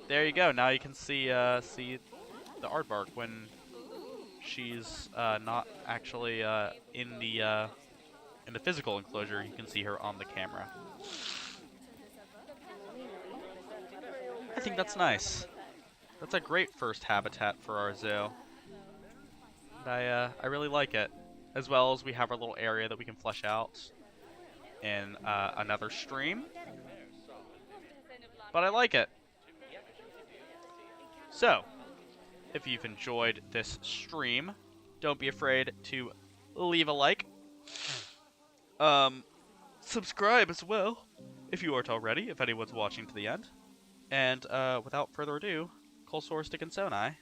There you go. Now you can see the aardvark when she's not actually in the physical enclosure. You can see her on the camera. I think that's nice. That's a great first habitat for our zoo. And I really like it. As well as we have our little area that we can flesh out in another stream. But I like it. So, if you've enjoyed this stream, don't be afraid to leave a like. Subscribe as well, if you aren't already, if anyone's watching to the end. And without further ado, Colesaurus Dickinsoni.